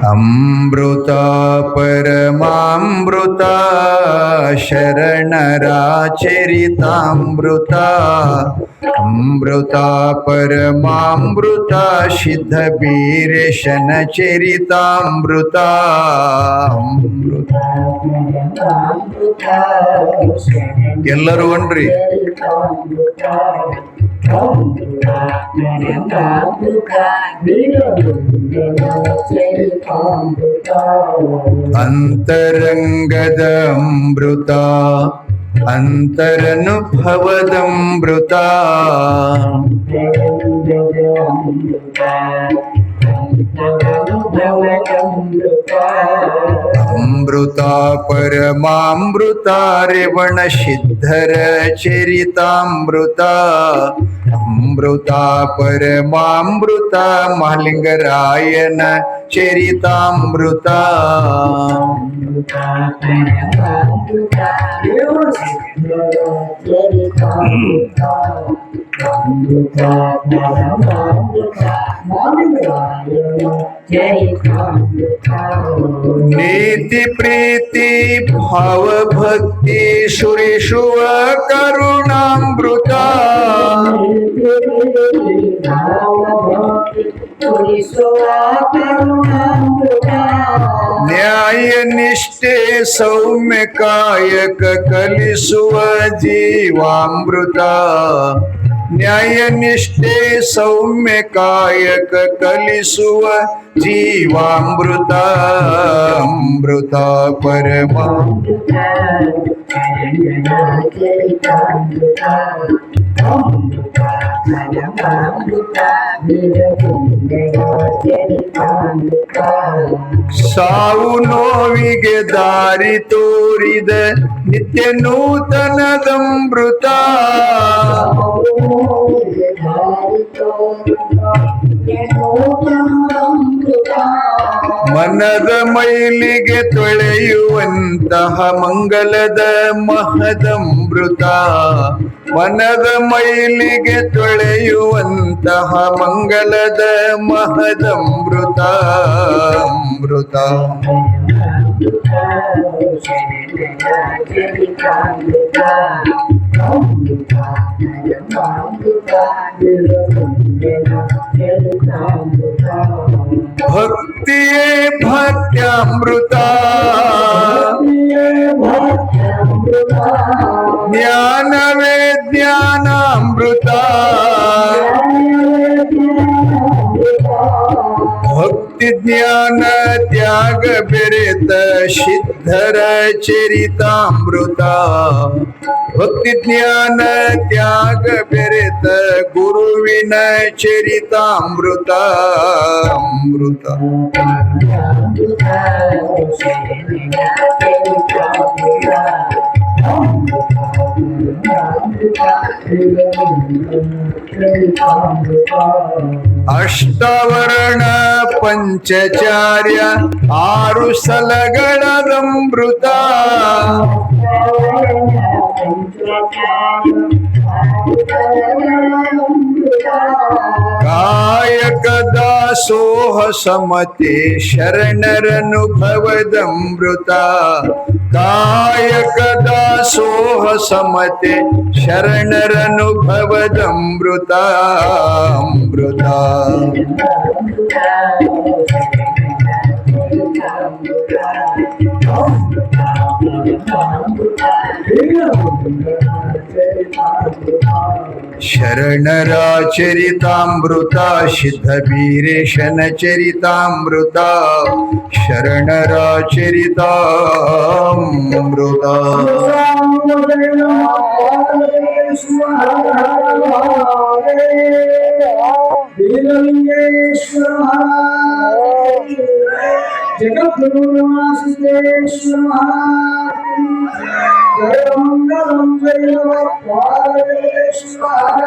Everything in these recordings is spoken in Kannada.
ಅಮೃತ ಪರಮಾಮೃತ ಶರಣರ ಚರಿತಾಮೃತ ಅಮೃತ ಪರಮಾಮೃತ ಸಿದ್ಧ ಬೀರೇಶನ ಚರಿತಾಮೃತ ಅಮೃತ. ಎಲ್ಲರೂ ಅನ್ರಿ. ಅಂತರಂಗದ ಅಮೃತ ಅಂತರನುಭವದಮೃತ ಅಮೃತ ಪರಮಾಮೃತ ರೇವಣ ಸಿದ್ಧರ ಚರಿತಾಮೃತ ಅಮೃತ ಪರಮಾಮೃತ ಮಹಾಲಿಂಗರಾಯನ ಚರಿತಾಮೃತ ನೀತಿ ಪ್ರೀತಿ ಭಾವ ಭಕ್ತಿ ಸುರೇಶುವ ಕರುಣಾಮೃತ ನ್ಯಾಯ ನಿಷ್ಠೆ ಸೌಮ್ಯ ಕಾಯಕ ಕಲಿಸುವ ಜೀವಾಮೃತ ನ್ಯಾಯ ನಿಷ್ಠೆ ಸೌಮ್ಯ ಕಾಯಕ ಕಲಿಸುವ ಜೀವಾಮೃತ ಅಮೃತ ಪರಮಾಮೃತ ಸಾವು ನೋವಿಗೆ ದಾರಿ ತೋರಿದ ನಿತ್ಯ ನೂತನದಮೃತ ಮನದ ಮೈಲಿಗೆ ತೊಳೆಯುವಂತಹ ಮಂಗಲದ ಮಹದಮೃತ ಮನದ ಮೈಲಿಗೆ ತೊಳೆಯುವಂತಹ ಮಂಗಲದ ಮಹದಮೃತ ಅಮೃತ ಭಕ್ತಿಯೇ ಭಕ್ತ್ಯಾಮೃತ ಜ್ಞಾನವೇ ಜ್ಞಾನಾಮೃತ ಭಕ್ತಿ ಜ್ಞಾನ ತ್ಯಾಗ ಬೆರೆತ ಸಿದ್ಧರ ಚರಿತಾಮೃತ ಭಕ್ತಿ ಜ್ಞಾನ ತ್ಯಾಗ ಬೆರೆತ ಗುರುವಿನ ಚರಿತಾಮೃತ ಅಮೃತ ಅಷ್ಟವರ್ಣ ಪಂಚಚಾರ್ಯ ಆರು ಸಲಗಳದಮೃತ ಕಾಯಕ ದಾಸೋಹ ಸಮತೆ ಶರಣರನುಭವದಮೃತ ಕಾಯಕ ದಾಸೋಹ ಸಮತೆ ಶರಣರನುಭವದಮೃತ ಅಮೃತ ಶರಣರ ಚರಿತಾಮೃತ ಸಿದ್ಧ ಬೀರೇಶನ ಚರಿತಾಮೃತ ಶರಣರ ಚರಿತಾಮೃತ ಜಗದ್ಗುರು ಸಿದ್ದೇಶ್ವರ ಜಯ ಮಂಗಲಂ ಜಯ ಪಾರೇಶ್ವರ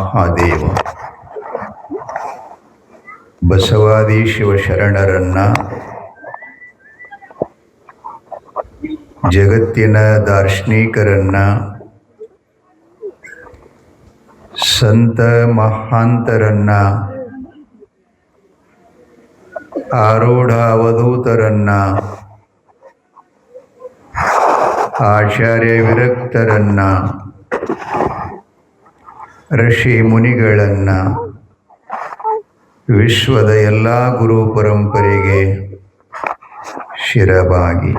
ಮಹಾದೇವ. ಬಸವಾದಿ ಶಿವಶರಣರನ್ನ ಜಗತ್ತಿನ ದಾರ್ಶನಿಕರನ್ನ ಸಂತ ಮಹಾಂತರನ್ನ ಆರೂಢ ಅವಧೂತರನ್ನ ಆಚಾರ್ಯ ವಿರಕ್ತರನ್ನ ಋಷಿ ಮುನಿಗಳನ್ನ ವಿಶ್ವದ ಎಲ್ಲ ಗುರು ಪರಂಪರೆಗೆ ಶಿರಬಾಗಿ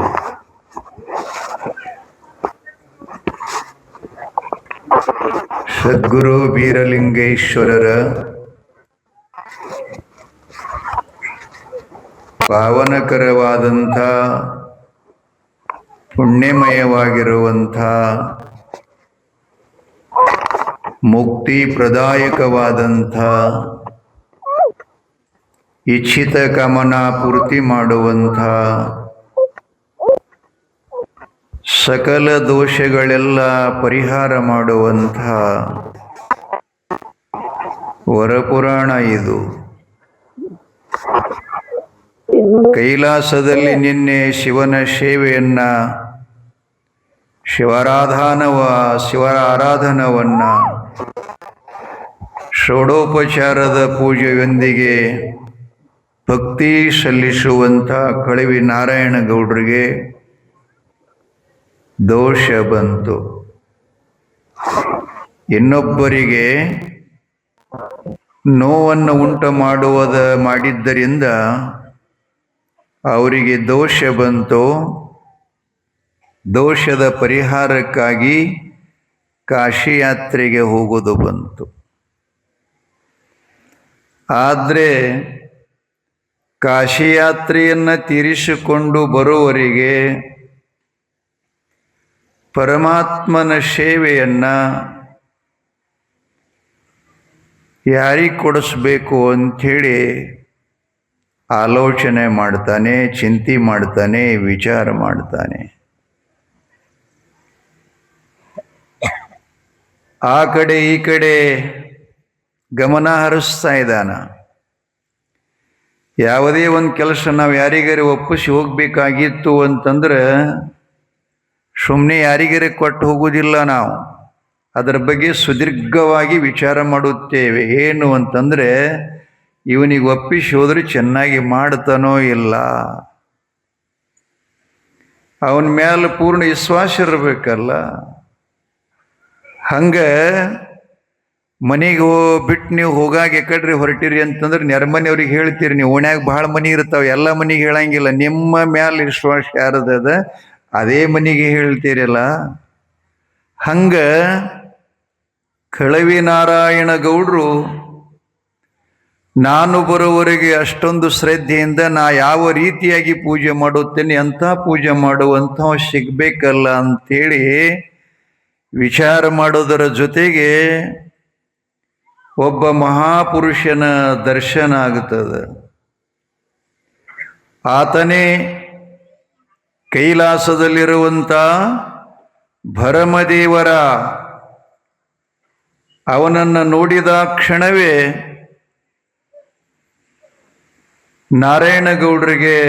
ಸದ್ಗುರು ಬೀರಲಿಂಗೇಶ್ವರರ ಪಾವನಕರವಾದಂಥ ಪುಣ್ಯಮಯವಾಗಿರುವಂಥ ಮುಕ್ತಿ ಪ್ರದಾಯಕವಾದಂಥ ಇಚ್ಛಿತ ಕಾಮನಾ ಪೂರ್ತಿ ಮಾಡುವಂಥ ಸಕಲ ದೋಷಗಳೆಲ್ಲ ಪರಿಹಾರ ಮಾಡುವಂಥ ವರಪುರಾಣ ಇದು. ಕೈಲಾಸದಲ್ಲಿ ನಿನ್ನೆ ಶಿವನ ಸೇವೆಯನ್ನ ಶಿವರ ಆರಾಧನವನ್ನ ಷೋಡೋಪಚಾರದ ಪೂಜೆಯೊಂದಿಗೆ ಭಕ್ತಿ ಸಲ್ಲಿಸುವಂಥ ಕಳವಿ ನಾರಾಯಣಗೌಡರಿಗೆ ದೋಷ ಬಂತು. ಇನ್ನೊಬ್ಬರಿಗೆ ನೋವನ್ನು ಉಂಟು ಮಾಡಿದ್ದರಿಂದ ಅವರಿಗೆ ದೋಷ ಬಂತು. ದೋಷದ ಪರಿಹಾರಕ್ಕಾಗಿ ಕಾಶಿ ಯಾತ್ರೆಗೆ ಹೋಗೋದು ಬಂತು. ಆದರೆ ಕಾಶಿ ಯಾತ್ರೆಯನ್ನು ತೀರಿಸಿಕೊಂಡು ಬರುವವರಿಗೆ ಪರಮಾತ್ಮನ ಸೇವೆಯನ್ನ ಯಾರಿಗೆ ಕೊಡಿಸ್ಬೇಕು ಅಂಥೇಳಿ ಆಲೋಚನೆ ಮಾಡ್ತಾನೆ, ಚಿಂತೆ ಮಾಡ್ತಾನೆ, ವಿಚಾರ ಮಾಡ್ತಾನೆ. ಆ ಕಡೆ ಈ ಕಡೆ ಗಮನ ಹರಿಸ್ತಾ ಇದ್ದಾನ. ಯಾವುದೇ ಒಂದು ಕೆಲಸ ನಾವು ಯಾರಿಗಾರೆ ಒಪ್ಪಿಸಿ ಹೋಗ್ಬೇಕಾಗಿತ್ತು ಅಂತಂದ್ರೆ ಸುಮ್ಮನೆ ಯಾರಿಗಾರೆ ಕೊಟ್ಟು ಹೋಗುವುದಿಲ್ಲ. ನಾವು ಅದರ ಬಗ್ಗೆ ಸುದೀರ್ಘವಾಗಿ ವಿಚಾರ ಮಾಡುತ್ತೇವೆ. ಏನು ಅಂತಂದರೆ ಇವನಿಗೆ ಒಪ್ಪಿಸಿ ಹೋದ್ರೆ ಚೆನ್ನಾಗಿ ಮಾಡ್ತಾನೋ ಇಲ್ಲ, ಅವನ ಮೇಲೆ ಪೂರ್ಣ ವಿಶ್ವಾಸ ಇರಬೇಕಲ್ಲ. ಹಂಗೆ ಮನೆಗೆ ಬಿಟ್ಟು ನೀವು ಹೋಗಾಗ ಕಡ್ರಿ ಹೊರಟಿರಿ ಅಂತಂದ್ರೆ ನೆರಮನೆಯವ್ರಿಗೆ ಹೇಳ್ತೀರಿ. ನೀವು ಓಣ್ಯಾಗ ಭಾಳ ಮನೆ ಇರ್ತಾವೆ, ಎಲ್ಲ ಮನೆಗೆ ಹೇಳಂಗಿಲ್ಲ. ನಿಮ್ಮ ಮ್ಯಾಲೆ ವಿಶ್ವಾಸ ಯಾರದದ ಅದೇ ಮನೆಗೆ ಹೇಳ್ತೀರಲ್ಲ. ಹಂಗ ಕಳವಿ ನಾರಾಯಣ ಗೌಡ್ರು ನಾನು ಬರೋವರೆಗೆ ಅಷ್ಟೊಂದು ಶ್ರದ್ಧೆಯಿಂದ ನಾ ಯಾವ ರೀತಿಯಾಗಿ ಪೂಜೆ ಮಾಡುತ್ತೇನೆ ಅಂಥ ಪೂಜೆ ಮಾಡುವಂಥವು ಸಿಗ್ಬೇಕಲ್ಲ ಅಂಥೇಳಿ ವಿಚಾರ ಮಾಡೋದರ ಜೊತೆಗೆ ಒಬ್ಬ ಮಹಾಪುರುಷನ ದರ್ಶನ ಆಗುತ್ತದೆ. ಆತನೇ ಕೈಲಾಸದಲ್ಲಿರುವಂಥ ಭರಮದೇವರ. ಅವನನ್ನು ನೋಡಿದ ಕ್ಷಣವೇ ನಾರಾಯಣಗೌಡರಿಗೆ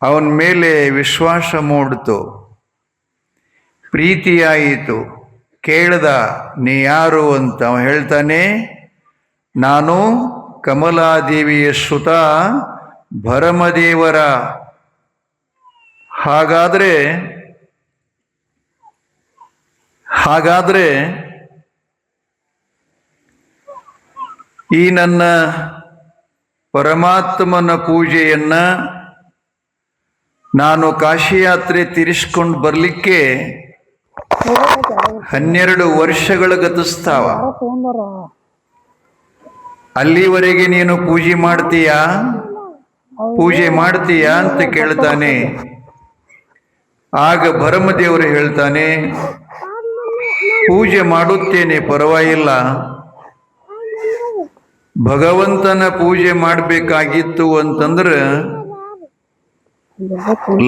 ಅವನ ಮೇಲೆ ವಿಶ್ವಾಸ ಮೂಡಿತು, ಪ್ರೀತಿಯಾಯಿತು. ಕೇಳ್ದ, ನೀ ಯಾರು ಅಂತ. ಅವ ಹೇಳ್ತಾನೆ, ನಾನು ಕಮಲಾದೇವಿಯ ಸುತ ಭರಮದೇವರ. ಹಾಗಾದ್ರೆ ಈ ನನ್ನ ಪರಮಾತ್ಮನ ಪೂಜೆಯನ್ನ ನಾನು ಕಾಶಿ ಯಾತ್ರೆ ತೀರಿಸ್ಕೊಂಡು ಬರಲಿಕ್ಕೆ 12 ವರ್ಷಗಳು ಗತಿಸ್ತಾವ. ಅಲ್ಲಿವರೆಗೆ ನೀನು ಪೂಜೆ ಮಾಡ್ತೀಯಾ ಅಂತ ಕೇಳ್ತಾನೆ. ಆಗ ಭರಮದೇವರು ಹೇಳ್ತಾನೆ, ಪೂಜೆ ಮಾಡುತ್ತೇನೆ, ಪರವಾಗಿಲ್ಲ. ಭಗವಂತನ ಪೂಜೆ ಮಾಡಬೇಕಾಗಿತ್ತು ಅಂತಂದ್ರೆ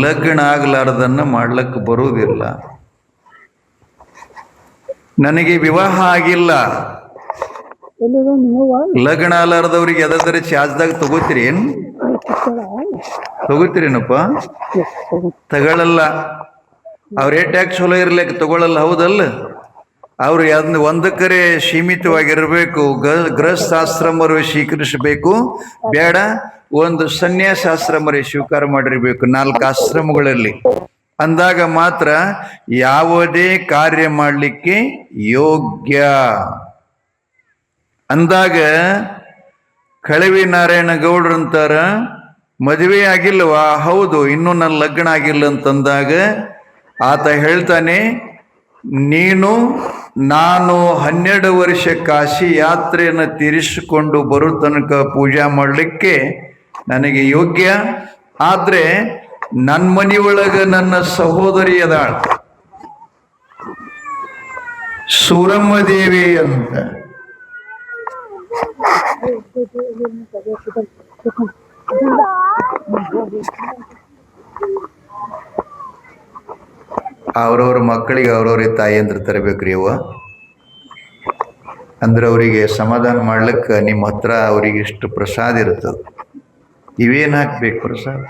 ಲಗ್ನ ಆಗ್ಲಾರ್ದನ್ನ ಮಾಡ್ಲಕ್ಕೆ ಬರುವುದಿಲ್ಲ. ನನಗೆ ವಿವಾಹ ಆಗಿಲ್ಲ, ಲಗ್ನ ಅಲಾರದವ್ರಿಗೆ ಯಾವ್ದಾದ್ರೆ ಚಾರ್ಜ್ದಾಗ ತಗೋತೀರಿ ಏನು? ತಗೋತೀರೇನಪ್ಪ? ತಗೊಳ್ಳಲ್ಲ. ಅವ್ರ ಟ್ಯಾಕ್ಸ್ ಚಲೋ ಇರ್ಲಿಕ್ಕೆ ತಗೊಳ್ಳಲ್ಲ, ಹೌದಲ್ಲ? ಅವ್ರು ಅದನ್ನ ಒಂದಕ್ಕರೆ ಸೀಮಿತವಾಗಿರಬೇಕು. ಗೃಹಸ್ಥಾಶ್ರಮರು ಸ್ವೀಕರಿಸಬೇಕು, ಬೇಡ ಒಂದು ಸನ್ಯಾಸಾಶ್ರಮರೇ ಸ್ವೀಕಾರ ಮಾಡಿರ್ಬೇಕು, 4 ಆಶ್ರಮಗಳಲ್ಲಿ. ಅಂದಾಗ ಮಾತ್ರ ಯಾವುದೇ ಕಾರ್ಯ ಮಾಡಲಿಕ್ಕೆ ಯೋಗ್ಯ. ಅಂದಾಗ ಕಳವಿ ನಾರಾಯಣ ಗೌಡ್ರು ಅಂತಾರ, ಮದುವೆ ಆಗಿಲ್ವಾ? ಹೌದು, ಇನ್ನೂ ನನ್ನ ಲಗ್ನ ಆಗಿಲ್ಲ ಅಂತಂದಾಗ ಆತ ಹೇಳ್ತಾನೆ, ನಾನು 12 ವರ್ಷ ಕಾಶಿ ಯಾತ್ರೆಯನ್ನು ತೀರಿಸಿಕೊಂಡು ಬರೋ ತನಕ ಪೂಜಾ ಮಾಡಲಿಕ್ಕೆ ನನಗೆ ಯೋಗ್ಯ. ಆದ್ರೆ ನನ್ನ ಮನೆಯೊಳಗೆ ನನ್ನ ಸಹೋದರಿ ಅದಾಳ, ಸೂರಮ್ಮ ದೇವಿ ಅಂತ. ಅವ್ರವ್ರ ಮಕ್ಕಳಿಗೆ ಅವ್ರವ್ರಿಗೆ ತಾಯಿಯಂದ್ರ ತರಬೇಕ್ರಿ ಅವ್ವ. ಅಂದ್ರೆ ಅವರಿಗೆ ಸಮಾಧಾನ ಮಾಡ್ಲಿಕ್ಕೆ ನಿಮ್ಮ ಹತ್ರ ಅವ್ರಿಗೆ ಇಷ್ಟು ಪ್ರಸಾದ ಇರ್ತದೆ. ಇವೇನು ಹಾಕ್ಬೇಕು ಪ್ರಸಾದ?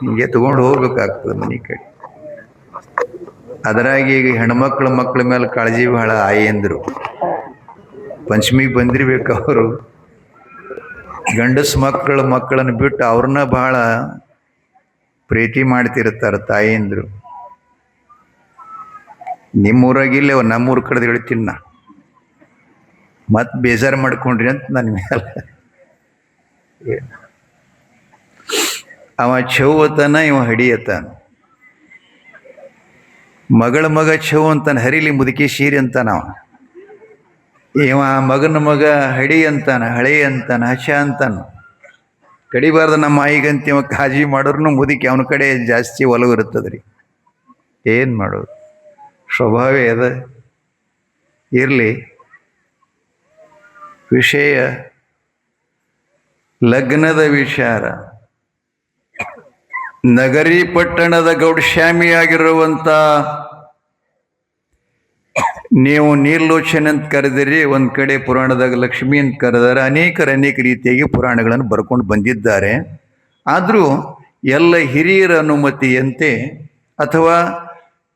ಹಿಂಗೆ ತಗೊಂಡು ಹೋಗ್ಬೇಕಾಗ್ತದೆ ಮನೆ ಕಡೆ. ಅದರಾಗಿ ಈಗ ಹೆಣ್ಮಕ್ಳ ಮಕ್ಕಳ ಮೇಲೆ ಕಾಳಜಿ ಬಹಳ ಆಯಂದ್ರು. ಪಂಚಮಿಗೆ ಬಂದಿರ್ಬೇಕು ಅವರು. ಗಂಡಸ ಮಕ್ಕಳನ್ನು ಬಿಟ್ಟು ಅವ್ರನ್ನ ಬಹಳ ಪ್ರೀತಿ ಮಾಡ್ತಿರ್ತಾರೆ ತಾಯಿಯಂದ್ರು. ನಿಮ್ಮೂರಾಗಿಲ್ಲ, ನಮ್ಮೂರ ಕಡೆದು ಹೇಳ್ತೀನಿ ನಾ. ಮತ್ತೆ ಬೇಜಾರು ಮಾಡ್ಕೊಂಡ್ರಿ ಅಂತ ನನ್ನ ಮೇಲೆ. ಅವ ಛೌವತನ, ಇವ ಹಡಿಯತಾನ. ಮಗ ಛೌ ಅಂತಾನ, ಹರಿಲಿ ಮುದುಕಿ ಸೀರೆ ಅಂತಾನ. ಇವ ಮಗನ ಮಗ ಹಡಿ ಅಂತಾನ, ಹಳೆ ಅಂತಾನ, ಹಶ ಅಂತಾನ. ಕಡಿಬಾರ್ದು ನಮ್ಮ ಆಯಿಗಂತ ಇವ ಕಾಳಜಿ ಮಾಡೋರ್ನು ಮುದುಕಿ ಅವನ ಕಡೆ ಜಾಸ್ತಿ ಒಲವು ಇರ್ತದ್ರಿ. ಏನು ಮಾಡೋದು, ಸ್ವಭಾವೇ ಅದ. ಇರಲಿ. ವಿಷಯ ಲಗ್ನದ ವಿಚಾರ. ನಗರಿ ಪಟ್ಟಣದ ಗೌಡಶ್ಯಾಮಿಯಾಗಿರುವಂಥ ನೀವು ನೀರ್ಲೋಚನೆ ಅಂತ ಕರೆದಿರಿ, ಒಂದು ಕಡೆ ಪುರಾಣದಾಗ ಲಕ್ಷ್ಮಿ ಅಂತ ಕರೆದಾರೆ. ಅನೇಕ ರೀತಿಯಾಗಿ ಪುರಾಣಗಳನ್ನು ಬರ್ಕೊಂಡು ಬಂದಿದ್ದಾರೆ. ಆದರೂ ಎಲ್ಲ ಹಿರಿಯರ ಅನುಮತಿಯಂತೆ ಅಥವಾ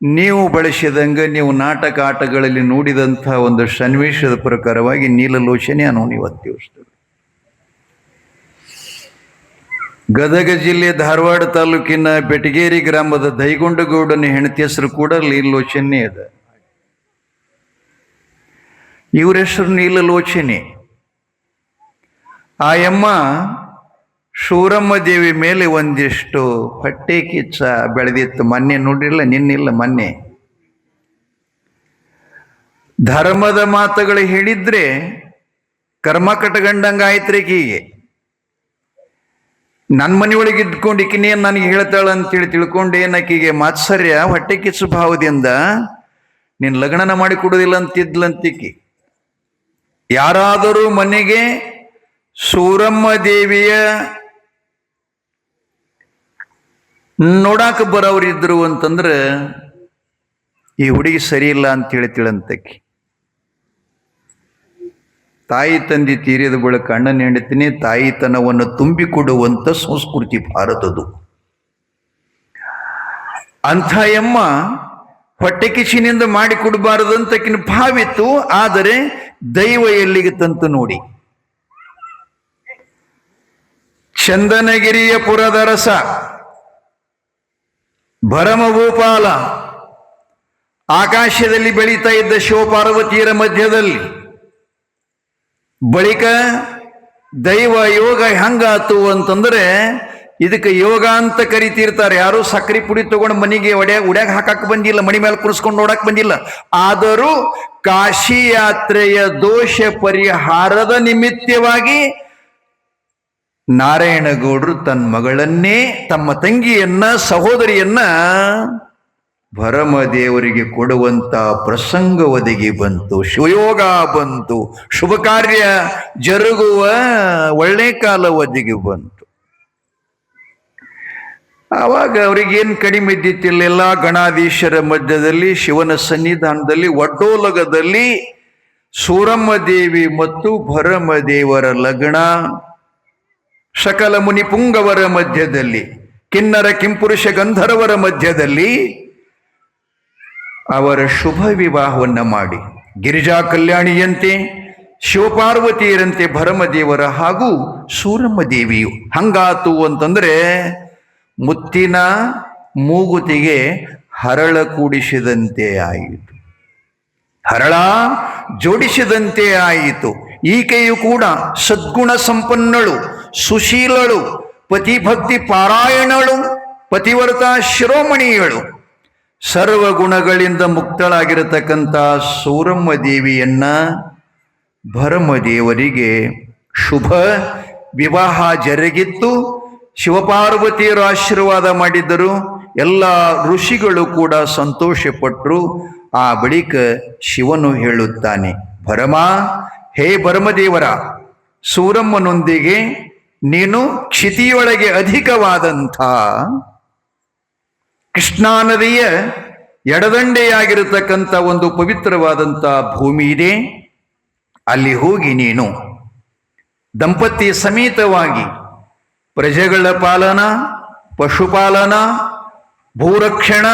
ನೀವು ಬಳಸಿದಂಗೆ ನೀವು ನಾಟಕ ಆಟಗಳಲ್ಲಿ ನೋಡಿದಂಥ ಒಂದು ಸನ್ನಿವೇಶದ ಪ್ರಕಾರವಾಗಿ ನೀಲಲೋಚನೆ ಅನ್ನೋನು ಇವತ್ತು ದಿವಸದಲ್ಲಿ ಗದಗ ಜಿಲ್ಲೆ ಧಾರವಾಡ ತಾಲೂಕಿನ ಬೆಟಗೇರಿ ಗ್ರಾಮದ ದೈಗೊಂಡಗೌಡನ ಹೆಂಡತಿ ಹೆಸರು ಕೂಡ ನೀಲಲೋಚನೆ ಅದ. ಇವ್ರ ಹೆಸರು ನೀಲಲೋಚನೆ. ಆ ಯಮ್ಮ ಸೂರಮ್ಮ ದೇವಿ ಮೇಲೆ ಒಂದಿಷ್ಟು ಹೊಟ್ಟೆ ಕಿಚ್ಚ ಬೆಳೆದಿತ್ತು. ಮೊನ್ನೆ ನೋಡಿರಲ್ಲ, ನಿನ್ನಿಲ್ಲ ಮೊನ್ನೆ. ಧರ್ಮದ ಮಾತುಗಳು ಹೇಳಿದ್ರೆ ಕರ್ಮ ಕಟ್ಕೊಂಡಂಗ ಆಯ್ತ್ರಿ ಆಕಿಗೆ. ನನ್ನ ಮನೆಯೊಳಗೆ ಇದ್ಕೊಂಡು ಈಕಿನೇನು ನನಗೆ ಹೇಳ್ತಾಳ ಅಂತೇಳಿ ತಿಳ್ಕೊಂಡು ಏನಕ್ಕಿಗೆ ಮಾತ್ಸರ್ಯ ಹೊಟ್ಟೆ ಕಿಚ್ಚು ಭಾವದಿಂದ ನೀನು ಲಗ್ನನ ಮಾಡಿ ಕೊಡೋದಿಲ್ಲ ಅಂತಿದ್ಲಂತಿಕ್ಕಿ. ಯಾರಾದರೂ ಮನೆಗೆ ಸೂರಮ್ಮ ದೇವಿಯ ನೋಡಾಕ ಬರೋರಿದ್ರು ಅಂತಂದ್ರೆ ಈ ಹುಡುಗಿ ಸರಿ ಇಲ್ಲ ಅಂತೇಳಿ ತಿಳಂತಕ್ಕಿ. ತಾಯಿ ತಂದೆ ತೀರಿದ ಬಳಿಕ ಅಣ್ಣನ ಹೆಂಡತಿನೇ ತಾಯಿತನವನ್ನು ತುಂಬಿಕೊಡುವಂಥ ಸಂಸ್ಕೃತಿ ಭಾರತದು. ಅಂಥ ಯಮ್ಮ ಹೊಟ್ಟೆ ಕಿಚ್ಚಿನಿಂದ ಮಾಡಿ ಕೊಡಬಾರದಂತಕ್ಕಿನ ಭಾವಿತ್ತು. ಆದರೆ ದೈವ ಎಲ್ಲಿಗೆ ತಂತು ನೋಡಿ. ಚಂದನಗಿರಿಯ ಪುರದರಸ ಭರಮಭೂಪಾಲ ಆಕಾಶದಲ್ಲಿ ಬೆಳೀತಾ ಇದ್ದ ಶಿವಪಾರ್ವತಿಯರ ಮಧ್ಯದಲ್ಲಿ ಬಳಿಕ ದೈವ ಯೋಗ ಹೆಂಗಾತು ಅಂತಂದ್ರೆ ಇದಕ್ಕೆ ಯೋಗ ಅಂತ ಕರಿತಿರ್ತಾರೆ. ಯಾರು ಸಕ್ಕರೆ ಪುಡಿ ತಗೊಂಡು ಮನೆಗೆ ಉಡ್ಯಾಗ ಹಾಕಕ್ಕೆ ಬಂದಿಲ್ಲ, ಮಣಿ ಮೇಲೆ ಕುಡಿಸ್ಕೊಂಡು ನೋಡಕ್ ಬಂದಿಲ್ಲ. ಆದರೂ ಕಾಶಿ ಯಾತ್ರೆಯ ದೋಷ ಪರಿಹಾರದ ನಿಮಿತ್ತವಾಗಿ ನಾರಾಯಣಗೌಡರು ತನ್ನ ಮಗಳನ್ನೇ, ತಮ್ಮ ತಂಗಿಯನ್ನ, ಸಹೋದರಿಯನ್ನ ಭರಮದೇವರಿಗೆ ಕೊಡುವಂತ ಪ್ರಸಂಗ ಒದಗಿ ಬಂತು. ಶಿವಯೋಗ ಬಂತು, ಶುಭ ಕಾರ್ಯ ಜರುಗುವ ಒಳ್ಳೆ ಕಾಲ ಒದಗಿ ಬಂತು. ಆವಾಗ ಅವ್ರಿಗೇನು ಕಡಿಮೆ ಇದ್ದಿತ್ತಿಲ್ಲ. ಎಲ್ಲ ಗಣಾಧೀಶರ ಮಧ್ಯದಲ್ಲಿ ಶಿವನ ಸನ್ನಿಧಾನದಲ್ಲಿ ಒಡ್ಡೋಲಗದಲ್ಲಿ ಸೂರಮ್ಮ ದೇವಿ ಮತ್ತು ಭರಮದೇವರ ಲಗ್ನ, ಸಕಲ ಮುನಿ ಪುಂಗವರ ಮಧ್ಯದಲ್ಲಿ, ಕಿನ್ನರ ಕಿಂಪುರುಷ ಗಂಧರ್ವರ ಮಧ್ಯದಲ್ಲಿ ಅವರ ಶುಭ ವಿವಾಹವನ್ನ ಮಾಡಿ, ಗಿರಿಜಾ ಕಲ್ಯಾಣಿಯಂತೆ ಶಿವಪಾರ್ವತಿಯರಂತೆ ಭರಮದೇವರ ಹಾಗೂ ಸೂರಮ್ಮ ದೇವಿಯು ಹಂಗಾತು ಅಂತಂದ್ರೆ ಮುತ್ತಿನ ಮೂಗುತಿಗೆ ಹರಳ ಕೂಡಿಸಿದಂತೆ ಆಯಿತು, ಹರಳ ಜೋಡಿಸಿದಂತೆ ಆಯಿತು. ಈಕೆಯು ಕೂಡ ಸದ್ಗುಣ ಸಂಪನ್ನಳು, ಸುಶೀಲಳು, ಪತಿಭಕ್ತಿ ಪಾರಾಯಣಳು, ಪತಿವ್ರತ ಶಿರೋಮಣಿಯಳು, ಸರ್ವ ಗುಣಗಳಿಂದ ಮುಕ್ತಳಾಗಿರತಕ್ಕಂಥ ಸೂರಮ್ಮ ದೇವಿಯನ್ನ ಭರಮದೇವರಿಗೆ ಶುಭ ವಿವಾಹ ಜರುಗಿತ್ತು. ಶಿವಪಾರ್ವತಿಯರು ಆಶೀರ್ವಾದ ಮಾಡಿದ್ದರು. ಎಲ್ಲ ಋಷಿಗಳು ಕೂಡ ಸಂತೋಷಪಟ್ಟರು. ಆ ಬಳಿಕ ಶಿವನು ಹೇಳುತ್ತಾನೆ, ಭರಮ, ಹೇ ಭರಮದೇವರ, ಸೂರಮ್ಮನೊಂದಿಗೆ ನೀನು ಕ್ಷಿತಿಯೊಳಗೆ ಅಧಿಕವಾದಂಥ ಕೃಷ್ಣಾ ನದಿಯ ಎಡದಂಡೆಯಾಗಿರತಕ್ಕಂಥ ಒಂದು ಪವಿತ್ರವಾದಂಥ ಭೂಮಿ ಇದೆ. ಅಲ್ಲಿ ಹೋಗಿ ನೀನು ದಂಪತಿ ಸಮೇತವಾಗಿ ಪ್ರಜೆಗಳ ಪಾಲನ, ಪಶುಪಾಲನ, ಭೂರಕ್ಷಣ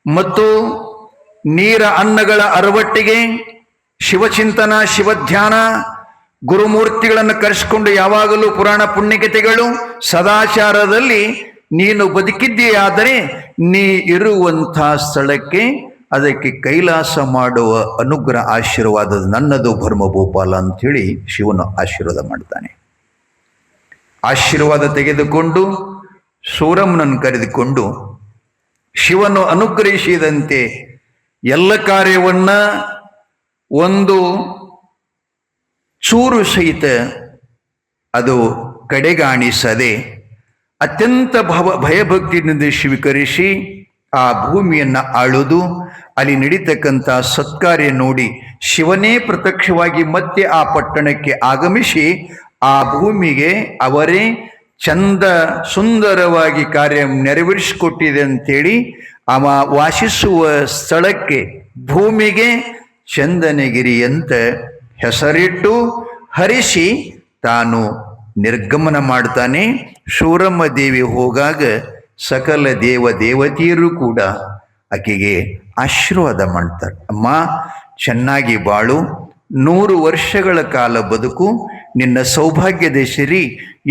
ಮತ್ತು ನೀರ ಅನ್ನಗಳ ಅರವಟ್ಟಿಗೆ, ಶಿವಚಿಂತನ, ಶಿವಧ್ಯಾನ, ಗುರುಮೂರ್ತಿಗಳನ್ನು ಕರೆಸಿಕೊಂಡು ಯಾವಾಗಲೂ ಪುರಾಣ ಪುಣ್ಯಕಥೆಗಳು, ಸದಾಚಾರದಲ್ಲಿ ನೀನು ಬದುಕಿದ್ದೀಯಾದರೆ ನೀ ಇರುವಂಥ ಸ್ಥಳಕ್ಕೆ ಅದಕ್ಕೆ ಕೈಲಾಸ ಮಾಡುವ ಅನುಗ್ರಹ ಆಶೀರ್ವಾದ ನನ್ನದು ಭರ್ಮಭೂಪಾಲ ಅಂಥೇಳಿ ಶಿವನು ಆಶೀರ್ವಾದ ಮಾಡ್ತಾನೆ. ಆಶೀರ್ವಾದ ತೆಗೆದುಕೊಂಡು ಸೂರಮ್ಮನನ್ನು ಕರೆದುಕೊಂಡು ಶಿವನು ಅನುಗ್ರಹಿಸಿದಂತೆ ಎಲ್ಲ ಕಾರ್ಯವನ್ನ ಒಂದು ಚೂರು ಸಹಿತ ಅದು ಕಡೆಗಾಣಿಸದೆ ಅತ್ಯಂತ ಭಯಭಕ್ತಿಯಿಂದ ಸ್ವೀಕರಿಸಿ ಆ ಭೂಮಿಯನ್ನ ಆಳುವುದು, ಅಲ್ಲಿ ನಡೀತಕ್ಕಂಥ ಸತ್ಕಾರ್ಯ ನೋಡಿ ಶಿವನೇ ಪ್ರತ್ಯಕ್ಷವಾಗಿ ಮತ್ತೆ ಆ ಪಟ್ಟಣಕ್ಕೆ ಆಗಮಿಸಿ ಆ ಭೂಮಿಗೆ ಅವರೇ ಚಂದ ಸುಂದರವಾಗಿ ಕಾರ್ಯ ನೆರವೇರಿಸಿಕೊಟ್ಟಿದೆ ಅಂತೇಳಿ ಅವ ವಾಸಿಸುವ ಸ್ಥಳಕ್ಕೆ, ಭೂಮಿಗೆ ಚಂದನಗಿರಿ ಅಂತ ಹೆಸರಿಟ್ಟು ಹರಿಸಿ ತಾನು ನಿರ್ಗಮನ ಮಾಡ್ತಾನೆ. ಸೂರಮ್ಮ ದೇವಿ ಹೋಗಾಗ ಸಕಲ ದೇವತೆಯರು ಕೂಡ ಆಕೆಗೆ ಆಶೀರ್ವಾದ ಮಾಡ್ತಾರೆ. ಅಮ್ಮ, ಚೆನ್ನಾಗಿ ಬಾಳು, 100 ವರ್ಷಗಳ ಕಾಲ ಬದುಕು, ನಿನ್ನ ಸೌಭಾಗ್ಯದ ಸಿರಿ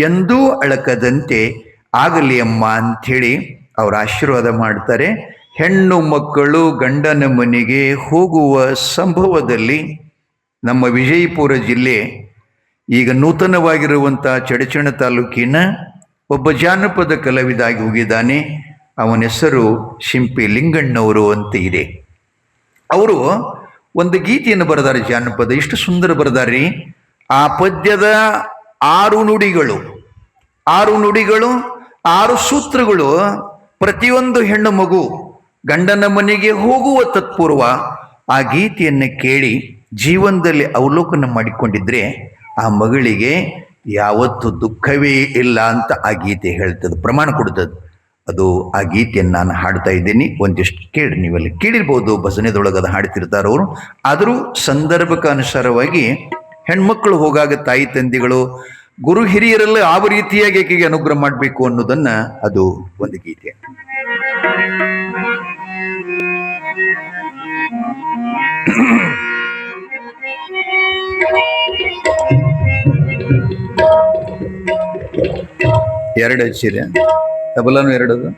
ಎಂದೂ ಅಳಕದಂತೆ ಆಗಲಿ ಅಮ್ಮ ಅಂಥೇಳಿ ಅವ್ರ ಆಶೀರ್ವಾದ ಮಾಡ್ತಾರೆ. ಹೆಣ್ಣು ಮಕ್ಕಳು ಗಂಡನ ಮನೆಗೆ ಹೋಗುವ ಸಂಭವದಲ್ಲಿ ನಮ್ಮ ವಿಜಯಪುರ ಜಿಲ್ಲೆ ಈಗ ನೂತನವಾಗಿರುವಂಥ ಚಡಚಣ ತಾಲೂಕಿನ ಒಬ್ಬ ಜಾನಪದ ಕಲಾವಿದಾಗಿ ಹೋಗಿದ್ದಾನೆ. ಅವನ ಹೆಸರು ಶಿಂಪಿ ಲಿಂಗಣ್ಣವರು ಅಂತ ಇದೆ. ಅವರು ಒಂದು ಗೀತೆಯನ್ನು ಬರೆದಾರೆ, ಜಾನಪದ. ಇಷ್ಟು ಸುಂದರ ಬರೆದಾರಿ. ಆ ಪದ್ಯದ 6 ನುಡಿಗಳು 6 ಸೂತ್ರಗಳು ಪ್ರತಿಯೊಂದು ಹೆಣ್ಣು ಮಗು ಗಂಡನ ಮನೆಗೆ ಹೋಗುವ ತತ್ಪೂರ್ವ ಆ ಗೀತೆಯನ್ನು ಕೇಳಿ ಜೀವನದಲ್ಲಿ ಅವಲೋಕನ ಮಾಡಿಕೊಂಡಿದ್ರೆ ಆ ಮಗಳಿಗೆ ಯಾವತ್ತು ದುಃಖವೇ ಇಲ್ಲ ಅಂತ ಆ ಗೀತೆ ಹೇಳ್ತದೆ, ಪ್ರಮಾಣ ಕೊಡ್ತದೆ. ಅದು ಆ ಗೀತೆಯನ್ನು ನಾನು ಹಾಡ್ತಾ ಇದ್ದೀನಿ, ಒಂದಿಷ್ಟು ಕೇಳಿ. ನೀವಲ್ಲಿ ಕೇಳಿರ್ಬೋದು, ಭಜನೆದೊಳಗೆ ಅದು ಹಾಡ್ತಿರ್ತಾರವರು. ಆದರೂ ಸಂದರ್ಭಕ್ಕೆ ಅನುಸಾರವಾಗಿ ಹೆಣ್ಮಕ್ಳು ಹೋಗಾಗ ತಾಯಿ ತಂದೆಗಳು ಗುರು ಹಿರಿಯರೆಲ್ಲ ಯಾವ ರೀತಿಯಾಗಿ ಆಕೆಗೆ ಅನುಗ್ರಹ ಮಾಡಬೇಕು ಅನ್ನೋದನ್ನ ಅದು ಒಂದು ಗೀತೆ. ಎರಡು ಹಚ್ಚಿದೆ, ತಬಲಾನು ಎರಡದು,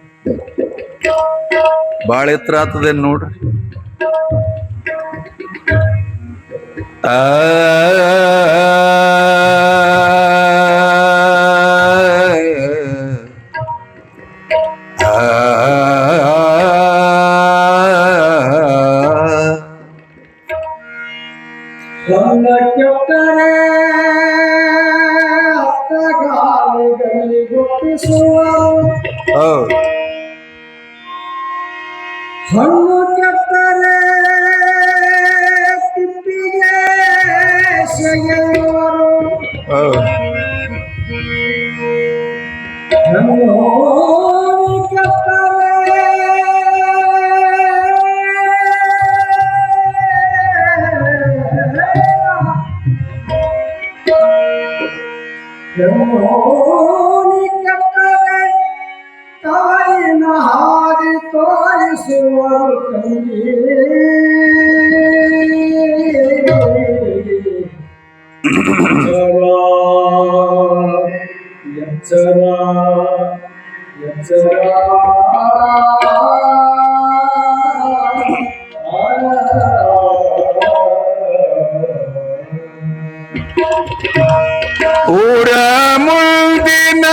ಭಾಳ ಎತ್ತರ ಆಗ್ತದೆ ನೋಡ್ರಿ. ಆ ಹಣ್ಣು ಕೆಟ್ಟರೆ ತಿಪ್ಪಿಗೆ ಸೆಗೆಯುವರು, ಹಣ್ಣು ಕೆಮ್ಮೋನಿ ಕೆಟ್ಟರೆ ತಾಯಿನ ಹಾದಿ ತೋರಿಸುವರು ತಂಗಿ ಎಚ್ಚರ ಎಚ್ಚರ ಊರ ಮುಂದಿನ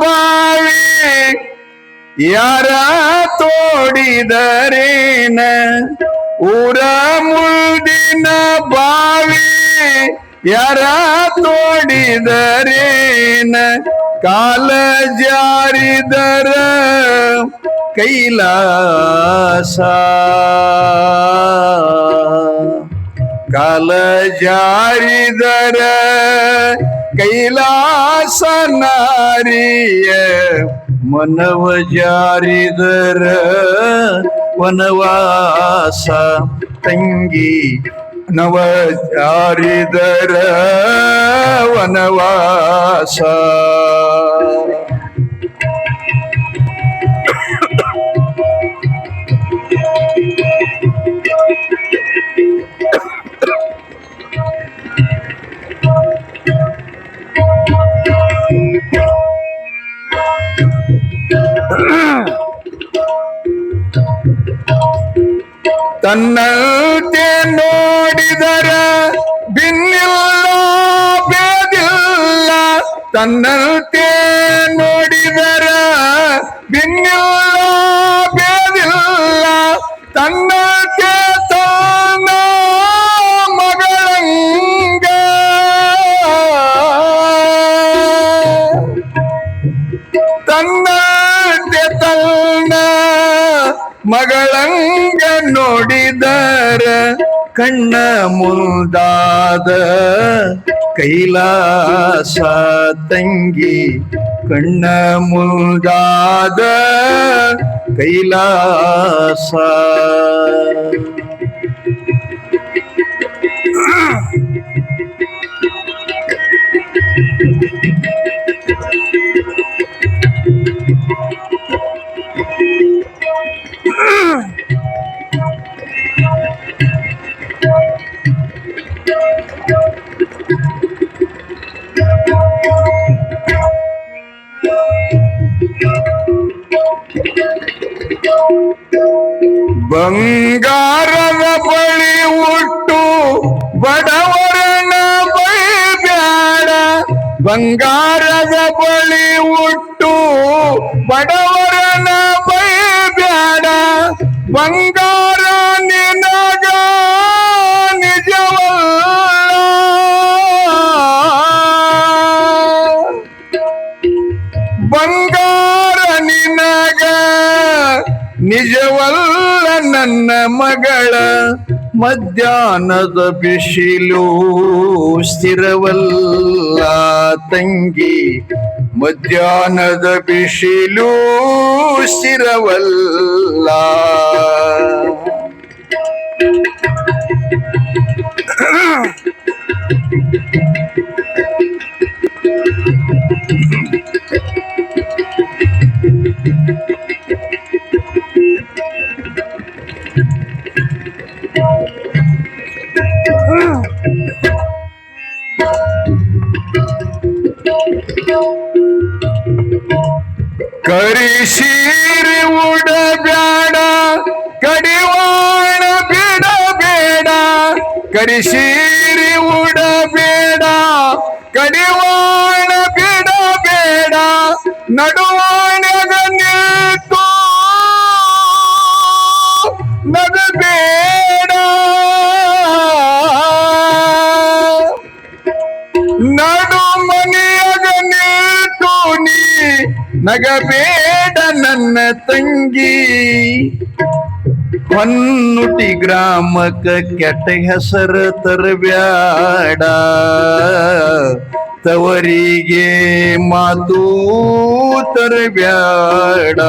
ಬಾವಿ ಯಾರ ತೋಡಿದರೇನ ಊರ ಮುಂದಿನ ಬಾವಿ ಯಾರ ತೋಡಿದರೇನ ಕಾಲ ಜಾರಿದರ ಕೈಲಾಸ ಕಾಲ ಜಾರಿದರ ಕೈಲಾಸ ನಾರಿಯ ಮನವ ಜಾರಿದರ ವನವಾಸ ತಂಗಿ ನವ ಜಾರಿದರ ವನವಾಸ ತನ್ನಂತೆ ನೋಡಿದರ ಬಿನ್ನಿಲ್ಲ ಬೇದಿಲ್ಲ ತನ್ನಂತೆ ನೋಡಿದರ ಬಿನ್ನಿಲ್ಲ ಬೇದಿಲ್ಲ ತನ್ನಂತೆ ತಾನ ಮಗಳಂಗ ತನ್ನಂತೆ ತನ್ನ ಮಗಳಂಗ ನೋಡಿದರ ಕಣ್ಣ ಮುಲ್ದಾದ ಕೈಲಾಸ ತಂಗಿ ಕಣ್ಣ ಮುಲ್ದಾದ ಕೈಲಾಸ ಬಂಗಾರದ ಬಳಿ ಉಟ್ಟು ಬಡವರನ ಬೈಬ್ಯಾಡ ಬಂಗಾರದ ಬಳಿ ಉಟ್ಟು ಬಡವರನ ಬೈಬ್ಯಾಡ ಬಂಗಾರ ನಿನಗ ನಿಜವಲ್ಲ ಬಂಗಾರ ನಿನಗ ನಿಜವಲ್ಲ ನನ್ನ ಮಗಳ ಮಧ್ಯಾಹ್ನದ ಬಿಸಿಲು ಸ್ಥಿರವಲ್ಲ ತಂಗಿ ಮಧ್ಯಾಹ್ನದ ಬಿಸಿಲು ಸ್ಥಿರವಲ್ಲ ಕರಿಸೀರೆ ಉಡಬೇಡ ಕಡಿವಾಣ ಬಿಡಬೇಡ ಕರಿಸೀರೆ ಉಡಬೇಡ ಕಡಿವಾಣ ಬಿಡಬೇಡ ನಡುವಾಣ್ಯಗ ನಿಲ್ತು ನಗಬೇಡ ನಡು ಮನೆಯಾಗ ನಿಲ್ತು ನೀ ನಗಬೇಡ ನನ್ನ ತಂಗಿ ಹೊನ್ನುಟಿ ಗ್ರಾಮಕ್ಕ ಕೆಟ್ಟ ಹೆಸರು ತರಬ್ಯಾಡ ತವರಿಗೆ ಮಾತು ತರಬ್ಯಾಡ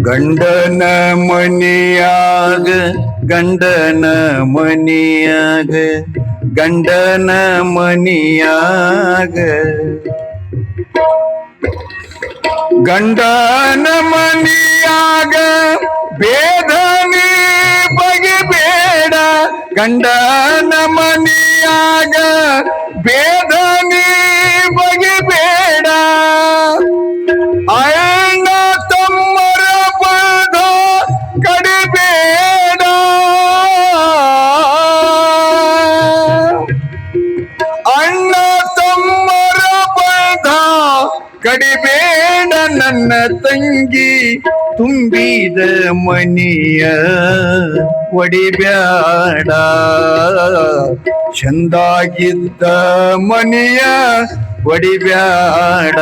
ಗಂಡನ ಮನಿಯಾಗ ಗಂಡನ ಮನಿಯಾಗ ಗಂಡನ ಮನಿಯಾಗ ಗಂಡನ ಮನಿಯಾಗ ಬೇದನೆ ಬಗೆಬೇಡ ಗಂಡನ ಮನಿಯಾಗ ಬೇದನೆ ಬಗೆಬೇಡ ಅಣ್ಣ ತಮ್ಮರ ಪದ ಕಡಿಬೇಡ ಅಣ್ಣ ತಮ್ಮರ ಪದ ಕಡಿಬೇಡ ನನ್ನ ತಂಗಿ ತುಂಬಿದ ಮನಿಯ ಒಡಿಬ್ಯಾಡ ಚಂದಾಗಿದ್ದ ಮನಿಯ ಒಡಿಬ್ಯಾಡ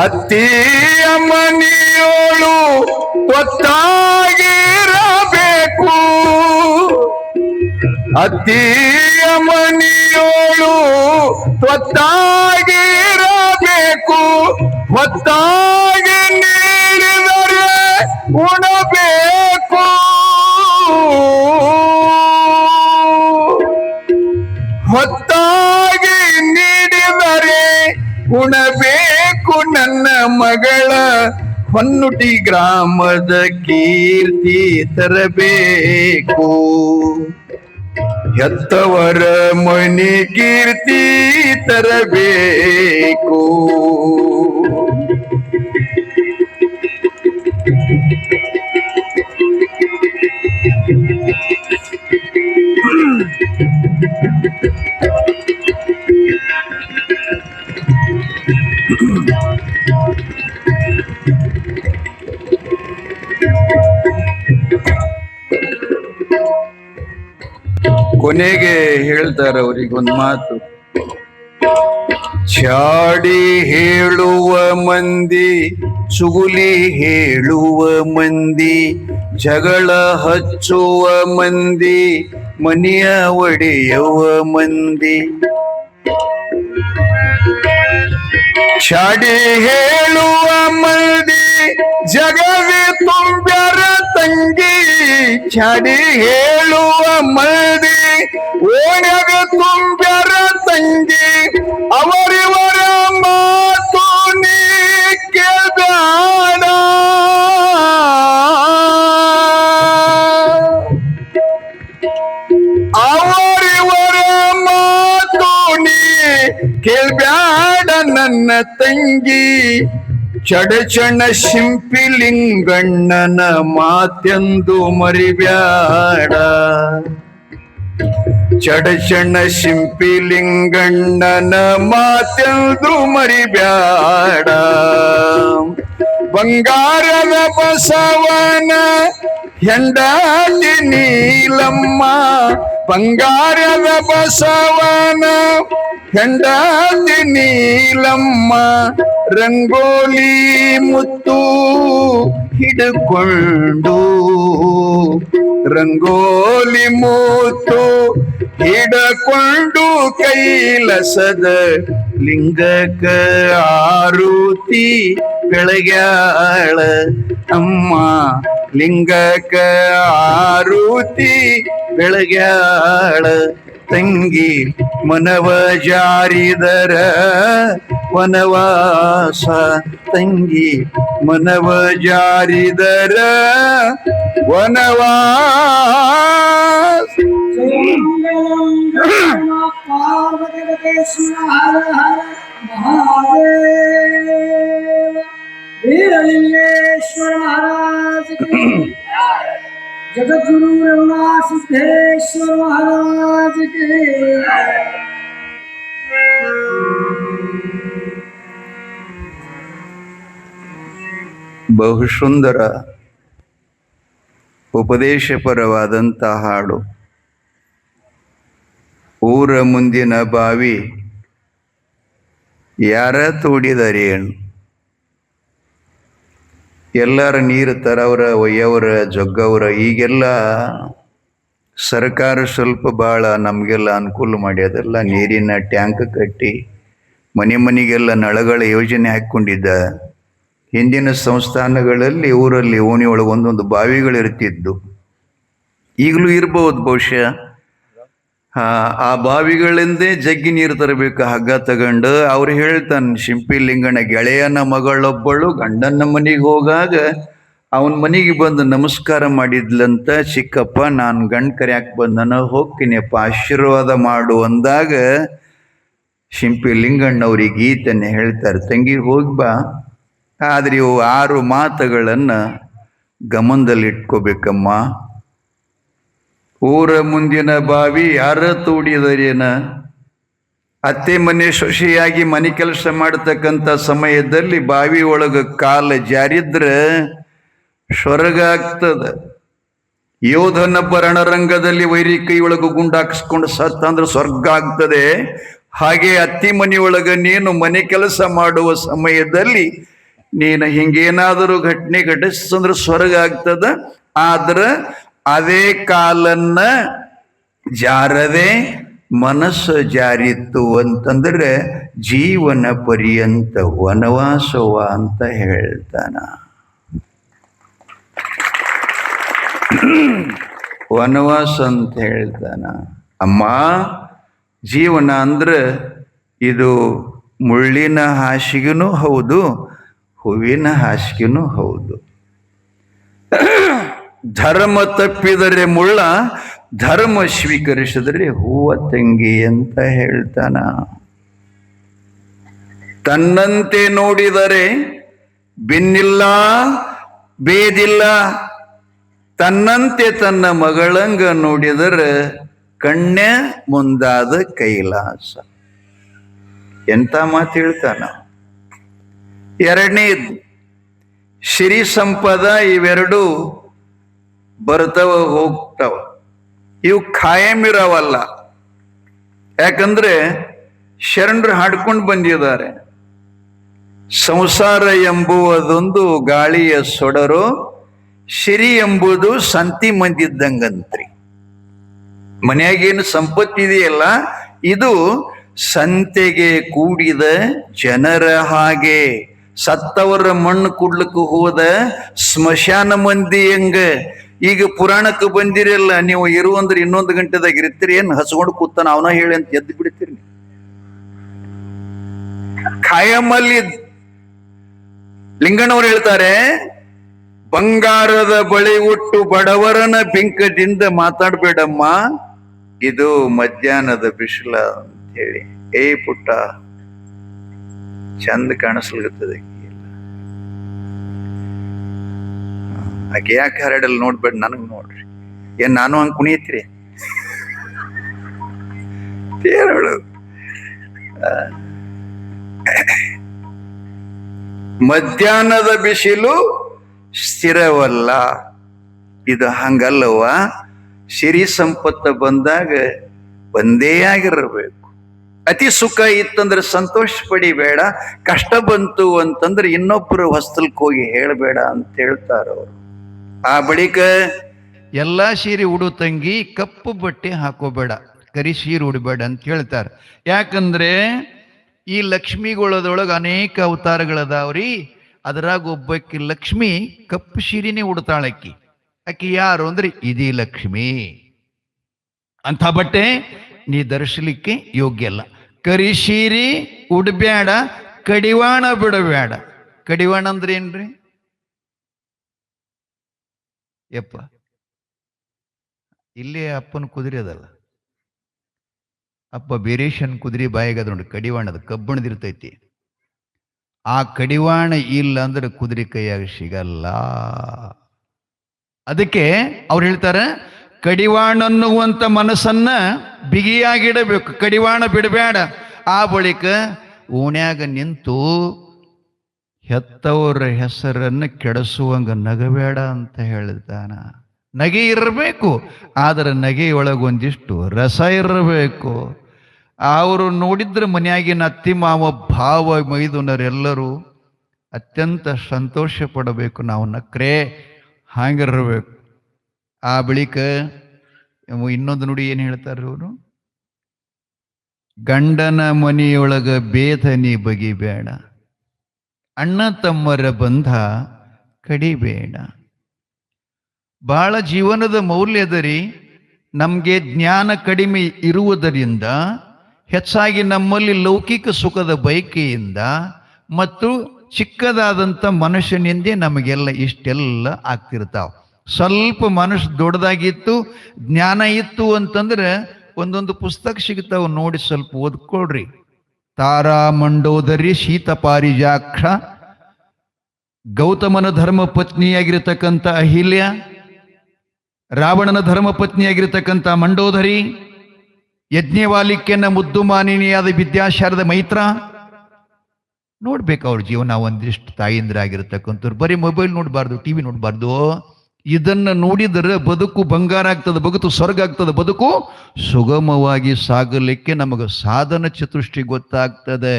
ಅತ್ತಿಯ ಮನೆಯೋಳು ಒತ್ತಾಗಿರಬೇಕು ಅತ್ತಿಯ ಮನೆಯೋಳು ಒತ್ತಾಗಿರಬೇಕು ಹೊತ್ತಾಗಿ ನೀಡಿದರೆ ಉಣಬೇಕು ಹೊತ್ತಾಗಿ ನೀಡಿದರೆ ಉಣಬೇಕು ನನ್ನ ಮಗಳ ಹೊನ್ನುಟಿ ಗ್ರಾಮದ ಕೀರ್ತಿ ತರಬೇಕು ಹೆತ್ತವರ ಮನಿ ಕೀರ್ತಿ ತರಬೇಕು ಕೊನೆಗೆ ಹೇಳ್ತಾರೆ ಅವ್ರಿಗೊಂದು ಮಾತು ಚಾಡಿ ಹೇಳುವ ಮಂದಿ ಸುಗುಲಿ ಹೇಳುವ ಮಂದಿ ಜಗಳ ಹಚ್ಚುವ ಮಂದಿ ಮನಿಯ ಒಡೆಯುವ ಮಂದಿ ಚಾಡಿ ಹೇಳುವ ಮಂದಿ ಜಗವೇ ತುಂಬ್ಯಾರ ತಂಗಿ ಚಾಡಿ ಹೇಳುವ ಮಂದಿ ಓಣ್ಯಾಗ ತುಂಬ್ಯಾರ ತಂಗಿ ಅವರಿವರ ಮಾತು ನೀ ಕೇಳ್ಬೇಡ ಅವರಿವರ ಮಾತು ನೀ ಕೇಳ್ಬ್ಯಾಡ ನನ್ನ ತಂಗಿ ಚಡಚಣ ಶಿಂಪಿಲಿಂಗಣ್ಣನ ಮಾತೆಂದು ಮರಿಬ್ಯಾಡ ಚಡಚಣ ಶಿಂಪಿಲಿಂಗಣ್ಣನ ಮಾತೆಂದು ಮರಿಬ್ಯಾಡ ಬಂಗಾರದ ಬಸವನ ಹೆಂಡತಿ ನೀಲಮ್ಮ ಬಂಗಾರದ ಬಸವನ ಹೆಂಡತಿ ನೀಲಮ್ಮ ರಂಗೋಲಿ ಮುತ್ತು ಹಿಡ್ಕೊಂಡು ರಂಗೋಲಿ ಮುತ್ತು ಹಿಡಕೊಂಡು ಕೈಲಸದ ಲಿಂಗಕ್ಕ ಆರುತಿ ಬೆಳಗ್ಯಾಳ ಅಮ್ಮ ಲಿಂಗಕ್ಕ ಆರುತಿ ಬೆಳಗ್ಯಾಳ ತಂಗಿ ಮನವ ಜಾರಿದರ ವನವಾಸ ತಂಗಿ ಮನವ ಜಾರಿದರ ವನವಾಸ वीरलिंगेश्वर महाराज की जगद्गुरु रघुनाथ सिद्धेश्वर महाराज की ಬಹುಸುಂದರ ಉಪದೇಶಪರವಾದಂಥ ಹಾಡು. ಊರ ಮುಂದಿನ ಬಾವಿ ಯಾರ ತೋಡಿದಾರೇನು? ಎಲ್ಲರ ನೀರು ತರವ್ರ ಒಯ್ಯವ್ರ ಜಗ್ಗವ್ರ. ಈಗೆಲ್ಲ ಸರ್ಕಾರ ಸ್ವಲ್ಪ ಭಾಳ ನಮಗೆಲ್ಲ ಅನುಕೂಲ ಮಾಡ್ಯದಲ್ಲ. ನೀರಿನ ಟ್ಯಾಂಕ್ ಕಟ್ಟಿ ಮನೆ ಮನೆಗೆಲ್ಲ ನಳಗಳ ಯೋಜನೆ ಹಾಕ್ಕೊಂಡಿದ್ದ. ಹಿಂದಿನ ಸಂಸ್ಥಾನಗಳಲ್ಲಿ ಊರಲ್ಲಿ ಓಣಿ ಒಳಗೆ ಒಂದೊಂದು ಬಾವಿಗಳಿರ್ತಿದ್ದು. ಈಗಲೂ ಇರ್ಬೋದು ಬಹುಶಃ. ಆ ಬಾವಿಗಳಿಂದೇ ಜಗ್ಗಿ ನೀರು ತರಬೇಕು ಹಗ್ಗ ತಗೊಂಡು. ಅವ್ರು ಹೇಳ್ತಾನೆ ಶಿಂಪಿಲಿಂಗನ ಗೆಳೆಯನ ಮಗಳೊಬ್ಬಳು ಗಂಡನ ಮನೆಗೆ ಹೋಗಾಗ ಅವನ ಮನೆಗೆ ಬಂದು ನಮಸ್ಕಾರ ಮಾಡಿದ್ಲಂತ. ಚಿಕ್ಕಪ್ಪ ನಾನು ಗಂಡ ಕರ್ಯಾಕ ಬಂದನ, ಹೋಗ್ತೀನಿಯಪ್ಪ ಆಶೀರ್ವಾದ ಮಾಡು ಅಂದಾಗ ಶಿಂಪಿಲಿಂಗಣ್ಣವ್ರಿಗೆ ಗೀತನ್ನು ಹೇಳ್ತಾರೆ, ತಂಗಿ ಹೋಗಿ ಬಾ, ಆದರೆ ಇವು 6 ಮಾತುಗಳನ್ನು ಗಮನದಲ್ಲಿಟ್ಕೋಬೇಕಮ್ಮ. ಊರ ಮುಂದಿನ ಬಾವಿ ಯಾರ ತೋಡಿದರೇನ? ಅತ್ತೆ ಮನೆ ಸೊಸೆಯಾಗಿ ಮನೆ ಕೆಲಸ ಮಾಡತಕ್ಕಂಥ ಸಮಯದಲ್ಲಿ ಬಾವಿ ಒಳಗೆ ಕಾಲ ಜಾರಿದ್ರೆ ಸ್ವರ್ಗ ಆಗ್ತದ. ಯೋಧನೊಬ್ಬ ರಣರಂಗದಲ್ಲಿ ವೈರಿ ಕೈ ಒಳಗೆ ಗುಂಡಾಕಿಸ್ಕೊಂಡು ಸತ್ತ ಅಂದ್ರೆ ಸ್ವರ್ಗ ಆಗ್ತದೆ. ಹಾಗೆ ಅತ್ತಿ ಮನೆಯೊಳಗೆ ನೀನು ಮನೆ ಕೆಲಸ ಮಾಡುವ ಸಮಯದಲ್ಲಿ ನೀನು ಹಿಂಗೇನಾದರೂ ಘಟನೆ ಘಟಿಸ್ತಂದ್ರೆ ಸ್ವರ್ಗ ಆಗ್ತದ. ಆದ್ರೆ ಅದೇ ಕಾಲನ್ನ ಜಾರದೆ ಮನಸ್ಸು ಜಾರಿತ್ತು ಅಂತಂದ್ರೆ ಜೀವನ ಪರ್ಯಂತ ವನವಾಸವ ಅಂತ ಹೇಳ್ತಾನ. ವನವಾಸ ಅಂತ ಹೇಳ್ತಾನ. ಅಮ್ಮ, ಜೀವನ ಅಂದ್ರೆ ಇದು ಮುಳ್ಳಿನ ಹಾಸಿಗೆನೂ ಹೌದು, ಹೂವಿನ ಹಾಸಿಗೆನೂ ಹೌದು. ಧರ್ಮ ತಪ್ಪಿದರೆ ಮುಳ್ಳ, ಧರ್ಮ ಸ್ವೀಕರಿಸಿದರೆ ಹೂವ ತಂಗಿ ಅಂತ ಹೇಳ್ತಾನ. ತನ್ನಂತೆ ನೋಡಿದರೆ ಬೆನ್ನಿಲ್ಲ ಬೇದಿಲ್ಲ, ತನ್ನಂತೆ ತನ್ನ ಮಗಳಂಗ ನೋಡಿದರೆ ಕಣ್ಯ ಮುಂದಾದ ಕೈಲಾಸ. ಎಂತ ಮಾತು ಹೇಳ್ತಾನ. ಎರಡನೇದು ಸಿರಿ ಸಂಪದ. ಇವೆರಡು ಬರ್ತಾವ ಹೋಗ್ತಾವ, ಇವು ಖಾಯಂ ಇರವಲ್ಲ. ಯಾಕಂದ್ರೆ ಶರಣರು ಹಾಡ್ಕೊಂಡು ಬಂದಿದ್ದಾರೆ, ಸಂಸಾರ ಎಂಬುವುದೊಂದು ಗಾಳಿಯ ಸೊಡರು, ಸಿರಿ ಎಂಬುದು ಸಂತಿ ಮಂದಿದ್ದಂಗಂತ್ರಿ. ಮನೆಯಾಗೇನು ಸಂಪತ್ತಿದೆಯಲ್ಲ, ಇದು ಸಂತೆಗೆ ಕೂಡಿದ ಜನರ ಹಾಗೆ. ಸತ್ತವರ ಮಣ್ಣು ಕುಡ್ಲಿಕ್ಕೆ ಹೋದ ಸ್ಮಶಾನ ಮಂದಿ ಹೆಂಗ. ಈಗ ಪುರಾಣಕ್ಕೆ ಬಂದಿರಲ್ಲ, ನೀವು ಇರುವಂದ್ರೆ 1 ಗಂಟೆದಾಗ ಇರ್ತೀರಿ, ಏನ್ ಹಸ್ಕೊಂಡು ಕೂತಾನ ಅವನ ಹೇಳಿ ಅಂತ ಎದ್ದು ಬಿಡ್ತೀರಿ. ಖಾಯಮಲ್ಲಿ ಲಿಂಗಣ್ಣವ್ರು ಹೇಳ್ತಾರೆ, ಬಂಗಾರದ ಬಳಿ ಉಟ್ಟು ಬಡವರನ ಬಿಂಕದಿಂದ ಮಾತಾಡ್ಬೇಡಮ್ಮ, ಇದು ಮಧ್ಯಾಹ್ನದ ಬಿಸಿಲ ಅಂತ ಹೇಳಿ. ಏ ಪುಟ್ಟ, ಚಂದ ಕಾಣಿಸ್ಲಿರ್ತದೆ ಆಕೆ, ಯಾಕೆ ಹರಡಲ್ಲಿ ನೋಡ್ಬೇಡ, ನನಗ್ ನೋಡ್ರಿ. ಏನ್ ನಾನು ಹಂಗ ಕುಣಿಯತ್ರಿ? ಮಧ್ಯಾಹ್ನದ ಬಿಸಿಲು ಸ್ಥಿರವಲ್ಲ, ಇದು ಹಂಗಲ್ಲವ. ಸಿರಿ ಸಂಪತ್ತು ಬಂದಾಗ ಒಂದೇ ಆಗಿರಬೇಕು. ಅತಿ ಸುಖ ಇತ್ತಂದ್ರೆ ಸಂತೋಷ ಪಡಿಬೇಡ, ಕಷ್ಟ ಬಂತು ಅಂತಂದ್ರೆ ಇನ್ನೊಬ್ಬರು ಹೊಸ್ತಲ್ಕ್ ಹೋಗಿ ಹೇಳಬೇಡ ಅಂತ ಹೇಳ್ತಾರವ್ರು. ಆ ಬಳಿಕ ಎಲ್ಲ ಸೀರೆ ಉಡು ತಂಗಿ, ಕಪ್ಪು ಬಟ್ಟೆ ಹಾಕೋಬೇಡ, ಕರಿ ಸೀರೆ ಉಡಬೇಡ ಅಂತ ಹೇಳ್ತಾರೆ. ಯಾಕಂದ್ರೆ ಈ ಲಕ್ಷ್ಮಿಗಳದೊಳಗೆ ಅನೇಕ ಅವತಾರಗಳದಾವ್ರಿ. ಅದ್ರಾಗ ಒಬ್ಬಕ್ಕಿ ಲಕ್ಷ್ಮಿ ಕಪ್ಪು ಸೀರೆನೇ ಉಡ್ತಾಳಕ್ಕಿ. ಆಕಿ ಯಾರು ಅಂದ್ರೆ ಇದಿ ಲಕ್ಷ್ಮಿ. ಅಂಥ ಬಟ್ಟೆ ನೀ ಧರಿಸಲಿಕ್ಕೆ ಯೋಗ್ಯ ಅಲ್ಲ. ಕರಿ ಸೀರೆ ಉಡ್ಬೇಡ, ಕಡಿವಾಣ ಬಿಡಬೇಡ. ಕಡಿವಾಣ ಅಂದ್ರೆ ಏನ್ರಿ ಯಪ್ಪ? ಇಲ್ಲೇ ಅಪ್ಪನ ಕುದುರೆ ಅದಲ್ಲ, ಅಪ್ಪ ಬೀರೇಶನ್ ಕುದುರೆ ಬಾಯಿಗದ ನೋಡಿ, ಕಡಿವಾಣದ ಕಬ್ಬಣದಿರ್ತೈತಿ. ಆ ಕಡಿವಾಣ ಇಲ್ಲ ಅಂದ್ರೆ ಕುದುರೆ ಕೈಯಾಗ ಸಿಗಲ್ಲ. ಅದಕ್ಕೆ ಅವ್ರು ಹೇಳ್ತಾರೆ, ಕಡಿವಾಣ ಅನ್ನುವಂಥ ಮನಸ್ಸನ್ನ ಬಿಗಿಯಾಗಿಡಬೇಕು, ಕಡಿವಾಣ ಬಿಡಬೇಡ. ಆ ಬಳಿಕ ಓಣ್ಯಾಗ ನಿಂತು ಹೆತ್ತವರ ಹೆಸರನ್ನು ಕೆಡಿಸುವಂಗ ನಗಬೇಡ ಅಂತ ಹೇಳ್ತಾನ. ನಗೆ ಇರಬೇಕು, ಆದರೆ ನಗೆಯೊಳಗೊಂದಿಷ್ಟು ರಸ ಇರಬೇಕು. ಅವರು ನೋಡಿದ್ರೆ ಮನೆಯಾಗಿನ ಅತ್ತಿ ಮಾವ ಭಾವ ಮೈದುನರೆಲ್ಲರೂ ಅತ್ಯಂತ ಸಂತೋಷ ಪಡಬೇಕು. ನಾವು ನಕ್ರೆ ಹಾಗಿರಬೇಕು. ಆ ಬಳಿಕ ಇನ್ನೊಂದು ನುಡಿ ಏನು ಹೇಳ್ತಾರೆ ಅವರು, ಗಂಡನ ಮನೆಯೊಳಗ ಬೇದನಿ ಬಗಿಬೇಡ, ಅಣ್ಣ ತಮ್ಮರ ಬಂಧ ಕಡಿಬೇಡ. ಬಹಳ ಜೀವನದ ಮೌಲ್ಯದ ರೀ. ನಮಗೆ ಜ್ಞಾನ ಕಡಿಮೆ ಇರುವುದರಿಂದ, ಹೆಚ್ಚಾಗಿ ನಮ್ಮಲ್ಲಿ ಲೌಕಿಕ ಸುಖದ ಬಯಕೆಯಿಂದ ಮತ್ತು ಚಿಕ್ಕದಾದಂಥ ಮನುಷ್ಯನಿಂದೇ ನಮಗೆಲ್ಲ ಇಷ್ಟೆಲ್ಲ ಆಗ್ತಿರ್ತಾವ. ಸ್ವಲ್ಪ ಮನಸ್ಸು ದೊಡ್ಡದಾಗಿತ್ತು, ಜ್ಞಾನ ಇತ್ತು ಅಂತಂದ್ರೆ ಒಂದೊಂದು ಪುಸ್ತಕ ಸಿಗ್ತಾವ, ನೋಡಿ ಸ್ವಲ್ಪ ಓದ್ಕೊಳ್ರಿ. ತಾರಾ ಮಂಡೋದರಿ ಶೀತ ಪಾರಿಜಾಕ್ಷ, ಗೌತಮನ ಧರ್ಮ ಪತ್ನಿಯಾಗಿರ್ತಕ್ಕಂಥ ಅಹಿಲ್ಯ, ರಾವಣನ ಧರ್ಮ ಪತ್ನಿಯಾಗಿರ್ತಕ್ಕಂಥ ಮಂಡೋದರಿ, ಯಜ್ಞವಾಲಿಕ್ಯನ ಮುದ್ದು ಮಾನಿನಿಯಾದ ವಿದ್ಯಾಶಾರದ ಮೈತ್ರ. ನೋಡ್ಬೇಕು ಅವ್ರ ಜೀವನ. ಒಂದಿಷ್ಟು ತಾಯಿಂದ್ರಾಗಿರ್ತಕ್ಕಂಥವ್ರು ಬರೀ ಮೊಬೈಲ್ ನೋಡಬಾರ್ದು, ಟಿ ವಿ ನೋಡಬಾರ್ದು. ಇದನ್ನು ನೋಡಿದರೆ ಬದುಕು ಬಂಗಾರ ಆಗ್ತದೆ, ಬದುಕು ಸ್ವರ್ಗ ಆಗ್ತದೆ, ಬದುಕು ಸುಗಮವಾಗಿ ಸಾಗಲಿಕ್ಕೆ ನಮಗೆ ಸಾಧನ ಚತುಷ್ಟಿ ಗೊತ್ತಾಗ್ತದೆ.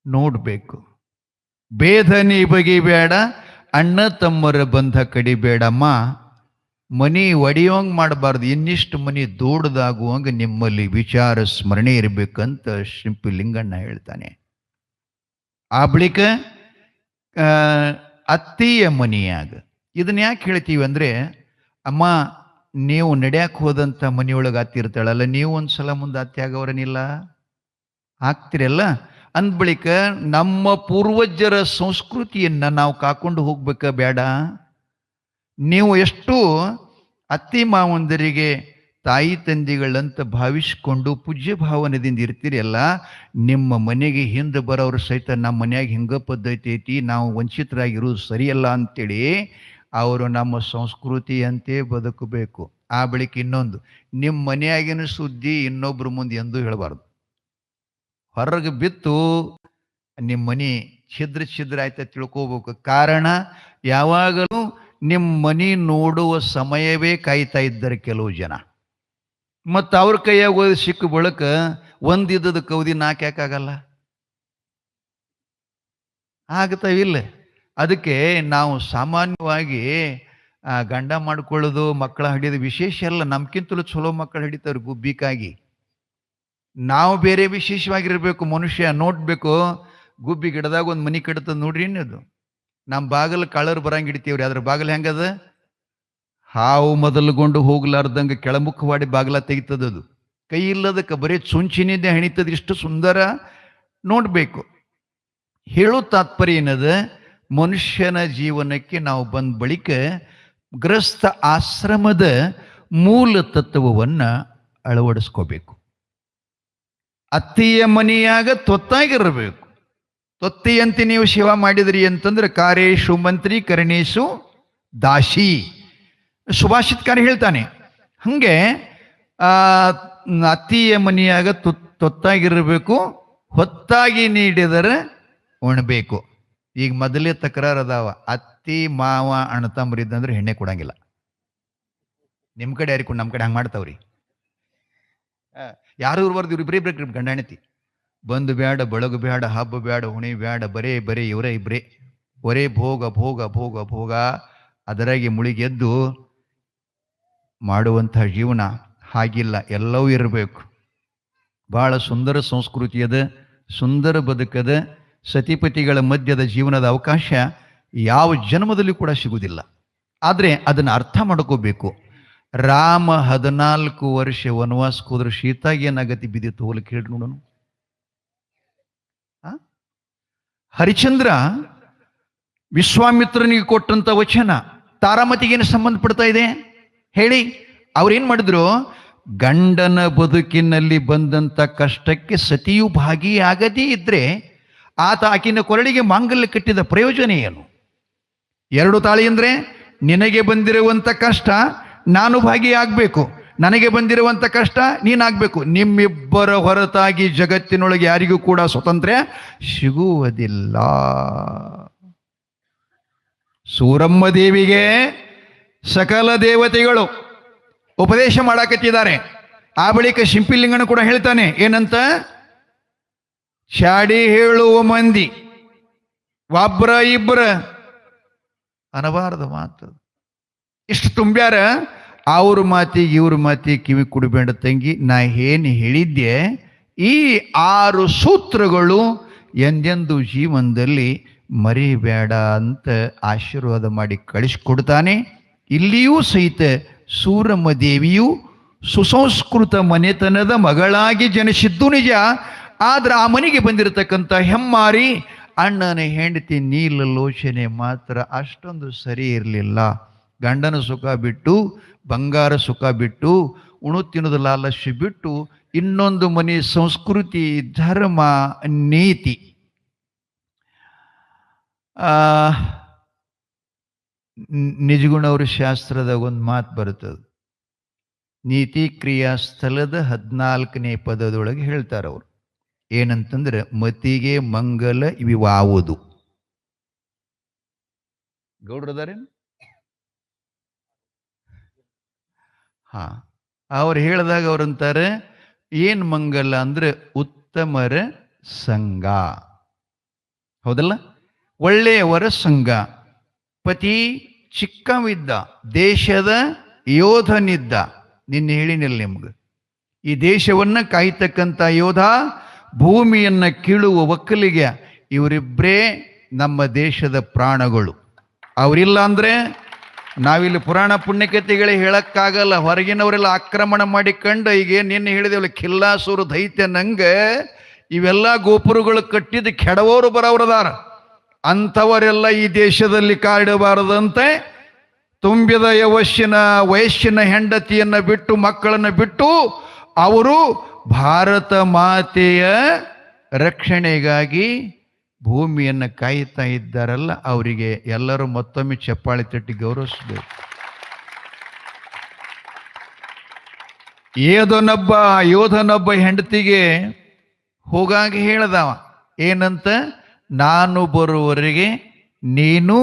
ನೋಡ್ಬೇಕು. ಬೇದನಿ ಬಗಿಬೇಡ, ಅಣ್ಣ ತಮ್ಮರ ಬಂಧ ಕಡಿಬೇಡಮ್ಮ. ಮನಿ ಒಡೆಯೋಂಗ್ ಮಾಡಬಾರ್ದು, ಇನ್ನಿಷ್ಟು ಮನಿ ದೊಡ್ಡದಾಗುವಂಗ ನಿಮ್ಮಲ್ಲಿ ವಿಚಾರ ಸ್ಮರಣೆ ಇರಬೇಕಂತ ಶಿಂಪಿ ಲಿಂಗಣ್ಣ ಹೇಳ್ತಾನೆ. ಆ ಬಳಿಕ ಅತ್ತೆಯ ಮನಿಯಾಗ ಇದನ್ನ ಯಾಕೆ ಹೇಳ್ತೀವಿ ಅಂದ್ರೆ, ಅಮ್ಮ ನೀವು ನಡೆಯಕ್ಕೆ ಹೋದಂಥ ಮನೆಯೊಳಗೆ ಅತ್ತಿ ಇರ್ತಾಳಲ್ಲ, ನೀವು ಒಂದ್ಸಲ ಮುಂದೆ ಅತ್ತೆ ಆಗೋರನಿಲ್ಲ ಆಗ್ತಿರಲ್ಲ. ಅಂದ ಬಳಿಕ ನಮ್ಮ ಪೂರ್ವಜರ ಸಂಸ್ಕೃತಿಯನ್ನ ನಾವು ಕಾಕೊಂಡು ಹೋಗ್ಬೇಕ ಬೇಡ? ನೀವು ಎಷ್ಟು ಅತ್ತಿ ಮಾವಂದರಿಗೆ ತಾಯಿ ತಂದೆಗಳಂತ ಭಾವಿಸ್ಕೊಂಡು ಪೂಜ್ಯ ಭಾವನೆದಿಂದ ಇರ್ತೀರಲ್ಲ, ನಿಮ್ಮ ಮನೆಗೆ ಹಿಂದೆ ಬರೋರು ಸಹಿತ ನಮ್ಮ ಮನ್ಯಾಗ ಹಿಂಗ ಪದ್ಧತಿ ಐತಿ, ನಾವು ವಂಚಿತರಾಗಿರೋದು ಸರಿಯಲ್ಲ ಅಂತೇಳಿ ಅವರು ನಮ್ಮ ಸಂಸ್ಕೃತಿಯಂತೆ ಬದುಕಬೇಕು. ಆ ಬಳಿಕ ಇನ್ನೊಂದು, ನಿಮ್ಮ ಮನೆಯಾಗಿನ ಸುದ್ದಿ ಇನ್ನೊಬ್ರ ಮುಂದೆ ಎಂದೂ ಹೇಳಬಾರ್ದು. ಹೊರಗೆ ಬಿತ್ತು ನಿಮ್ಮ ಮನೆ ಛಿದ್ರ ಆಯ್ತ ತಿಳ್ಕೋಬೇಕು. ಕಾರಣ, ಯಾವಾಗಲೂ ನಿಮ್ಮ ಮನೆ ನೋಡುವ ಸಮಯವೇ ಕಾಯ್ತಾ ಇದ್ದಾರೆ ಕೆಲವು ಜನ. ಮತ್ತು ಅವ್ರ ಕೈಯಾಗ ಓದಿ ಸಿಕ್ಕ ಬಳಕ ಒಂದಿದ್ದದ ಕೌದಿ ನಾಲ್ಕು ಯಾಕಾಗಲ್ಲ? ಆಗ್ತಾವಿಲ್ಲ. ಅದಕ್ಕೆ ನಾವು ಸಾಮಾನ್ಯವಾಗಿ ಗಂಡ ಮಾಡ್ಕೊಳ್ಳೋದು, ಮಕ್ಕಳ ಹಿಡಿಯೋದು ವಿಶೇಷ ಅಲ್ಲ. ನಮ್ಗಿಂತಲೂ ಚಲೋ ಮಕ್ಕಳು ಹಿಡಿತಾರೆ ಗುಬ್ಬಿಕಾಗಿ. ನಾವು ಬೇರೆ ವಿಶೇಷವಾಗಿರ್ಬೇಕು. ಮನುಷ್ಯ ನೋಡ್ಬೇಕು, ಗುಬ್ಬಿ ಗಿಡದಾಗ ಒಂದು ಮನೆ ಕಟ್ತದ ನೋಡ್ರಿ. ಇನ್ನದು ನಮ್ಮ ಬಾಗಲು ಕಳರು ಬರಂಗೆ ಹಿಡಿತೀವ್ರಿ, ಅದ್ರ ಬಾಗಿಲು ಹೆಂಗದ? ಹಾವು ಮೊದಲುಗೊಂಡು ಹೋಗ್ಲಾರ್ದಂಗೆ ಕೆಳಮುಖವಾಡಿ ಬಾಗಿಲ ತೆಗಿತದದು. ಕೈ ಇಲ್ಲದಕ್ಕೆ ಬರೀ ಚುಂಚಿನಿಂದ ಹೆಣಿತದ. ಇಷ್ಟು ಸುಂದರ ನೋಡ್ಬೇಕು. ಹೇಳೋ ತಾತ್ಪರ್ಯ ಏನದ, ಮನುಷ್ಯನ ಜೀವನಕ್ಕೆ ನಾವು ಬಂದ ಬಳಿಕ ಗೃಹಸ್ಥ ಆಶ್ರಮದ ಮೂಲ ತತ್ವವನ್ನು ಅಳವಡಿಸ್ಕೋಬೇಕು. ಅತ್ತಿಯ ಮನೆಯಾಗ ತೊತ್ತಾಗಿರಬೇಕು. ತೊತ್ತಿಯಂತೆ ನೀವು ಸೇವಾ ಮಾಡಿದ್ರಿ ಅಂತಂದ್ರೆ ಕಾರೇಶು ಮಂತ್ರಿ ಕರಣೇಶು ದಾಸಿ, ಸುಭಾಷಿತಕಾರ ಹೇಳ್ತಾನೆ. ಹಂಗೆ ಅತ್ತಿಯ ಮನೆಯಾಗ ತೊತ್ತಾಗಿರಬೇಕು, ಹೊತ್ತಾಗಿ ನೀಡಿದರೆ ಉಣ್ಬೇಕು. ಈಗ ಮೊದಲೇ ತಕರಾರು ಅದಾವ, ಅತ್ತಿ ಮಾವ ಅಣ್ಣತಮ್ಮರಿದ್ದಂದ್ರೆ ಹೆಣ್ಣೆ ಕೊಡಂಗಿಲ್ಲ. ನಿಮ್ಮ ಕಡೆ ಯಾರಿಗೂ, ನಮ್ಮ ಕಡೆ ಹಂಗೆ ಮಾಡ್ತಾವ್ರಿ. ಯಾರು ಇರ್ಬಾರ್ದು, ಇವ್ರು ಇಬ್ಬರೇ ಇಬ್ರು ಗಂಡ ಹೆಂಡತಿ. ಬಂದು ಬೇಡ, ಬಳಗು ಬೇಡ, ಹಬ್ಬ ಬೇಡ, ಹುಣಿ ಬೇಡ, ಬರೇ ಇವರೇ ಇಬ್ಬರೇ, ಒರೇ ಭೋಗ ಭೋಗ ಭೋಗ ಭೋಗ. ಅದರಾಗಿ ಮುಳುಗೆದ್ದು ಮಾಡುವಂತಹ ಜೀವನ ಹಾಗಿಲ್ಲ. ಎಲ್ಲವೂ ಇರಬೇಕು. ಬಹಳ ಸುಂದರ ಸಂಸ್ಕೃತಿ ಅದ, ಸುಂದರ ಬದುಕದ. ಸತಿಪತಿಗಳ ಮಧ್ಯದ ಜೀವನದ ಅವಕಾಶ ಯಾವ ಜನ್ಮದಲ್ಲಿ ಕೂಡ ಸಿಗುವುದಿಲ್ಲ. ಆದರೆ ಅದನ್ನು ಅರ್ಥ ಮಾಡ್ಕೋಬೇಕು. ರಾಮ 14 ವರ್ಷ ವನವಾಸಕ್ಕೆ ಹೋದ್ರೆ ಸೀತಾಗಿ ಏನಾಗತಿ ಬಿದ್ದಿತ್ತು ಹೋಲಿಕೆ ಹೇಳಿ ನೋಡೋಣ. ಹರಿಶ್ಚಂದ್ರ ವಿಶ್ವಾಮಿತ್ರನಿಗೆ ಕೊಟ್ಟಂತ ವಚನ ತಾರಾಮತಿಗೇನು ಸಂಬಂಧಪಡ್ತಾ ಇದೆ ಹೇಳಿ? ಅವ್ರೇನ್ ಮಾಡಿದ್ರು, ಗಂಡನ ಬದುಕಿನಲ್ಲಿ ಬಂದಂತ ಕಷ್ಟಕ್ಕೆ ಸತಿಯು ಭಾಗಿಯಾಗದೇ ಇದ್ರೆ ಆತ ಆಕಿನ ಕೊರಳಿಗೆ ಮಾಂಗಲ್ಯ ಕಟ್ಟಿದ ಪ್ರಯೋಜನ ಏನು? 2 ತಾಳಿ ಅಂದ್ರೆ, ನಿನಗೆ ಬಂದಿರುವಂತ ಕಷ್ಟ ನಾನು ಭಾಗಿಯಾಗಬೇಕು, ನನಗೆ ಬಂದಿರುವಂತ ಕಷ್ಟ ನೀನಾಗಬೇಕು. ನಿಮ್ಮಿಬ್ಬರ ಹೊರತಾಗಿ ಜಗತ್ತಿನೊಳಗೆ ಯಾರಿಗೂ ಕೂಡ ಸ್ವಾತಂತ್ರ್ಯ ಸಿಗುವುದಿಲ್ಲ. ಸೂರಮ್ಮ ದೇವಿಗೆ ಸಕಲ ದೇವತೆಗಳು ಉಪದೇಶ ಮಾಡಾಕತ್ತಿದ್ದಾರೆ. ಆ ಬಳಿಕ ಶಿಂಪಿಲಿಂಗನ ಕೂಡ ಹೇಳ್ತಾನೆ, ಏನಂತ? ಚಾಡಿ ಹೇಳುವ ಮಂದಿ ಒಬ್ರ ಇಬ್ರ ಅನ್ನಬಾರದು ಮಾತು. ಇಷ್ಟು ತುಂಬ್ಯಾರ. ಅವ್ರ ಮಾತಿಗೆ ಇವ್ರ ಮಾತಿಗೆ ಕಿವಿ ಕುಡಿಬೇಡ ತಂಗಿ, ನಾ ಏನು ಹೇಳಿದ್ದೆ ಈ 6 ಸೂತ್ರಗಳು ಎಂದೆಂದು ಜೀವನದಲ್ಲಿ ಮರಿಬೇಡ ಅಂತ ಆಶೀರ್ವಾದ ಮಾಡಿ ಕಳಿಸ್ಕೊಡ್ತಾನೆ. ಇಲ್ಲಿಯೂ ಸಹಿತ ಸೂರಮ್ಮ ದೇವಿಯು ಸುಸಂಸ್ಕೃತ ಮನೆತನದ ಮಗಳಾಗಿ ಜನಿಸಿದ್ದು ನಿಜ. ಆದ್ರೆ ಆ ಮನೆಗೆ ಬಂದಿರತಕ್ಕಂಥ ಹೆಮ್ಮಾರಿ ಅಣ್ಣನ ಹೆಂಡತಿ ನೀಲಲೋಚನೆ ಮಾತ್ರ ಅಷ್ಟೊಂದು ಸರಿ ಇರಲಿಲ್ಲ. ಗಂಡನ ಸುಖ ಬಿಟ್ಟು, ಬಂಗಾರ ಸುಖ ಬಿಟ್ಟು, ಉಣು ತಿನ್ನೋದು ಲಾಲಸ್ಯ ಬಿಟ್ಟು, ಇನ್ನೊಂದು ಮನೆ ಸಂಸ್ಕೃತಿ, ಧರ್ಮ, ನೀತಿ. ನಿಜಗುಣವ್ರ ಶಾಸ್ತ್ರದಾಗ ಒಂದು ಮಾತು ಬರ್ತದೆ. ನೀತಿ ಕ್ರಿಯಾ ಸ್ಥಳದ 14ನೇ ಪದದೊಳಗೆ ಹೇಳ್ತಾರೆ ಅವರು. ಏನಂತಂದ್ರೆ ಮತಿಗೆ ಮಂಗಲ ಇವಾವುದು. ಗೌಡ್ರದಾರೇನು? ಹಾ, ಅವ್ರು ಹೇಳಿದಾಗ ಅವ್ರಂತಾರೆ ಏನ್ ಮಂಗಲ ಅಂದ್ರೆ ಉತ್ತಮರ ಸಂಘ. ಹೌದಲ್ಲ? ಒಳ್ಳೆಯವರ ಸಂಘ. ಪತಿ ಚಿಕ್ಕವಿದ್ದ, ದೇಶದ ಯೋಧನಿದ್ದ. ನಿನ್ನೆ ಹೇಳಿನಿಲ್ಲ ನಿಮ್ಗೆ, ಈ ದೇಶವನ್ನ ಕಾಯ್ತಕ್ಕಂಥ ಯೋಧ, ಭೂಮಿಯನ್ನ ಕೀಳುವ ಒಕ್ಕಲಿಗೆ, ಇವರಿಬ್ಬರೇ ನಮ್ಮ ದೇಶದ ಪ್ರಾಣಗಳು. ಅವರಿಲ್ಲ ಅಂದ್ರೆ ನಾವಿಲ್ಲಿ ಪುರಾಣ ಪುಣ್ಯಕಥೆಗಳೇ ಹೇಳಕ್ಕಾಗಲ್ಲ. ಹೊರಗಿನವರೆಲ್ಲ ಆಕ್ರಮಣ ಮಾಡಿಕೊಂಡು ಈಗ ನಿನ್ನೆ ಹೇಳಿದೇವಲ್ಲ, ಖಿಲ್ಲಾಸೂರು ದೈತ್ಯ ನಂಗೆ ಇವೆಲ್ಲ ಗೋಪುರಗಳು ಕಟ್ಟಿದ್ದು ಕೆಡವೋರು ಬರೋರದಾರ. ಅಂಥವರೆಲ್ಲ ಈ ದೇಶದಲ್ಲಿ ಕಾಡಬಾರದಂತೆ ತುಂಬಿದ ವಯಸ್ಸಿನ ಹೆಂಡತಿಯನ್ನ ಬಿಟ್ಟು, ಮಕ್ಕಳನ್ನು ಬಿಟ್ಟು ಅವರು ಭಾರತ ಮಾತೆಯ ರಕ್ಷಣೆಗಾಗಿ ಭೂಮಿಯನ್ನು ಕಾಯ್ತಾ ಇದ್ದಾರಲ್ಲ, ಅವರಿಗೆ ಎಲ್ಲರೂ ಮತ್ತೊಮ್ಮೆ ಚಪ್ಪಾಳೆ ತಟ್ಟಿ ಗೌರವಿಸಬೇಕು. ಯೋಧನೊಬ್ಬ ಹೆಂಡತಿಗೆ ಹೋಗಾಗ ಹೇಳ್ದವ ಏನಂತ? ನಾನು ಬರುವವರೆಗೆ ನೀನು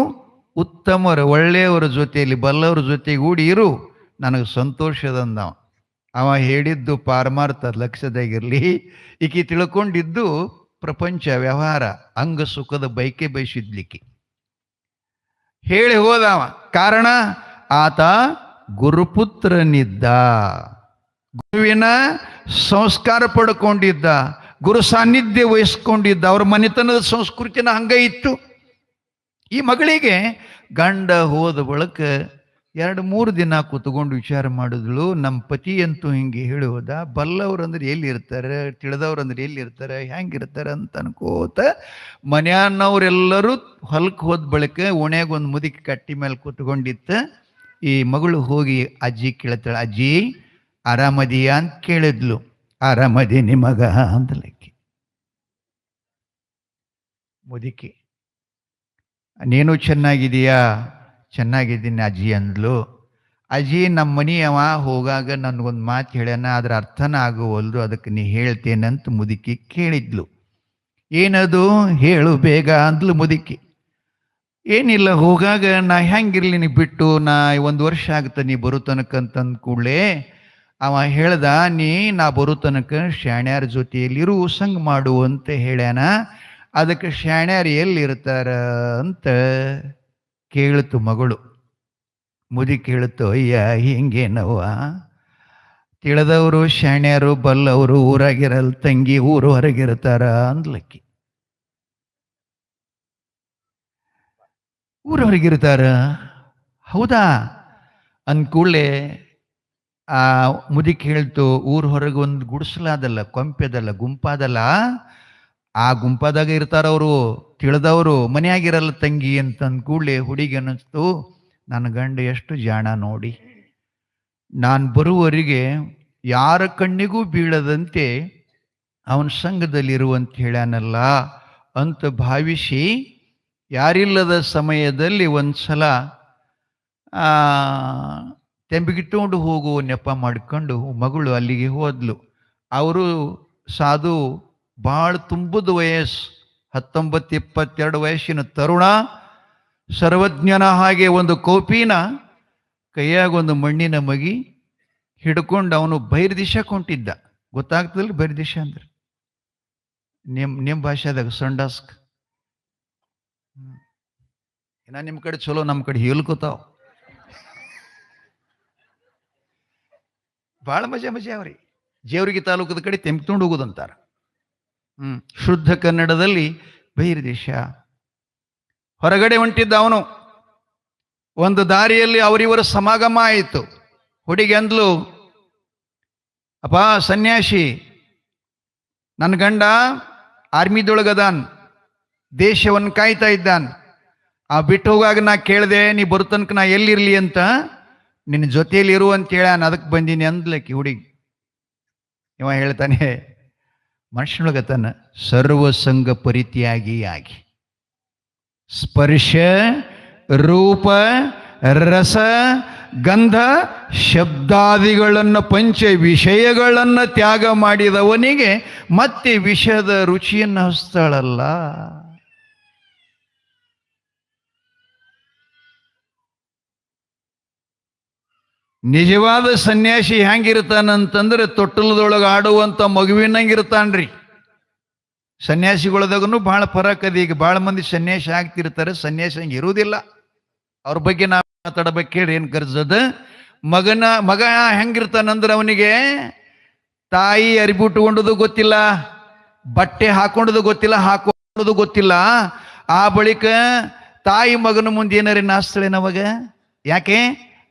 ಉತ್ತಮರ, ಒಳ್ಳೆಯವರ ಜೊತೆಯಲ್ಲಿ, ಬಲ್ಲವರ ಜೊತೆಗೂಡಿ ಇರು, ನನಗೆ ಸಂತೋಷದಂದವ. ಅವ ಹೇಳಿದ್ದು ಪಾರಮಾರ್ಥ, ಲಕ್ಷ್ಯದಾಗಿರಲಿ. ಈಕೆ ತಿಳ್ಕೊಂಡಿದ್ದು ಪ್ರಪಂಚ ವ್ಯವಹಾರ, ಅಂಗ ಸುಖದ ಬೈಕೆ ಬಯಸಿದ್ಲಿಕ್ಕೆ ಹೇಳಿ ಹೋದವ. ಕಾರಣ ಆತ ಗುರುಪುತ್ರನಿದ್ದ, ಗುರುವಿನ ಸಂಸ್ಕಾರ ಪಡ್ಕೊಂಡಿದ್ದ, ಗುರು ಸಾನ್ನಿಧ್ಯ ವಹಿಸ್ಕೊಂಡಿದ್ದ. ಅವ್ರ ಮನೆತನದ ಸಂಸ್ಕೃತಿನ ಹಂಗ ಇತ್ತು. ಈ ಮಗಳಿಗೆ ಗಂಡ ಹೋದ ಬಳಿಕ 2-3 ದಿನ ಕೂತ್ಕೊಂಡು ವಿಚಾರ ಮಾಡಿದ್ಳು. ನಮ್ಮ ಪತಿ ಅಂತೂ ಹಿಂಗೆ ಹೇಳೋದ, ಬಲ್ಲವ್ರಂದ್ರೆ ಎಲ್ಲಿರ್ತಾರೆ, ತಿಳಿದವ್ರಂದ್ರೆ ಎಲ್ಲಿರ್ತಾರೆ, ಹೆಂಗಿರ್ತಾರೆ ಅಂತ ಅನ್ಕೋತ ಮನೆಯನ್ನವರೆಲ್ಲರೂ ಹೊಲಕ್ಕೆ ಹೋದ ಬಳಿಕ ಓಣ್ಯಾಗ ಒಂದು ಮುದುಕಿ ಕಟ್ಟಿ ಮೇಲೆ ಕೂತ್ಕೊಂಡಿತ್ತ. ಈ ಮಗಳು ಹೋಗಿ ಅಜ್ಜಿ ಕೇಳ್ತಾಳೆ, ಅಜ್ಜಿ ಆರಾಮದಿಯಾ ಅಂತ ಕೇಳಿದ್ಲು. ಆರಾಮದೀನಿ ಮಗ ಅಂತಲಕ್ಕಿ. ಮುದುಕಿ ನೀನು ಚೆನ್ನಾಗಿದೀಯಾ? ಚೆನ್ನಾಗಿದ್ದೀನಿ ಅಜ್ಜಿ ಅಂದ್ಲು. ಅಜ್ಜಿ ನಮ್ಮ ಮನೆಯವ ಹೋಗಾಗ ನನಗೊಂದು ಮಾತು ಹೇಳ್ಯಾನ, ಅದ್ರ ಅರ್ಥನ ಆಗುವಲ್ದು, ಅದಕ್ಕೆ ನೀ ಹೇಳ್ತೇನಂತ ಮುದುಕಿ ಕೇಳಿದ್ಲು. ಏನದು ಹೇಳು ಬೇಗ ಅಂದ್ಲು ಮುದುಕಿ. ಏನಿಲ್ಲ, ಹೋಗಾಗ ನಾ ಹೆಂಗಿರ್ಲಿ ನೀ ಬಿಟ್ಟು, ನಾ 1 ವರ್ಷ ಆಗುತ್ತೆ ನೀ ಬರೋ ತನಕ ಅಂತಂದ ಕೂಡಲೇ ಅವ ಹೇಳ್ದ, ನಾ ಬರೋ ತನಕ ಶಾಣ್ಯಾರ ಜೊತೆಯಲ್ಲಿರು, ಸಂಗ್ ಮಾಡು ಅಂತ ಹೇಳ್ಯಾನ. ಅದಕ್ಕೆ ಶಾಣ್ಯಾರು ಎಲ್ಲಿರ್ತಾರ ಅಂತ ಕೇಳಿತು ಮಗಳು. ಮುದಿ ಕೇಳಿತು, ಅಯ್ಯ ಹಿಂಗೇನವ್ವ, ತಿಳಿದವರು ಶಾಣ್ಯಾರು ಬಲ್ಲವರು ಊರಾಗಿರಲ್ ತಂಗಿ, ಊರು ಹೊರಗಿರ್ತಾರ ಅಂದ್ಲಕ್ಕಿ. ಊರು ಹೊರಗಿರ್ತಾರ? ಹೌದಾ ಅಂದ್ಕೂಡ್ಲೆ ಆ ಮುದಿಕ್ ಹೇಳ್ತು, ಊರು ಹೊರಗೆ ಒಂದು ಗುಡಿಸಲಾದಲ್ಲ, ಕೊಂಪೆದಲ್ಲ, ಗುಂಪಾದಲ್ಲ, ಆ ಗುಂಪಾದಾಗ ಇರ್ತಾರವರು, ತಿಳಿದವರು, ಮನೆಯಾಗಿರಲ್ಲ ತಂಗಿ ಅಂತ ಅಂದ್ಕೂಡ್ಲೆ ಹುಡುಗಿ ಅನ್ನಿಸ್ತು, ನನ್ನ ಗಂಡ ಎಷ್ಟು ಜಾಣ ನೋಡಿ, ನಾನು ಬರುವವರೆಗೆ ಯಾರ ಕಣ್ಣಿಗೂ ಬೀಳದಂತೆ ಅವನ ಸಂಘದಲ್ಲಿರುವಂತ ಹೇಳ್ಯಾನಲ್ಲ ಅಂತ ಭಾವಿಸಿ ಯಾರಿಲ್ಲದ ಸಮಯದಲ್ಲಿ ಒಂದ್ಸಲ ತೆಂಬಿಗಿಟ್ಟುಕೊಂಡು ಹೋಗುವ ನೆಪ ಮಾಡಿಕೊಂಡು ಮಗಳು ಅಲ್ಲಿಗೆ ಹೋದ್ಲು. ಅವರು ಸಾಧು ಭಾಳ ತುಂಬದ ವಯಸ್ಸು, 19-22 ವಯಸ್ಸಿನ ತರುಣ, ಸರ್ವಜ್ಞನ ಹಾಗೆ ಒಂದು ಕೋಪಿನ ಕೈಯಾಗ ಒಂದು ಮಣ್ಣಿನ ಮಗಿ ಹಿಡ್ಕೊಂಡು ಅವನು ಬೈರ್ದಿಶ ಕೊಂಟಿದ್ದ. ಗೊತ್ತಾಗ್ತದಲ್ಲ ಬೈರ್ದಿಶ ಅಂದ್ರೆ? ನಿಮ್ಮ ಭಾಷೆದಾಗ ಸಂಡಾಸ್ಕ್. ಇನ್ನ ನಿಮ್ಮ ಕಡೆ ಚಲೋ, ನಮ್ಮ ಕಡೆ ಹೇಳ್ಕೊತಾವ. ಭಾಳ ಮಜಾ ಅವ್ರಿ. ಜೇವರ್ಗಿ ತಾಲೂಕದ ಕಡೆ ತೆಂಪ್ಕೊಂಡು ಹೋಗೋದಂತಾರ. ಶುದ್ಧ ಕನ್ನಡದಲ್ಲಿ ಬೈರ್ದೇಶ. ಹೊರಗಡೆ ಹೊಂಟಿದ್ದ ಅವನು. ಒಂದು ದಾರಿಯಲ್ಲಿ ಅವರಿವರ ಸಮಾಗಮ ಆಯಿತು. ಹುಡುಗಿ ಅಂದ್ಲು, ಅಪ್ಪ ಸನ್ಯಾಸಿ, ನನ್ನ ಗಂಡ ಆರ್ಮಿದೊಳಗದಾನ್, ದೇಶವನ್ನು ಕಾಯ್ತಾ ಇದ್ದಾನ್. ಆ ಬಿಟ್ಟು ಹೋಗಾಗ ನಾ ಕೇಳಿದೆ, ನೀ ಬರುತ್ತನಕ ನಾ ಎಲ್ಲಿರ್ಲಿ ಅಂತ, ನಿನ್ನ ಜೊತೆಯಲ್ಲಿ ಇರು ಅಂತ ಹೇಳ್ಯಾನ, ಅದಕ್ಕೆ ಬಂದೀನಿ ಅಂದ್ಲಕ್ಕಿ ಹುಡುಗಿ. ಇವ ಹೇಳ್ತಾನೆ, ಮನುಷ್ಯನೊಳಗತನ ಸರ್ವಸಂಗ ಪರಿತ್ಯಾಗಿ ಆಗಿ ಸ್ಪರ್ಶ ರೂಪ ರಸ ಗಂಧ ಶಬ್ದಾದಿಗಳನ್ನು ಪಂಚ ವಿಷಯಗಳನ್ನು ತ್ಯಾಗ ಮಾಡಿದವನಿಗೆ ಮತ್ತೆ ವಿಷದ ರುಚಿಯನ್ನು ಹಚ್ತಾಳಲ್ಲ. ನಿಜವಾದ ಸನ್ಯಾಸಿ ಹೆಂಗಿರ್ತಾನಂತಂದ್ರೆ ತೊಟ್ಟಲದೊಳಗೆ ಆಡುವಂಥ ಮಗುವಿನಂಗಿರ್ತಾನ್ರಿ. ಸನ್ಯಾಸಿಗಳದಾಗೂ ಭಾಳ ಫರಕ್ ಅದ. ಈಗ ಭಾಳ ಮಂದಿ ಸನ್ಯಾಸಿ ಆಗ್ತಿರ್ತಾರೆ, ಸನ್ಯಾಸಿ ಹಂಗೆ ಇರುವುದಿಲ್ಲ. ಅವ್ರ ಬಗ್ಗೆ ನಾವು ಮಾತಾಡಬೇಕು. ಕೇಳಿ ಏನು ಕರ್ಸದ ಮಗ ಹೆಂಗಿರ್ತಾನಂದ್ರೆ ಅವನಿಗೆ ತಾಯಿ ಅರಿಬಿ ಉಟ್ಕೊಂಡದು ಗೊತ್ತಿಲ್ಲ, ಬಟ್ಟೆ ಹಾಕೊಂಡದು ಗೊತ್ತಿಲ್ಲ, ಹಾಕೊಂಡದು ಗೊತ್ತಿಲ್ಲ. ಆ ಬಳಿಕ ತಾಯಿ ಮಗನ ಮುಂದೆ ಏನಾರ ನಾಸ್ತಾಳೇನವಾಗ? ಯಾಕೆ?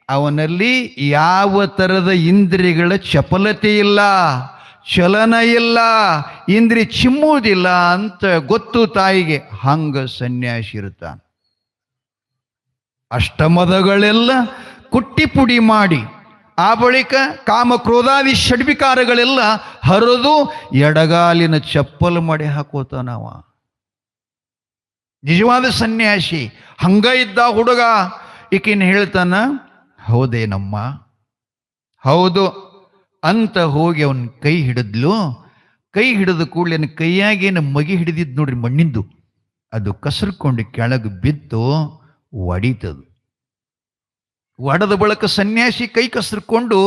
ಅವನಲ್ಲಿ ಯಾವ ಥರದ ಇಂದ್ರಿಯಗಳ ಚಪಲತೆ ಇಲ್ಲ, ಚಲನ ಇಲ್ಲ, ಇಂದ್ರಿ ಚಿಮ್ಮುವುದಿಲ್ಲ ಅಂತ ಗೊತ್ತು ತಾಯಿಗೆ. ಹಂಗ ಸನ್ಯಾಸಿ ಇರ್ತಾನೆ. ಅಷ್ಟಮದಗಳೆಲ್ಲ ಕುಟ್ಟಿ ಪುಡಿ ಮಾಡಿ ಆ ಬಳಿಕ ಕಾಮ ಕ್ರೋಧಾದಿ ಷಡ್ವಿಕಾರಗಳೆಲ್ಲ ಹರಿದು ಎಡಗಾಲಿನ ಚಪ್ಪಲು ಮಾಡಿ ಹಾಕೋತಾನವ. ನಿಜವಾದ ಸನ್ಯಾಸಿ ಹಂಗ ಇದ್ದ ಹುಡುಗ. ಈಕಿನ ಹೇಳ್ತಾನ, ಹೌದೇನಮ್ಮ, ಹೌದು ಅಂತ ಹೋಗಿ ಅವನ ಕೈ ಹಿಡಿದ್ಲು. ಕೈ ಹಿಡಿದ ಕೂಡಲೇ ಕೈಯಾಗೇನು ಮಗಿ ಹಿಡಿದಿದ್ದು ನೋಡ್ರಿ ಮಣ್ಣಿಂದು, ಅದು ಕಸರ್ಕೊಂಡು ಕೆಳಗೆ ಬಿದ್ದು ಒಡಿತದು. ಒಡೆದ ಬಳಿಕ ಸನ್ಯಾಸಿ ಕೈ ಕಸರ್ಕೊಂಡು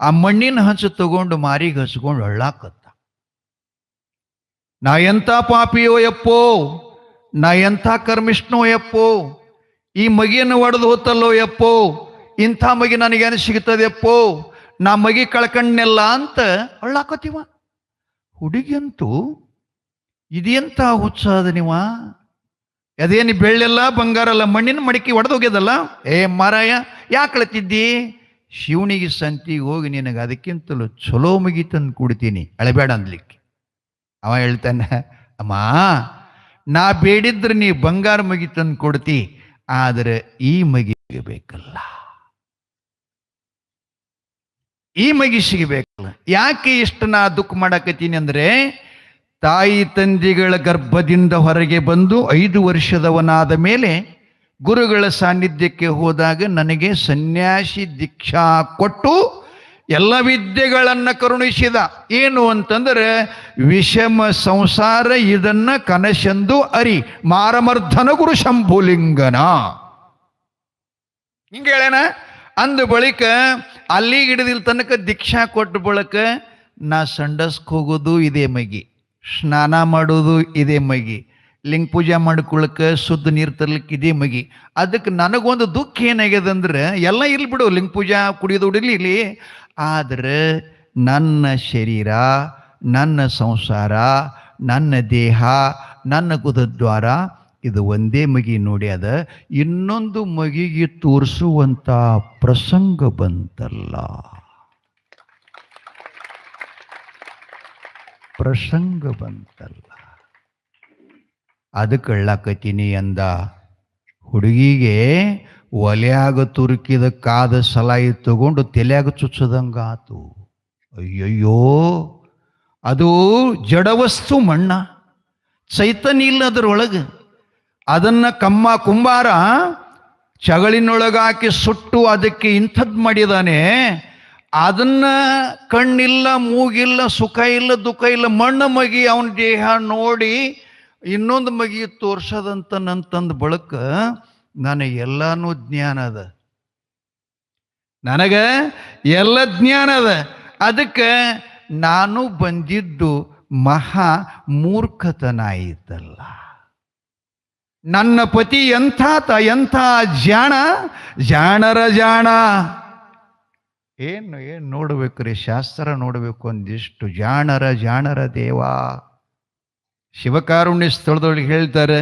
ಆ ಮಣ್ಣಿನ ಹಂಚು ತಗೊಂಡು ಮಾರಿಗೆ ಹಚ್ಕೊಂಡು ಅಳ್ಳಾಕತ್ತ. ನಾ ಎಂಥ ಪಾಪಿಯೋ ಯಪ್ಪೋ, ನಾ ಎಂಥ ಕರ್ಮಿಷ್ಣೋ ಯಪ್ಪೋ, ಈ ಮಗಿಯನ್ನು ಒಡೆದು ಹೋತಲ್ಲೋ ಯಪ್ಪೋ, ಇಂಥ ಮಗಿ ನನಗೇನು ಸಿಗ್ತದೆಪ್ಪೋ, ನಾ ಮಗಿ ಕಳ್ಕಣ್ಣೆಲ್ಲ ಅಂತ ಅಳ್ಳಾಕತ್ತೀವ. ಹುಡುಗಿಯಂತೂ ಇದೆಂಥ ಹುಚ್ಚಾದ ನೀವ, ಅದೇನು ಬೆಳ್ಳೆಲ್ಲ ಬಂಗಾರಲ್ಲ, ಮಣ್ಣಿನ ಮಡಿಕೆ ಒಡೆದೋಗ್ಯದಲ್ಲ. ಏ ಮಾರಾಯ, ಯಾಕೆ ಅಳತಿದ್ದಿ? ಶಿವನಿಗೆ ಸಂತಿಗೆ ಹೋಗಿ ನಿನಗೆ ಅದಕ್ಕಿಂತಲೂ ಚಲೋ ಮಗಿ ತಂದು ಕೊಡ್ತೀನಿ, ಅಳಬೇಡ ಅಂದ್ಲಿಕ್ಕೆ. ಅವ ಹೇಳ್ತಾನೆ, ಅಮ್ಮ ನಾ ಬೇಡಿದ್ರೆ ನೀ ಬಂಗಾರ ಮಗಿ ತಂದು ಕೊಡ್ತಿ, ಆದರೆ ಈ ಮಗಿ ಬೇಕಲ್ಲ, ಈ ಮಗಿ ಸಿಗಬೇಕಲ್ಲ. ಯಾಕೆ ಇಷ್ಟು ನಾ ದುಃಖ ಮಾಡಾಕತ್ತೀನಿ ಅಂದ್ರೆ, ತಾಯಿ ತಂದೆಗಳ ಗರ್ಭದಿಂದ ಹೊರಗೆ ಬಂದು 5 ವರ್ಷದವನಾದ ಮೇಲೆ ಗುರುಗಳ ಸಾನ್ನಿಧ್ಯಕ್ಕೆ ಹೋದಾಗ ನನಗೆ ಸನ್ಯಾಸಿ ದೀಕ್ಷಾ ಕೊಟ್ಟು ಎಲ್ಲ ವಿದ್ಯೆಗಳನ್ನು ಕರುಣಿಸಿದ. ಏನು ಅಂತಂದ್ರೆ, ವಿಷಮ ಸಂಸಾರ ಇದನ್ನ ಕನಸೆಂದು ಅರಿ ಮಾರಮರ್ಧನ ಗುರು ಶಂಭುಲಿಂಗನ ಹಿಂಗೆ ಹೇಳೇನ. ಅಂದ ಬಳಿಕ ಅಲ್ಲಿಗೆ ಹಿಡಿದಿಲ್ ತನಕ ದೀಕ್ಷಾ ಕೊಟ್ಟ ಬಳಿಕ ನಾ ಸಂಡಸ್ಕ್ ಹೋಗೋದು ಇದೇ ಮಗಿ, ಸ್ನಾನ ಮಾಡೋದು ಇದೇ ಮಗಿ, ಲಿಂಗ ಪೂಜೆ ಮಾಡ್ಕೊಳಕ್ಕೆ ಶುದ್ಧ ನೀರು ತರ್ಲಿಕ್ಕೆ ಇದೇ ಮಗಿ. ಅದಕ್ಕೆ ನನಗೊಂದು ದುಃಖ ಏನಾಗ್ಯದಂದ್ರೆ, ಎಲ್ಲ ಇಲ್ಲಿ ಬಿಡು, ಲಿಂಗ ಪೂಜಾ ಕುಡಿಯೋದು ಇಲ್ಲಿ, ಆದರೆ ನನ್ನ ಶರೀರ, ನನ್ನ ಸಂಸಾರ, ನನ್ನ ದೇಹ, ನನ್ನ ಗುದದ್ವಾರ ಇದು ಒಂದೇ ಮಗಿ ನೋಡಿ ಅದ. ಇನ್ನೊಂದು ಮಗಿಗೆ ತೋರಿಸುವಂಥ ಪ್ರಸಂಗ ಬಂತಲ್ಲ, ಪ್ರಸಂಗ ಬಂತಲ್ಲ, ಅದಕ್ಕೆ ಅಳ್ಳಾಕತ್ತೀನಿ ಅಂದ. ಹುಡುಗಿಗೆ ಒಲೆಯಾಗ ತುರುಕಿದ ಕಾದ ಸಲಾಯಿ ತಗೊಂಡು ತಲೆಯಾಗ ಚುಚ್ಚದಂಗಾತು. ಅಯ್ಯಯ್ಯೋ, ಅದು ಜಡವಸ್ತು ಮಣ್ಣ, ಚೈತನ್ಯ ಇಲ್ಲ ಅದರೊಳಗೆ. ಅದನ್ನ ಕುಂಬಾರ ಚಗಳಿನೊಳಗಾಕಿ ಸುಟ್ಟು ಅದಕ್ಕೆ ಇಂಥದ್ದು ಮಾಡಿದಾನೆ. ಅದನ್ನ ಕಣ್ಣಿಲ್ಲ, ಮೂಗಿಲ್ಲ, ಸುಖ ಇಲ್ಲ, ದುಃಖ ಇಲ್ಲ, ಮಣ್ಣು ಮಗಿ ಅವನ ದೇಹ ನೋಡಿ ಇನ್ನೊಂದು ಮಗಿ ತೋರ್ಸದಂತ ನಂತಂದ ಬಳಕ ನನಗೆ ಎಲ್ಲನೂ ಜ್ಞಾನ ಅದ, ನನಗೆ ಎಲ್ಲ ಜ್ಞಾನ ಅದ. ಅದಕ್ಕೆ ನಾನು ಬಂದಿದ್ದು ಮಹಾ ಮೂರ್ಖತನ ಆಯಿತಲ್ಲ. ನನ್ನ ಪತಿ ಎಂಥ ಜಾಣ, ಜಾಣರ ಜಾಣ. ಏನು ನೋಡ್ಬೇಕು ರೀ, ಶಾಸ್ತ್ರ ನೋಡಬೇಕು. ಒಂದಿಷ್ಟು ಜಾಣರ ದೇವ. ಶಿವಕಾರುಣ್ಯ ಸ್ಥಳದೊಳಗೆ ಹೇಳ್ತಾರೆ,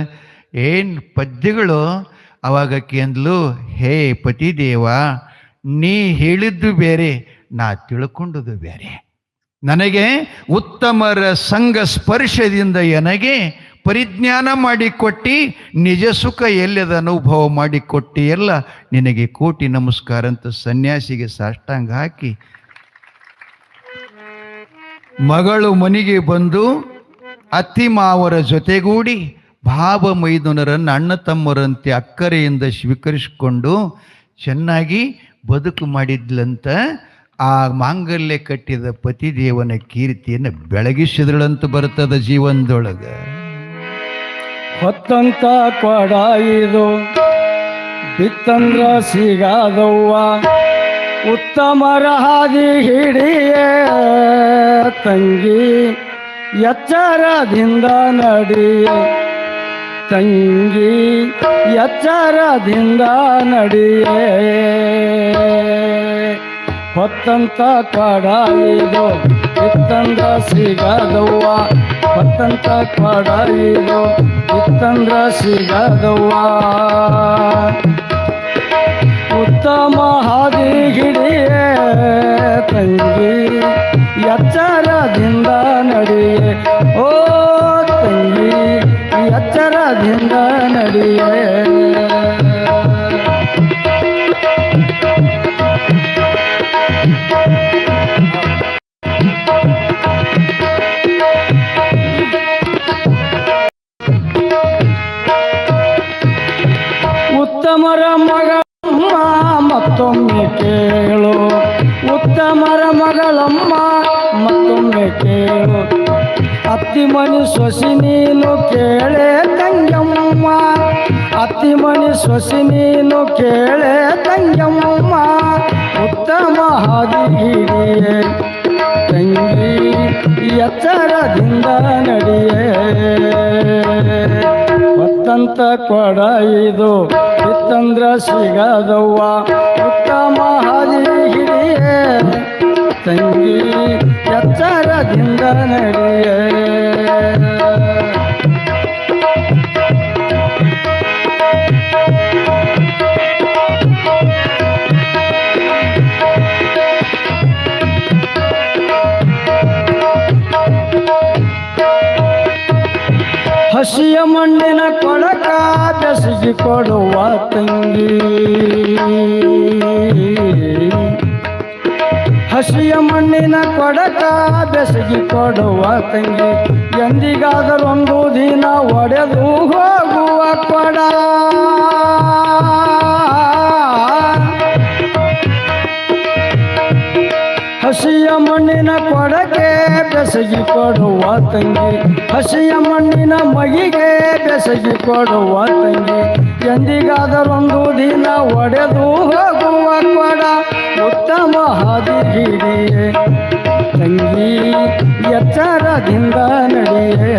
ಪದ್ಯಗಳು ಅವಾಗ ಕೇಂದ್ಲು, ಹೇ ಪತಿದೇವ, ನೀ ಹೇಳಿದ್ದು ಬೇರೆ, ನಾ ತಿಳ್ಕೊಂಡದ್ದು ಬೇರೆ. ನನಗೆ ಉತ್ತಮರ ಸಂಘ ಸ್ಪರ್ಶದಿಂದ ನನಗೆ ಪರಿಜ್ಞಾನ ಮಾಡಿಕೊಟ್ಟು ನಿಜ ಸುಖ ಎಲ್ಲದ ಅನುಭವ ಮಾಡಿಕೊಟ್ಟು ಎಲ್ಲ ನಿನಗೆ ಕೋಟಿ ನಮಸ್ಕಾರ ಅಂತ ಸನ್ಯಾಸಿಗೆ ಸಾಷ್ಟಾಂಗ ಹಾಕಿ ಮಗಳು ಮನೆಗೆ ಬಂದು ಅತ್ತಿ ಮಾವರ ಜೊತೆಗೂಡಿ ಭಾವ ಮೈದುನರನ್ನು ಅಣ್ಣ ತಮ್ಮರಂತೆ ಅಕ್ಕರೆಯಿಂದ ಸ್ವೀಕರಿಸಿಕೊಂಡು ಚೆನ್ನಾಗಿ ಬದುಕು ಮಾಡಿದ್ಲಂತ. ಆ ಮಾಂಗಲ್ಯ ಕಟ್ಟಿದ ಪತಿದೇವನ ಕೀರ್ತಿಯನ್ನು ಬೆಳಗಿಸಿದಳಂತ ಬರ್ತದ ಜೀವನದೊಳಗೆ. ಹೊತ್ತಂತ ಕೊಡ ಇದು ಬಿತ್ತಂದ್ರ ಸಿಗಾದವ್ವ, ಉತ್ತಮರ ಹಾದಿ ಹಿಡಿಯೇ ತಂಗಿ, ಎಚ್ಚರದಿಂದ ನಡಿಯೇ ತಂಗಿ, ಎಚ್ಚರದಿಂದ ನಡಿಯೇ. ಹೊತ್ತಂತ ಕೊಡ ಇದು ಬಿತ್ತಂದ್ರ ಸಿಗದವ್ವ, ಹೊತ್ತಂತ ಕೊಡ ಇದು ಬಿತ್ತಂದ್ರ ಸಿಗದವ್ವ, ಉತ್ತಮ ಹಾದಿ ಹಿಡಿಯೇ ತಂಗಿ, ಎಚ್ಚರದಿಂದ ನಡಿಯೇ. ಓ ತಂಗಿ, ಎಚ್ಚರದಿಂದ ನಡಿಯೇ. ಉತ್ತಮರ ಮಗಳಮ್ಮ ಮತ್ತೊಮ್ಮೆ ಕೇಳು, ಉತ್ತಮರ ಮಗಳಮ್ಮ ಮತ್ತೊಮ್ಮೆ ಕೇಳು, ಅತ್ತಿ ಮನಿ ಸೊಸಿ ನೀನು ಕೇಳೆ ತಂಗಮ್ಮ, ಅತ್ತಿ ಮನಿ ಸೊಸಿ ನೀನು ಕೇಳೆ ತಂಗಮ್ಮ, ಉತ್ತಮ ಹಾದಿ ಹಿಡಿಯೇ ತಂಗಿ, ಎಚ್ಚರದಿಂದ ನಡಿಯೇ. ಹೊತ್ತಂತ ಕೊಡ ಇದು ಬಿತ್ತಂದ್ರ ಸಿಗದವ್ವ, ಉತ್ತಮ ಹಾದಿ ಹಿಡಿಯೇ ತಂಗಿ, ಎಚ್ಚರದಿಂದ ನಡಿಯೇ. ಹಸಿಯ ಮಣ್ಣಿನ ಕೊಡಕ ಬೆಸಗಿ ಕೊಡುವ ತಂಗಿ, ಹಸಿಯ ಮಣ್ಣಿನ ಕೊಡಕ ಬೆಸಗಿ ಕೊಡುವ ತಂಗಿ, ಎಂದಿಗಾದರೊಂದು ದಿನ ಒಡೆದು ಹೋಗುವ ಕೊಡ. ಹಸಿಯ ಮಣ್ಣಿನ ಕೊಡಕ್ಕೆ ಬೆಸಗಿ ಕೊಡುವ ತಂಗಿ, ಹಸಿಯ ಮಣ್ಣಿನ ಮಗಿಗೆ ಬೆಸಗಿ ಕೊಡುವ ತಂಗಿ, ಎಂದಿಗಾದರೊಂದು ದಿನ ಒಡೆದು ಹೋಗುವ ಕೊಡ, ಉತ್ತಮ ಹಾದಿ ಹಿಡಿಯೇ ತಂಗಿ, ಎಚ್ಚರದಿಂದ ನಡಿಯೇ.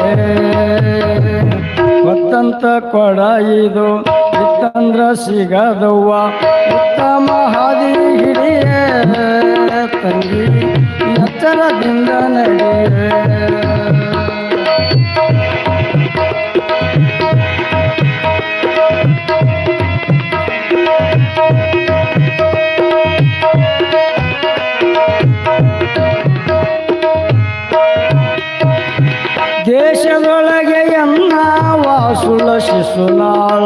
ಹೊತ್ತಂತ ಕೊಡ ಇದು ಬಿತ್ತಂದ್ರ ಸಿಗದವ್ವ, ಉತ್ತಮ ಹಾದಿ ಹಿಡಿಯೇ ತಂಗಿ, ಎಚ್ಚರದಿಂದ ನಡಿಯೇ. ದೇಶದೊಳಗೆ ಎನ್ನ ವಾಸುಳ ಶಿಶುನಾಳ,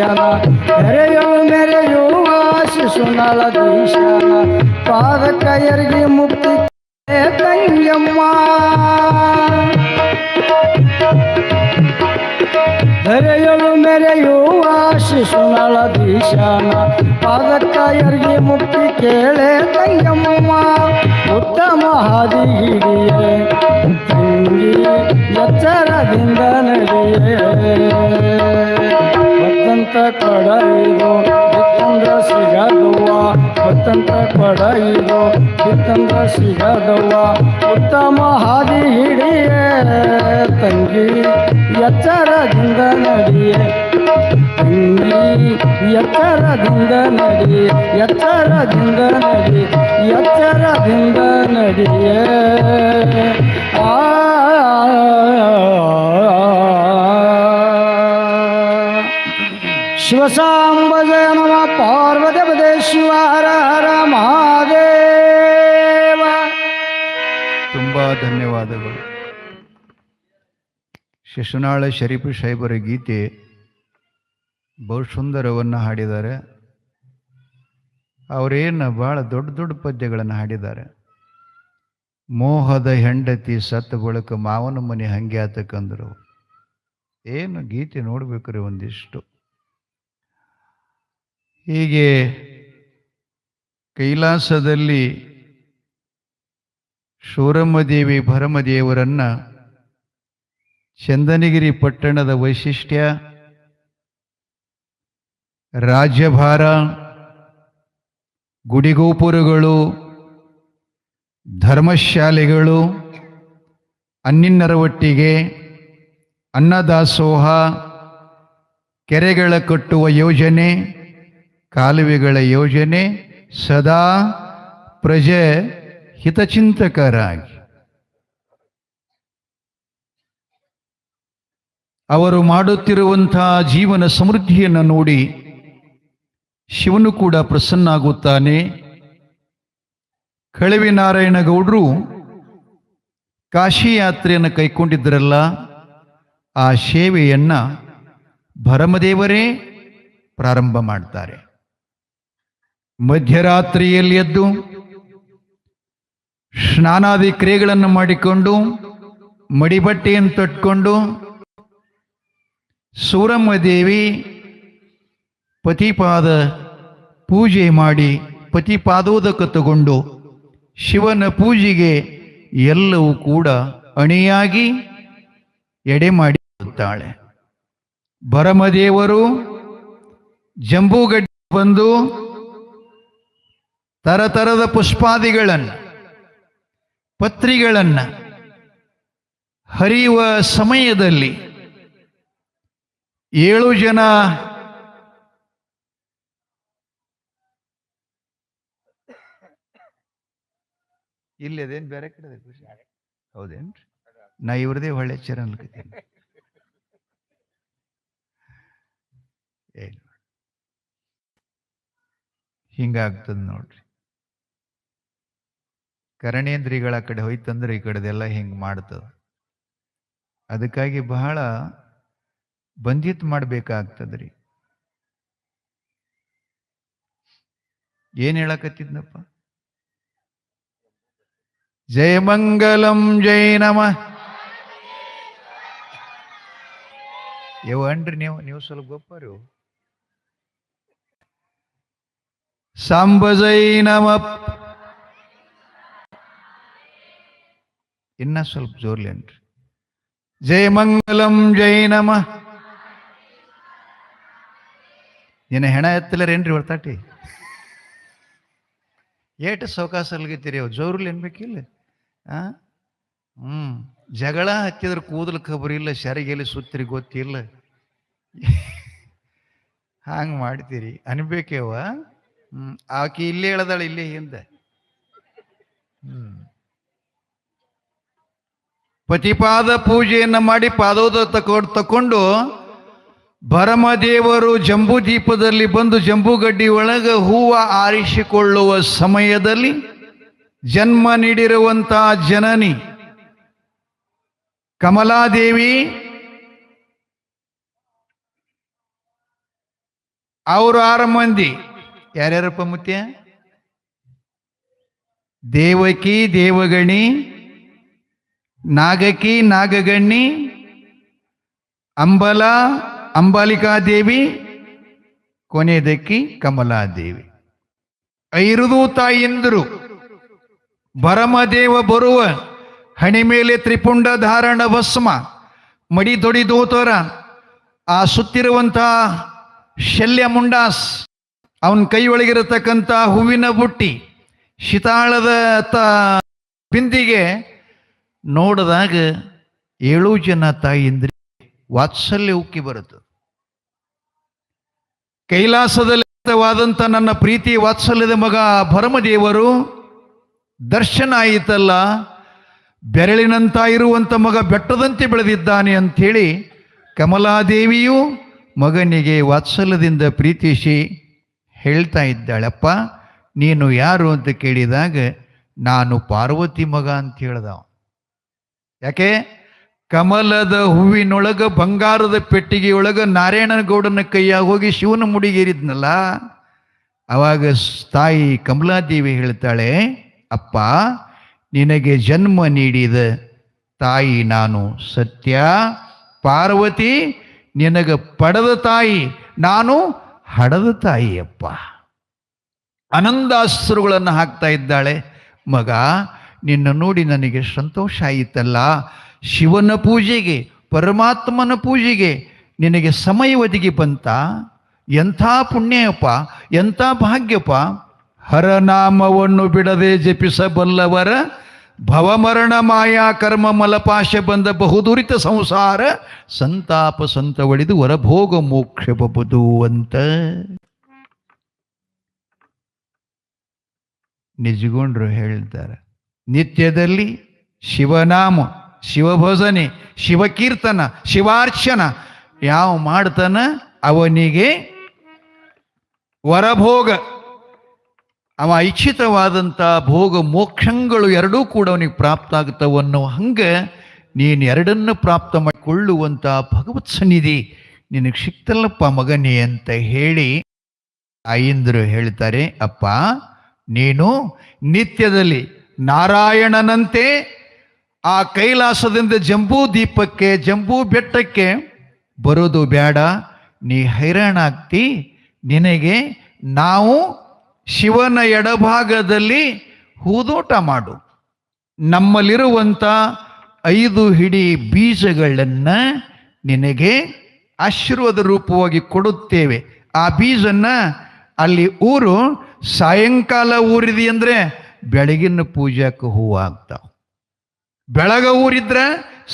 ದೀಶನ ಮೆರೆಯುವ ಶಿಶುನಾಳಧೀಶನ ಪಾದಕ ಎರ್ಗಿ ಮುಕ್ತಿ ತಂಗಮ್ಮ ಮೆರೆಯುವ ಶಿಶುನಾಳಧೀಶನ ಪಾದಕ ಎರ್ಗಿ ಮುಕ್ತಿ ಕೇಳೆ ತಂಗಮ್ಮ ಉತ್ತಮ ಹಾದಿ ಹಿಡಿಯೇ ತಂಗಿ ಎಚ್ಚರದಿಂದ ನಡೆಯೇ ಭತ್ತಂತ ಕಡಯಿದು ಬಿತ್ತಂದ್ರ ಸಿಗದವ್ವ ಭತ್ತಂತ ಕಡಯಿದು ಬಿತ್ತಂದ್ರ ಸಿಗದವ್ವ ಉತ್ತಮ ಹಾದಿ ಹಿಡಿಯೇ ತಂಗಿ ಎಚ್ಚರದಿಂದ ನಡೆಯೇ ತಂಗಿ ಎಚ್ಚರದಿಂದ ನಡಿ ಎಚ್ಚರದಿಂದ ನಡಿ ಎಚ್ಚರದಿಂದ ನಡಿಯೇ ಶಿವಸಾಂಬ ಜಯ ನಮ ಪಾರ್ವತಿ ಪದೇ ಶಿವ ಹರ ಹರ ಮಹಾದೇವ. ತುಂಬಾ ಧನ್ಯವಾದಗಳು. ಶಿಶುನಾಳ ಶರೀಫ್ ಸಾಹೇಬರ ಗೀತೆ ಬಹು ಸುಂದರವನ್ನು ಹಾಡಿದ್ದಾರೆ. ಅವರೇನು ಭಾಳ ದೊಡ್ಡ ದೊಡ್ಡ ಪದ್ಯಗಳನ್ನು ಹಾಡಿದ್ದಾರೆ. ಮೋಹದ ಹೆಂಡತಿ ಸತ್ತ ಬಳಿಕ ಮಾವನ ಮನೆ ಹಂಗೆ ಆತಕ್ಕಂದ್ರು. ಏನು ಗೀತೆ ನೋಡ್ಬೇಕ್ರಿ ಒಂದಿಷ್ಟು. ಹೀಗೆ ಕೈಲಾಸದಲ್ಲಿ ಶೂರಮ್ಮದೇವಿ ಭರಮದೇವರನ್ನ ಚಂದನಗಿರಿ ಪಟ್ಟಣದ ವೈಶಿಷ್ಟ್ಯ, ರಾಜ್ಯಭಾರ, ಗುಡಿಗೋಪುರಗಳು, ಧರ್ಮಶಾಲೆಗಳು, ಅನ್ನಿನ್ನರ ಒಟ್ಟಿಗೆ ಅನ್ನದಾಸೋಹ, ಕೆರೆಗಳ ಕಟ್ಟುವ ಯೋಜನೆ, ಕಾಲುವೆಗಳ ಯೋಜನೆ, ಸದಾ ಪ್ರಜೆ ಹಿತಚಿಂತಕರಾಗಿ ಅವರು ಮಾಡುತ್ತಿರುವಂತಹ ಜೀವನ ಸಮೃದ್ಧಿಯನ್ನು ನೋಡಿ ಶಿವನು ಕೂಡ ಪ್ರಸನ್ನಾಗುತ್ತಾನೆ. ಕಳವಿ ನಾರಾಯಣಗೌಡರು ಕಾಶಿ ಯಾತ್ರೆಯನ್ನು ಕೈಕೊಂಡಿದ್ದರಲ್ಲ, ಆ ಸೇವೆಯನ್ನ ಭರಮದೇವರೇ ಪ್ರಾರಂಭ ಮಾಡ್ತಾರೆ. ಮಧ್ಯರಾತ್ರಿಯಲ್ಲಿ ಎದ್ದು ಸ್ನಾನಾದಿ ಕ್ರಿಯೆಗಳನ್ನು ಮಾಡಿಕೊಂಡು ಮಡಿಬಟ್ಟೆಯನ್ನು ತೊಟ್ಕೊಂಡು ಸೂರಮ್ಮ ದೇವಿ ಪತಿಪಾದ ಪೂಜೆ ಮಾಡಿ ಪತಿಪಾದೋದಕ ತಗೊಂಡು ಶಿವನ ಪೂಜೆಗೆ ಎಲ್ಲವೂ ಕೂಡ ಅಣಿಯಾಗಿ ಎಡೆ ಮಾಡಿರುತ್ತಾಳೆ. ಭರಮದೇವರು ಜಂಬೂಗಡ್ಡೆ ಬಂದು ತರತರದ ಪುಷ್ಪಾದಿಗಳನ್ನು ಪತ್ರಿಗಳನ್ನು ಹರಿಯುವ ಸಮಯದಲ್ಲಿ 7 ಜನ ಇಲ್ಲದೇನು ಬೇರೆ ಕಡೆ ಹೌದೇನ್ರಿ? ನಾ ಇವ್ರದೇ ಒಳ್ಳೆ ಚರಣ ಏನು ಹಿಂಗಾಗ್ತದ ನೋಡ್ರಿ. ಕರಣೇಂದ್ರಿಗಳ ಕಡೆ ಹೋಯ್ತಂದ್ರೆ ಈ ಕಡೆದೆಲ್ಲ ಹಿಂಗೆ ಮಾಡ್ತದ. ಅದಕ್ಕಾಗಿ ಬಹಳ ಬಂಧಿತ್ ಮಾಡ್ಬೇಕಾಗ್ತದ್ರಿ. ಏನ್ ಹೇಳಕತ್ತಿದ್ನಪ್ಪ? ಜಯ ಮಂಗಲಂ ಜೈ ನಮಃ. ಅನ್ರಿ ನೀವು ಸ್ವಲ್ಪ ಗೊಪ್ಪರು. ಸಾಂಬ ಜೈ ನಮಃ. ಇನ್ನ ಸ್ವಲ್ಪ ಜೋರ್ಲೇನ್ರಿ. ಜಯ ಮಂಗಲಂ ಜೈ ನಮಃ. ಏನ ಹೆಣ ಎತ್ತಲರೇನ್ರಿ ಹೊರ್ತಾಟಿ? ಏಟು ಸೌಕಾಸಲ್ಗಿತ್ತೀರಿ ಅವು ಜೋರ್ಲಿ ಏನ್ಬೇಕಿಲ್ಲ? ಜಗಳ ಹತ್ತಿದ್ರೆ ಕೂದಲು ಖಬರ್ ಇಲ್ಲ, ಶರಿಗೆಲ್ಲಿ ಸುತ್ತಿರಿ ಗೊತ್ತಿಲ್ಲ, ಹಾಂಗ್ ಮಾಡ್ತೀರಿ ಅನ್ಬೇಕೇವ. ಆಕಿ ಇಲ್ಲೇ ಹೇಳದಾಳ, ಇಲ್ಲೇ ಹಿಂದೆ. ಪತಿಪಾದ ಪೂಜೆಯನ್ನು ಮಾಡಿ ಪಾದೋದ ತಕೊಂಡು ಭರಮದೇವರು ಜಂಬೂ ದೀಪದಲ್ಲಿ ಬಂದು ಜಂಬೂಗಡ್ಡಿ ಒಳಗೆ ಹೂವ ಆರಿಸಿಕೊಳ್ಳುವ ಸಮಯದಲ್ಲಿ ಜನ್ಮ ನೀಡಿರುವಂತಹ ಜನನಿ ಕಮಲಾದೇವಿ ಅವರು 6 ಮಂದಿ ಯಾರ್ಯಾರಪ್ಪ ಮುತ್ಯ? ದೇವಕಿ ದೇವಗಣಿ, ನಾಗಕಿ ನಾಗಗಣ್ಣಿ, ಅಂಬಲ ಅಂಬಾಲಿಕಾದೇವಿ, ಕೊನೆಯದಕ್ಕಿ ಕಮಲಾದೇವಿ. 5 ತಾಯಿಯಂದರು. ಭರಮದೇವ ಬರುವ ಹಣೆ ಮೇಲೆ ತ್ರಿಪುಂಡ ಧಾರಣ ಭಸ್ಮ, ಮಡಿ ತೊಡಿದೋತರ, ಆ ಸುತ್ತಿರುವಂಥ ಶಲ್ಯ ಮುಂಡಾಸ್, ಅವನ ಕೈ ಒಳಗಿರತಕ್ಕಂಥ ಹೂವಿನ ಬುಟ್ಟಿ, ಶಿತಾಳದ ಬಿಂದಿಗೆ ನೋಡಿದಾಗ 7 ಜನ ತಾಯಿಯಿಂದ ವಾತ್ಸಲ್ಯ ಉಕ್ಕಿ ಬರುತ್ತದೆ. ಕೈಲಾಸದಲ್ಲಿವಾದಂಥ ನನ್ನ ಪ್ರೀತಿ ವಾತ್ಸಲ್ಯದ ಮಗ ಭರಮದೇವರು ದರ್ಶನ ಆಯಿತಲ್ಲ, ಬೆರಳಿನಂತ ಇರುವಂಥ ಮಗ ಬೆಟ್ಟದಂತೆ ಬೆಳೆದಿದ್ದಾನೆ ಅಂಥೇಳಿ ಕಮಲಾದೇವಿಯು ಮಗನಿಗೆ ವಾತ್ಸಲ್ಯದಿಂದ ಪ್ರೀತಿಸಿ ಹೇಳ್ತಾ ಇದ್ದಾಳಪ್ಪ, ನೀನು ಯಾರು ಅಂತ ಕೇಳಿದಾಗ ನಾನು ಪಾರ್ವತಿ ಮಗ ಅಂತ ಹೇಳ್ದವ. ಯಾಕೆ? ಕಮಲದ ಹೂವಿನೊಳಗ ಬಂಗಾರದ ಪೆಟ್ಟಿಗೆಯೊಳಗ ನಾರಾಯಣಗೌಡನ ಕೈಯಾಗ ಹೋಗಿ ಶಿವನ ಮುಡಿಗೇರಿದ್ನಲ್ಲ, ಅವಾಗ ತಾಯಿ ಕಮಲಾದೇವಿ ಹೇಳ್ತಾಳೆ, ಅಪ್ಪ ನಿನಗೆ ಜನ್ಮ ನೀಡಿದ ತಾಯಿ ನಾನು ಸತ್ಯ, ಪಾರ್ವತಿ ನಿನಗೆ ಪಡೆದ ತಾಯಿ ನಾನು ಹಡದ ತಾಯಿಯಪ್ಪ. ಆನಂದಾಶ್ರುಗಳನ್ನು ಹಾಕ್ತಾ ಇದ್ದಾಳೆ. ಮಗ ನಿನ್ನ ನೋಡಿ ನನಗೆ ಸಂತೋಷ ಆಯಿತಲ್ಲ, ಶಿವನ ಪೂಜೆಗೆ ಪರಮಾತ್ಮನ ಪೂಜೆಗೆ ನಿನಗೆ ಸಮಯ ಒದಗಿ ಬಂತ, ಎಂಥ ಪುಣ್ಯಪ್ಪ, ಎಂಥ ಭಾಗ್ಯಪ್ಪ. ಹರನಾಮವನ್ನು ಬಿಡದೆ ಜಪಿಸಬಲ್ಲವರ ಭವಮರಣ ಮಾಯಾ ಕರ್ಮ ಮಲಪಾಶ ಬಂದ ಬಹುದುರಿತ ಸಂಸಾರ ಸಂತಾಪ ಸಂತ ಒಡೆದು ವರಭೋಗ ಮೋಕ್ಷ ಬಬುದು ಅಂತ. ನಿಜಗೊಂಡ್ರು ಹೇಳ್ತಾರೆ, ನಿತ್ಯದಲ್ಲಿ ಶಿವನಾಮ, ಶಿವಭಜನೆ, ಶಿವಕೀರ್ತನ, ಶಿವಾರ್ಚನ ಯಾವ ಮಾಡ್ತಾನ ಅವನಿಗೆ ವರಭೋಗ, ಅವ ಇಚ್ಛಿತವಾದಂಥ ಭೋಗ ಮೋಕ್ಷಗಳು ಎರಡೂ ಕೂಡ ಅವನಿಗೆ ಪ್ರಾಪ್ತ ಆಗ್ತವನ್ನೋ ಹಂಗೆ ನೀನು ಎರಡನ್ನು ಪ್ರಾಪ್ತ ಮಾಡಿಕೊಳ್ಳುವಂಥ ಭಗವತ್ ಸನ್ನಿಧಿ ನಿನಗೆ ಸಿಕ್ತಲ್ಲಪ್ಪ ಮಗನೇ ಅಂತ ಹೇಳಿ ಆಯಿಂದರು ಹೇಳ್ತಾರೆ, ಅಪ್ಪ ನೀನು ನಿತ್ಯದಲ್ಲಿ ನಾರಾಯಣನಂತೆ ಆ ಕೈಲಾಸದಿಂದ ಜಂಬೂ ದೀಪಕ್ಕೆ, ಜಂಬೂ ಬೆಟ್ಟಕ್ಕೆ ಬರೋದು ಬೇಡ, ನೀ ಹೈರಾಣಾಗ್ತಿ. ನಿನಗೆ ನಾವು ಶಿವನ ಎಡಭಾಗದಲ್ಲಿ ಹೂದೋಟ ಮಾಡು, ನಮ್ಮಲ್ಲಿರುವಂಥ 5 ಹಿಡಿ ಬೀಜಗಳನ್ನು ನಿನಗೆ ಆಶೀರ್ವಾದ ರೂಪವಾಗಿ ಕೊಡುತ್ತೇವೆ. ಆ ಬೀಜನ್ನ ಅಲ್ಲಿ ಊರು, ಸಾಯಂಕಾಲ ಊರಿದಿ ಅಂದರೆ ಬೆಳಗಿನ ಪೂಜೆಗೆ ಹೂವು ಆಗ್ತಾವ, ಬೆಳಗ ಊರಿದ್ರೆ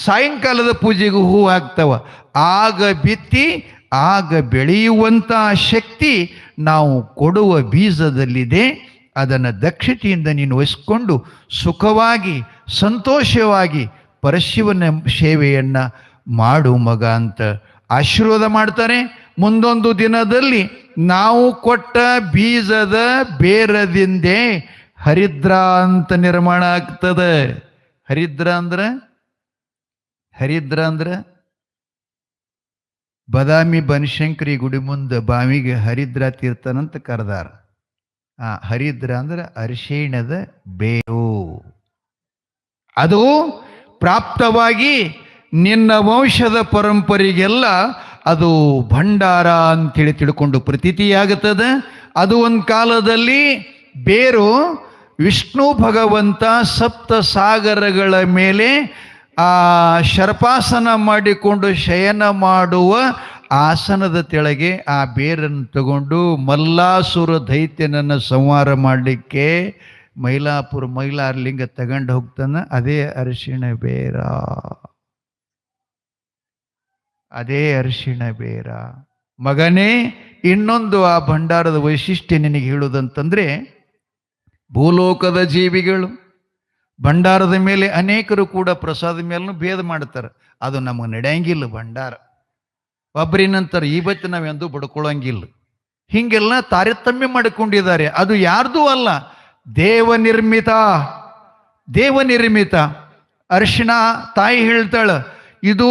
ಸಾಯಂಕಾಲದ ಪೂಜೆಗೂ ಹೂವು ಆಗ್ತಾವ. ಆಗ ಬಿತ್ತಿ ಆಗ ಬೆಳೆಯುವಂಥ ಶಕ್ತಿ ನಾವು ಕೊಡುವ ಬೀಜದಲ್ಲಿದೆ. ಅದನ್ನು ದಕ್ಷತೆಯಿಂದ ನೀನು ವಹಿಸ್ಕೊಂಡು ಸುಖವಾಗಿ ಸಂತೋಷವಾಗಿ ಪರಶಿವನ ಸೇವೆಯನ್ನು ಮಾಡು ಮಗ ಅಂತ ಆಶೀರ್ವಾದ ಮಾಡ್ತಾರೆ. ಮುಂದೊಂದು ದಿನದಲ್ಲಿ ನಾವು ಕೊಟ್ಟ ಬೀಜದ ಬೇರದಿಂದೇ ಹರಿದ್ರ ಅಂತ ನಿರ್ಮಾಣ ಆಗ್ತದೆ. ಹರಿದ್ರ ಅಂದ್ರೆ ಬದಾಮಿ ಬನಶಂಕರಿ ಗುಡಿ ಮುಂದೆ ಬಾವಿಗೆ ಹರಿದ್ರ ತೀರ್ಥನಂತ ಕರೆದಾರ. ಹರಿದ್ರ ಅಂದ್ರೆ ಅರಿಶಿಣದ ಬೇರು. ಅದು ಪ್ರಾಪ್ತವಾಗಿ ನಿನ್ನ ವಂಶದ ಪರಂಪರೆಗೆಲ್ಲ ಅದು ಭಂಡಾರ ಅಂತೇಳಿ ತಿಳ್ಕೊಂಡು ಪ್ರತೀತಿಯಾಗುತ್ತದೆ. ಅದು ಒಂದು ಕಾಲದಲ್ಲಿ ಬೇರು ವಿಷ್ಣು ಭಗವಂತ ಸಪ್ತ ಸಾಗರಗಳ ಮೇಲೆ ಆ ಶರ್ಪಾಸನ ಮಾಡಿಕೊಂಡು ಶಯನ ಮಾಡುವ ಆಸನದ ತೆಳಗೆ ಆ ಬೇರನ್ನು ತಗೊಂಡು ಮಲ್ಲಾಸುರ ದೈತ್ಯನನ್ನು ಸಂಹಾರ ಮಾಡಲಿಕ್ಕೆ ಮೈಲಾರ ಲಿಂಗ ತಗೊಂಡು ಹೋಗ್ತಾನೆ. ಅದೇ ಅರಿಶಿಣ ಬೇರ, ಅದೇ ಅರಿಶಿಣ ಬೇರ. ಮಗನೇ, ಇನ್ನೊಂದು ಆ ಭಂಡಾರದ ವೈಶಿಷ್ಟ್ಯ ನಿನಗೆ ಹೇಳುವುದಂತಂದ್ರೆ, ಭೂಲೋಕದ ಜೀವಿಗಳು ಭಂಡಾರದ ಮೇಲೆ ಅನೇಕರು ಕೂಡ ಪ್ರಸಾದ ಮೇಲೂ ಭೇದ ಮಾಡ್ತಾರೆ. ಅದು ನಮಗೆ ನಡೆಯಂಗಿಲ್ಲ. ಭಂಡಾರ ಒಬ್ಬರಿನಂತರ ಇವತ್ತು ನಾವೆಂದೂ ಬಡ್ಕೊಳ್ಳಂಗಿಲ್ಲ. ಹೀಗೆಲ್ಲ ತಾರತಮ್ಯ ಮಾಡಿಕೊಂಡಿದ್ದಾರೆ. ಅದು ಯಾರ್ದೂ ಅಲ್ಲ, ದೇವನಿರ್ಮಿತ. ದೇವನಿರ್ಮಿತ ಅರಿಶಿಣ ತಾಯಿ ಹೇಳ್ತಾಳ, ಇದು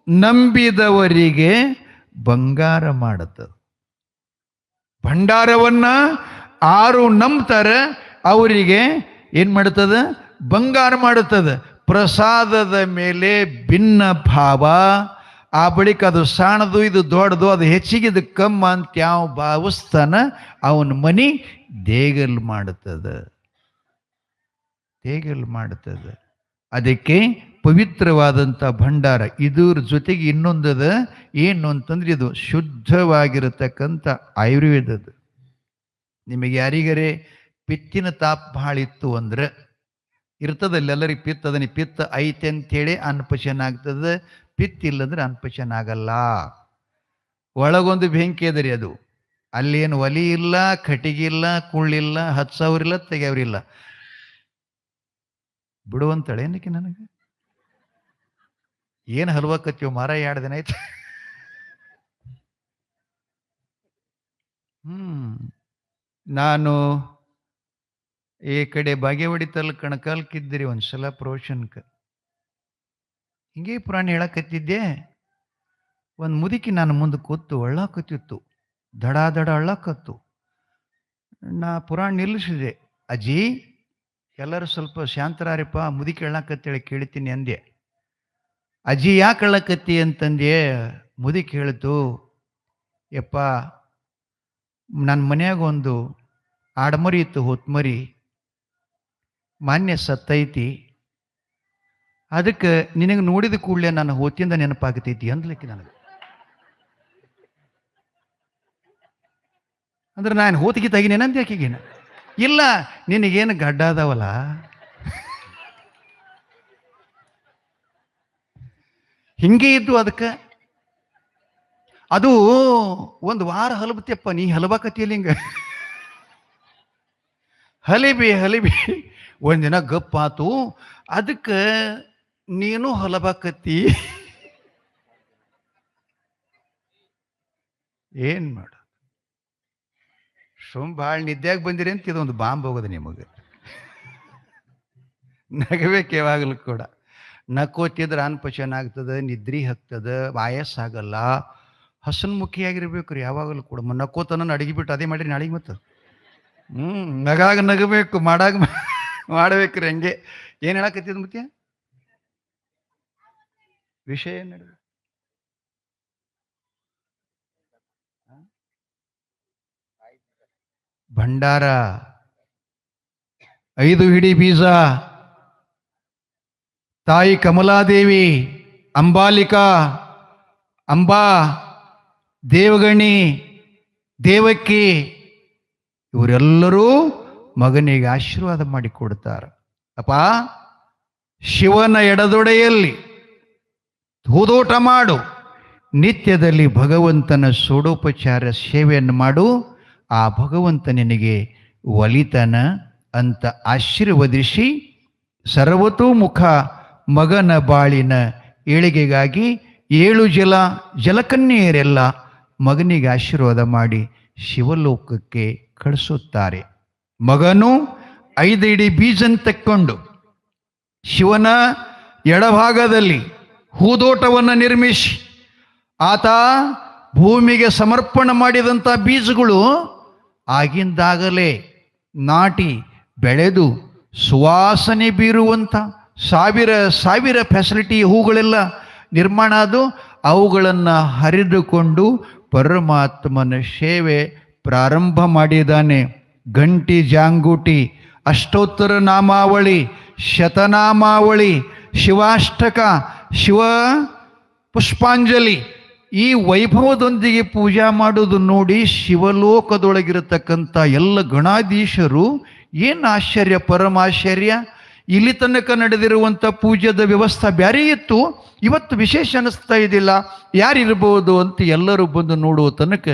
ನಂಬಿದವರಿಗೆ ಬಂಗಾರ ಮಾಡುತ್ತದೆ. ಭಂಡಾರವನ್ನ ಆರು ನಂಬ್ತಾರೆ ಅವರಿಗೆ ಏನು ಮಾಡುತ್ತದೆ? ಬಂಗಾರ ಮಾಡುತ್ತದೆ. ಪ್ರಸಾದದ ಮೇಲೆ ಭಿನ್ನ ಭಾವ, ಆ ಬಳಿಕ ಅದು ಸಣ್ಣದು ಇದು ದೊಡ್ಡದು, ಅದು ಹೆಚ್ಚಿಗೆ ಇದು ಕಮ್ಮ ಅಂತ ಯಾವ ಭಾವಿಸ್ತಾನ ಅವನ ಮನಿ ದೇಗಲ್ ಮಾಡುತ್ತದೆ. ಅದಕ್ಕೆ ಪವಿತ್ರವಾದಂಥ ಭಂಡಾರ. ಇದ್ರ ಜೊತೆಗೆ ಇನ್ನೊಂದದ ಏನು ಅಂತಂದ್ರೆ ಇದು ಶುದ್ಧವಾಗಿರತಕ್ಕಂಥ ಆಯುರ್ವೇದದ. ನಿಮಗೆ ಯಾರಿಗರೇ ಪಿತ್ತಿನ ತಾಪ ಭಾಳ ಇತ್ತು ಅಂದ್ರೆ ಇರ್ತದಲ್ಲಿ ಎಲ್ಲರಿಗೆ ಪಿತ್ತ, ಅದನ್ನ ಪಿತ್ತ ಐತೆ ಅಂತೇಳಿ ಅನ್ನಪಚನ ಆಗ್ತದೆ. ಪಿತ್ತ ಇಲ್ಲಂದ್ರೆ ಅನ್ನಪಚನ ಆಗಲ್ಲ. ಒಳಗೊಂದು ಬೆಂಕಿ ಅದರಿ, ಅದು ಅಲ್ಲೇನು ಒಲಿ ಇಲ್ಲ, ಕಟ್ಟಿಗೆ ಇಲ್ಲ, ಕುಳ್ಳಿಲ್ಲ, ಹತ್ಸವ್ರಿಲ್ಲ, ತೆಗೆಯವ್ರಿಲ್ಲ. ಬಿಡುವಂತಳೆ ಏನಕ್ಕೆ ನನಗೆ ಏನು ಹಲ್ವಕತ್ತೀವ ಮಾರ 2 ದಿನ ಆಯ್ತು. ನಾನು ಈ ಕಡೆ ಬಾಗೇವಾಡಿ ತಾಲೂಕು ಕಣಕಾಲ್ಕಿದ್ದೀರಿ ಒಂದ್ಸಲ ಪ್ರವಚನಕ್ಕೆ. ಹಿಂಗೆ ಪುರಾಣ ಹೇಳಕತ್ತಿದ್ದೆ. ಒಂದು ಮುದುಕಿ ನಾನು ಮುಂದೆ ಕೂತು ಅಳ್ಳಾಕತ್ತಿತ್ತು, ದಡ ದಡ ಅಳ್ಳಾಕತ್ತು. ನಾ ಪುರಾಣ ನಿಲ್ಲಿಸಿದೆ. ಅಜ್ಜಿ ಎಲ್ಲರೂ ಸ್ವಲ್ಪ ಶಾಂತರಾರಿಪ್ಪ, ಮುದುಕಿ ಅಳ್ಳಾಕತ್ತೇಳಿ ಕೇಳ್ತೀನಿ ಅಂದೆ. ಅಜ್ಜಿ ಯಾಕೆ ಅಳ್ಳಕತ್ತಿ ಅಂತಂದೆ. ಮುದುಕಿ ಹೇಳಿತು, ಯಪ್ಪ ನನ್ನ ಮನ್ಯಾಗ ಒಂದು ಆಡ್ಮರಿ ಇತ್ತು, ಹೊತ್ಮರಿ, ಮಾನ್ಯ ಸತ್ತೈತಿ. ಅದಕ್ಕೆ ನಿನಗೆ ನೋಡಿದ ಕೂಡಲೇ ನಾನು ಹೋತಿಂದ ನೆನಪಾಗತೈತಿ ಅಂದ್ಲಿಕ್ಕೆ ನನಗೆ. ಅಂದ್ರೆ ನಾನು ಹೋತಿಗೆ ತೆಗಿನೇನಂತ ಯಾಕಿಗೇನ? ಇಲ್ಲ, ನಿನಗೇನು ಗಡ್ಡ ಅದಾವಲ್ಲ, ಹಿಂಗೆ ಇದ್ದು ಅದಕ್ಕೆ ಅದು ಒಂದು ವಾರ ಹಲಬತ್ತಪ್ಪ. ನೀ ಹಲಬಾಕತಿಯಲ್ಲಿ ಹಿಂಗ ಹಲಿಬಿ ಒಂದಿನ ಗಪ್ಪಾತು. ಅದಕ್ಕೆ ನೀನು ಹಲಬಾಕತ್ತಿ. ಏನ್ ಮಾಡ, ಭಾಳ ನಿದ್ಯಾಗ ಬಂದಿರಿ ಅಂತ ಇದೊಂದು ಬಾಂಬ್ ಹೋಗೋದು ನಿಮಗೆ. ನಗಬೇಕು ಯಾವಾಗಲೂ ಕೂಡ. ನಕ್ಕೋತಿದ್ರೆ ಅನ್ನಪಚನ ಆಗ್ತದೆ, ನಿದ್ರಿ ಹತ್ತದ, ಆಯಸ್ಸಾಗಲ್ಲ. ಹಸನ್ಮುಖಿಯಾಗಿರ್ಬೇಕು ರೀ ಯಾವಾಗಲೂ ಕೂಡ. ನಕ್ಕೋತನ ಅಡಿಗೆ ಬಿಟ್ಟು ಅದೇ ಮಾಡಿರಿ ನಾಳೆಗೆ ಮತ್ತೆ ನಗಾಗ ನಗಬೇಕು, ಮಾಡಬೇಕ್ರಿ ಹಂಗೆ. ಏನು ಹೇಳಕತ್ತಿದ್ ಮತ್ತೆ ವಿಷಯ ಏನು ನಡೆದ? ಭಂಡಾರ 5 ಹಿಡಿ ಬೀಜ, ತಾಯಿ ಕಮಲಾದೇವಿ, ಅಂಬಾಲಿಕಾ, ಅಂಬಾ, ದೇವಗಣಿ, ದೇವಕ್ಕಿ ಇವರೆಲ್ಲರೂ ಮಗನಿಗೆ ಆಶೀರ್ವಾದ ಮಾಡಿ ಕೊಡ್ತಾರೆ. ಅಪ್ಪ, ಶಿವನ ಎಡದೊಡೆಯಲ್ಲಿ ಹೂದೋಟ ಮಾಡು, ನಿತ್ಯದಲ್ಲಿ ಭಗವಂತನ ಷೋಡೋಪಚಾರ ಸೇವೆಯನ್ನು ಮಾಡು, ಆ ಭಗವಂತ ನಿನಗೆ ಒಲಿತನ ಅಂತ ಆಶೀರ್ವದಿಸಿ ಸರ್ವತೋಮುಖ ಮಗನ ಬಾಳಿನ ಏಳಿಗೆಗಾಗಿ 7 ಜಲಕನ್ಯೆಯರೆಲ್ಲ ಮಗನಿಗೆ ಆಶೀರ್ವಾದ ಮಾಡಿ ಶಿವಲೋಕಕ್ಕೆ ಕಳಿಸುತ್ತಾರೆ. ಮಗನು 5 ಹಿಡಿ ಬೀಜನ್ ತೆಕ್ಕೊಂಡು ಶಿವನ ಎಡಭಾಗದಲ್ಲಿ ಹೂದೋಟವನ್ನು ನಿರ್ಮಿಸಿ ಆತ ಭೂಮಿಗೆ ಸಮರ್ಪಣೆ ಮಾಡಿದಂಥ ಬೀಜಗಳು ಆಗಿಂದಾಗಲೇ ನಾಟಿ ಬೆಳೆದು ಸುವಾಸನೆ ಬೀರುವಂಥ ಸಾವಿರ ಫೆಸಿಲಿಟಿ ಹೂಗಳೆಲ್ಲ ನಿರ್ಮಾಣ ಆದು ಅವುಗಳನ್ನು ಹರಿದುಕೊಂಡು ಪರಮಾತ್ಮನ ಸೇವೆ ಪ್ರಾರಂಭ ಮಾಡಿದ್ದಾನೆ. ಗಂಟಿ ಜಾಂಗುಟಿ, ಅಷ್ಟೋತ್ತರ ನಾಮಾವಳಿ, ಶತನಾಮಾವಳಿ, ಶಿವಾಷ್ಟಕ, ಶಿವ ಪುಷ್ಪಾಂಜಲಿ, ಈ ವೈಭವದೊಂದಿಗೆ ಪೂಜಾ ಮಾಡೋದು ನೋಡಿ ಶಿವಲೋಕದೊಳಗಿರತಕ್ಕಂಥ ಎಲ್ಲ ಗಣಾಧೀಶರು ಏನು ಆಶ್ಚರ್ಯ, ಪರಮಾಶ್ಚರ್ಯ. ಇಲ್ಲಿ ತನಕ ನಡೆದಿರುವಂಥ ಪೂಜೆದ ವ್ಯವಸ್ಥೆ ಬ್ಯಾರೆ ಇತ್ತು, ಇವತ್ತು ವಿಶೇಷ ಅನ್ನಿಸ್ತಾ ಇದ್ದಿಲ್ಲ, ಯಾರಿರ್ಬೋದು ಅಂತ ಎಲ್ಲರೂ ಬಂದು ನೋಡುವ ತನಕ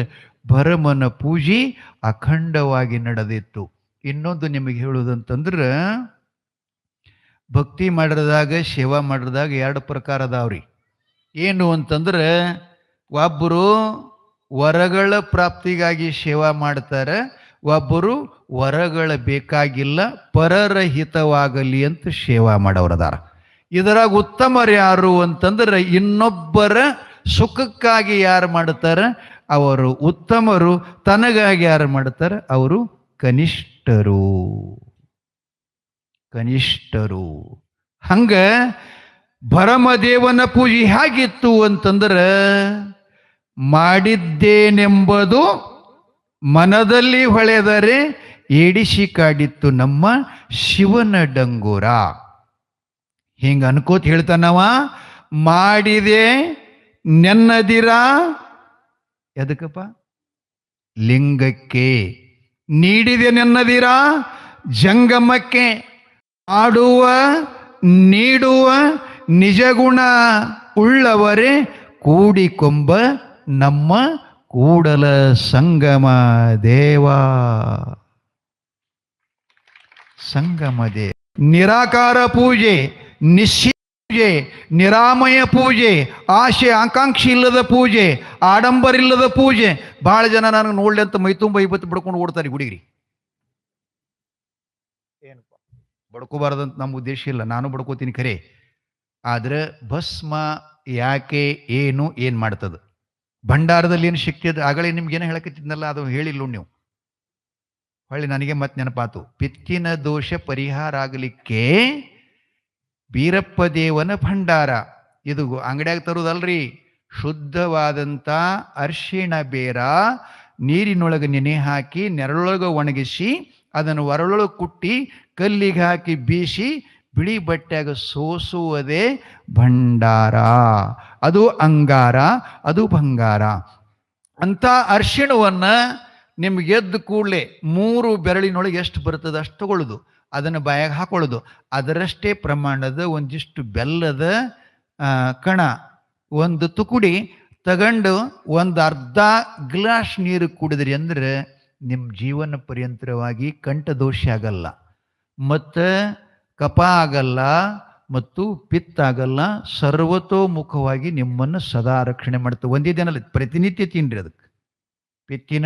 ಭರಮನ ಪೂಜೆ ಅಖಂಡವಾಗಿ ನಡೆದಿತ್ತು. ಇನ್ನೊಂದು ನಿಮಗೆ ಹೇಳುವುದಂತಂದ್ರೆ, ಭಕ್ತಿ ಮಾಡಿದಾಗ ಸೇವಾ ಮಾಡಿದಾಗ 2 ಪ್ರಕಾರ ಅದಾವ್ರಿ. ಏನು ಅಂತಂದ್ರೆ, ಒಬ್ಬರು ವರಗಳ ಪ್ರಾಪ್ತಿಗಾಗಿ ಸೇವಾ ಮಾಡ್ತಾರೆ, ಒಬ್ಬರು ವರಗಳ ಬೇಕಾಗಿಲ್ಲ, ಪರರ ಹಿತವಾಗಲಿ ಅಂತ ಸೇವಾ ಮಾಡೋರದಾರ. ಇದರಾಗ ಉತ್ತಮರು ಯಾರು ಅಂತಂದ್ರೆ, ಇನ್ನೊಬ್ಬರ ಸುಖಕ್ಕಾಗಿ ಯಾರು ಮಾಡ್ತಾರೆ ಅವರು ಉತ್ತಮರು, ತನಗಾಗಿ ಯಾರು ಮಾಡ್ತಾರೆ ಅವರು ಕನಿಷ್ಠರು. ಕನಿಷ್ಠರು. ಹಂಗ ಭರಮದೇವನ ಪೂಜೆ ಹೇಗಿತ್ತು ಅಂತಂದ್ರೆ, ಮಾಡಿದ್ದೇನೆಂಬುದು ಮನದಲ್ಲಿ ಹೊಳೆದರೆ ಏಡಿಸಿ ಕಾಡಿತ್ತು ನಮ್ಮ ಶಿವನ ಡಂಗೂರ. ಹಿಂಗ ಅನ್ಕೋತ ಹೇಳ್ತಾನವ, ಮಾಡಿದೆ ನೆನ್ನದಿರ ಎದಕ್ಕಪ್ಪ? ಲಿಂಗಕ್ಕೆ. ನೀಡಿದೆ ನೆನ್ನದಿರ ಜಂಗಮಕ್ಕೆ. ಆಡುವ ನೀಡುವ ನಿಜಗುಣ ಉಳ್ಳವರೇ ಕೂಡಿಕೊಂಬ ನಮ್ಮ ಕೂಡಲ ಸಂಗಮ ದೇವ. ಸಂಗಮ ದೇವ. ನಿರಾಕಾರ ಪೂಜೆ, ನಿಶ್ಚಯ ಪೂಜೆ, ನಿರಾಮಯ ಪೂಜೆ, ಆಶೆ ಆಕಾಂಕ್ಷೆ ಇಲ್ಲದ ಪೂಜೆ, ಆಡಂಬರ ಇಲ್ಲದ ಪೂಜೆ. ಬಹಳ ಜನ ನನಗೆ ನೋಡ್ಲಿ ಅಂತ ಮೈ ತುಂಬ ಐವತ್ತು ಬಡ್ಕೊಂಡು ಓಡ್ತಾರೆ ಗುಡಿಗ್ರಿ. ಏನಪ್ಪ ಬಡ್ಕೋಬಾರ್ದಂತ ನಮ್ಮ ಉದ್ದೇಶ ಇಲ್ಲ, ನಾನು ಬಡ್ಕೋತೀನಿ ಖರೆ. ಆದ್ರೆ ಭಸ್ಮ ಯಾಕೆ, ಏನು ಮಾಡ್ತದ? ಭಂಡಾರದಲ್ಲಿ ಏನು ಶಕ್ತಿ ಅದ? ಆಗಲೇ ನಿಮ್ಗೇನು ಹೇಳಕತ್ತಿದ್ನಲ್ಲ, ಅದು ಹೇಳಿಲ್ಲ ನೀವು. ಹೊಳ್ಳಿ ನನಗೆ ಮತ್ತೆ ನೆನಪಾತು. ಪಿತ್ತಿನ ದೋಷ ಪರಿಹಾರ ಆಗಲಿಕ್ಕೆ ಬೀರಪ್ಪ ದೇವನ ಭಂಡಾರ. ಇದು ಅಂಗಡಿಯಾಗ ತರುವುದಲ್ರಿ, ಶುದ್ಧವಾದಂಥ ಅರ್ಶಿಣ ಬೇರ ನೀರಿನೊಳಗೆ ನೆನೆ ಹಾಕಿ ನೆರಳೊಳಗೆ ಒಣಗಿಸಿ ಅದನ್ನು ಒರಳೊಳಗೆ ಕುಟ್ಟಿ ಕಲ್ಲಿಗೆ ಹಾಕಿ ಬೀಸಿ ಬಿಳಿ ಬಟ್ಟೆಯಾಗ ಸೋಸುವುದೇ ಭಂಡಾರ. ಅದು ಅಂಗಾರ, ಅದು ಬಂಗಾರ. ಅಂಥ ಅರ್ಶಿಣವನ್ನು ನಿಮ್ಗೆ ಎದ್ದು ಕೂಡಲೇ 3 ಬೆರಳಿನೊಳಗೆ ಎಷ್ಟು ಬರ್ತದೆ ಅಷ್ಟು ತಗೊಳ್ಳೋದು, ಅದನ್ನು ಬಾಯಾಗ ಹಾಕೊಳ್ಳೋದು. ಅದರಷ್ಟೇ ಪ್ರಮಾಣದ ಒಂದಿಷ್ಟು ಬೆಲ್ಲದ ಕಣ, ಒಂದು ತುಕುಡಿ ತಗೊಂಡು ಒಂದು ಅರ್ಧ ಗ್ಲಾಸ್ ನೀರು ಕುಡಿದ್ರಿ ಅಂದ್ರೆ ನಿಮ್ಮ ಜೀವನ ಪರ್ಯಂತರವಾಗಿ ಕಂಠದೋಷ ಆಗಲ್ಲ, ಮತ್ತು ಕಫ ಆಗಲ್ಲ, ಮತ್ತು ಪಿತ್ತ ಆಗಲ್ಲ. ಸರ್ವತೋಮುಖವಾಗಿ ನಿಮ್ಮನ್ನು ಸದಾ ರಕ್ಷಣೆ ಮಾಡ್ತದೆ. ಒಂದೇ ದಿನ ಪ್ರತಿನಿತ್ಯ ತಿನ್ರಿ, ಅದಕ್ಕೆ ಪಿತ್ತಿನ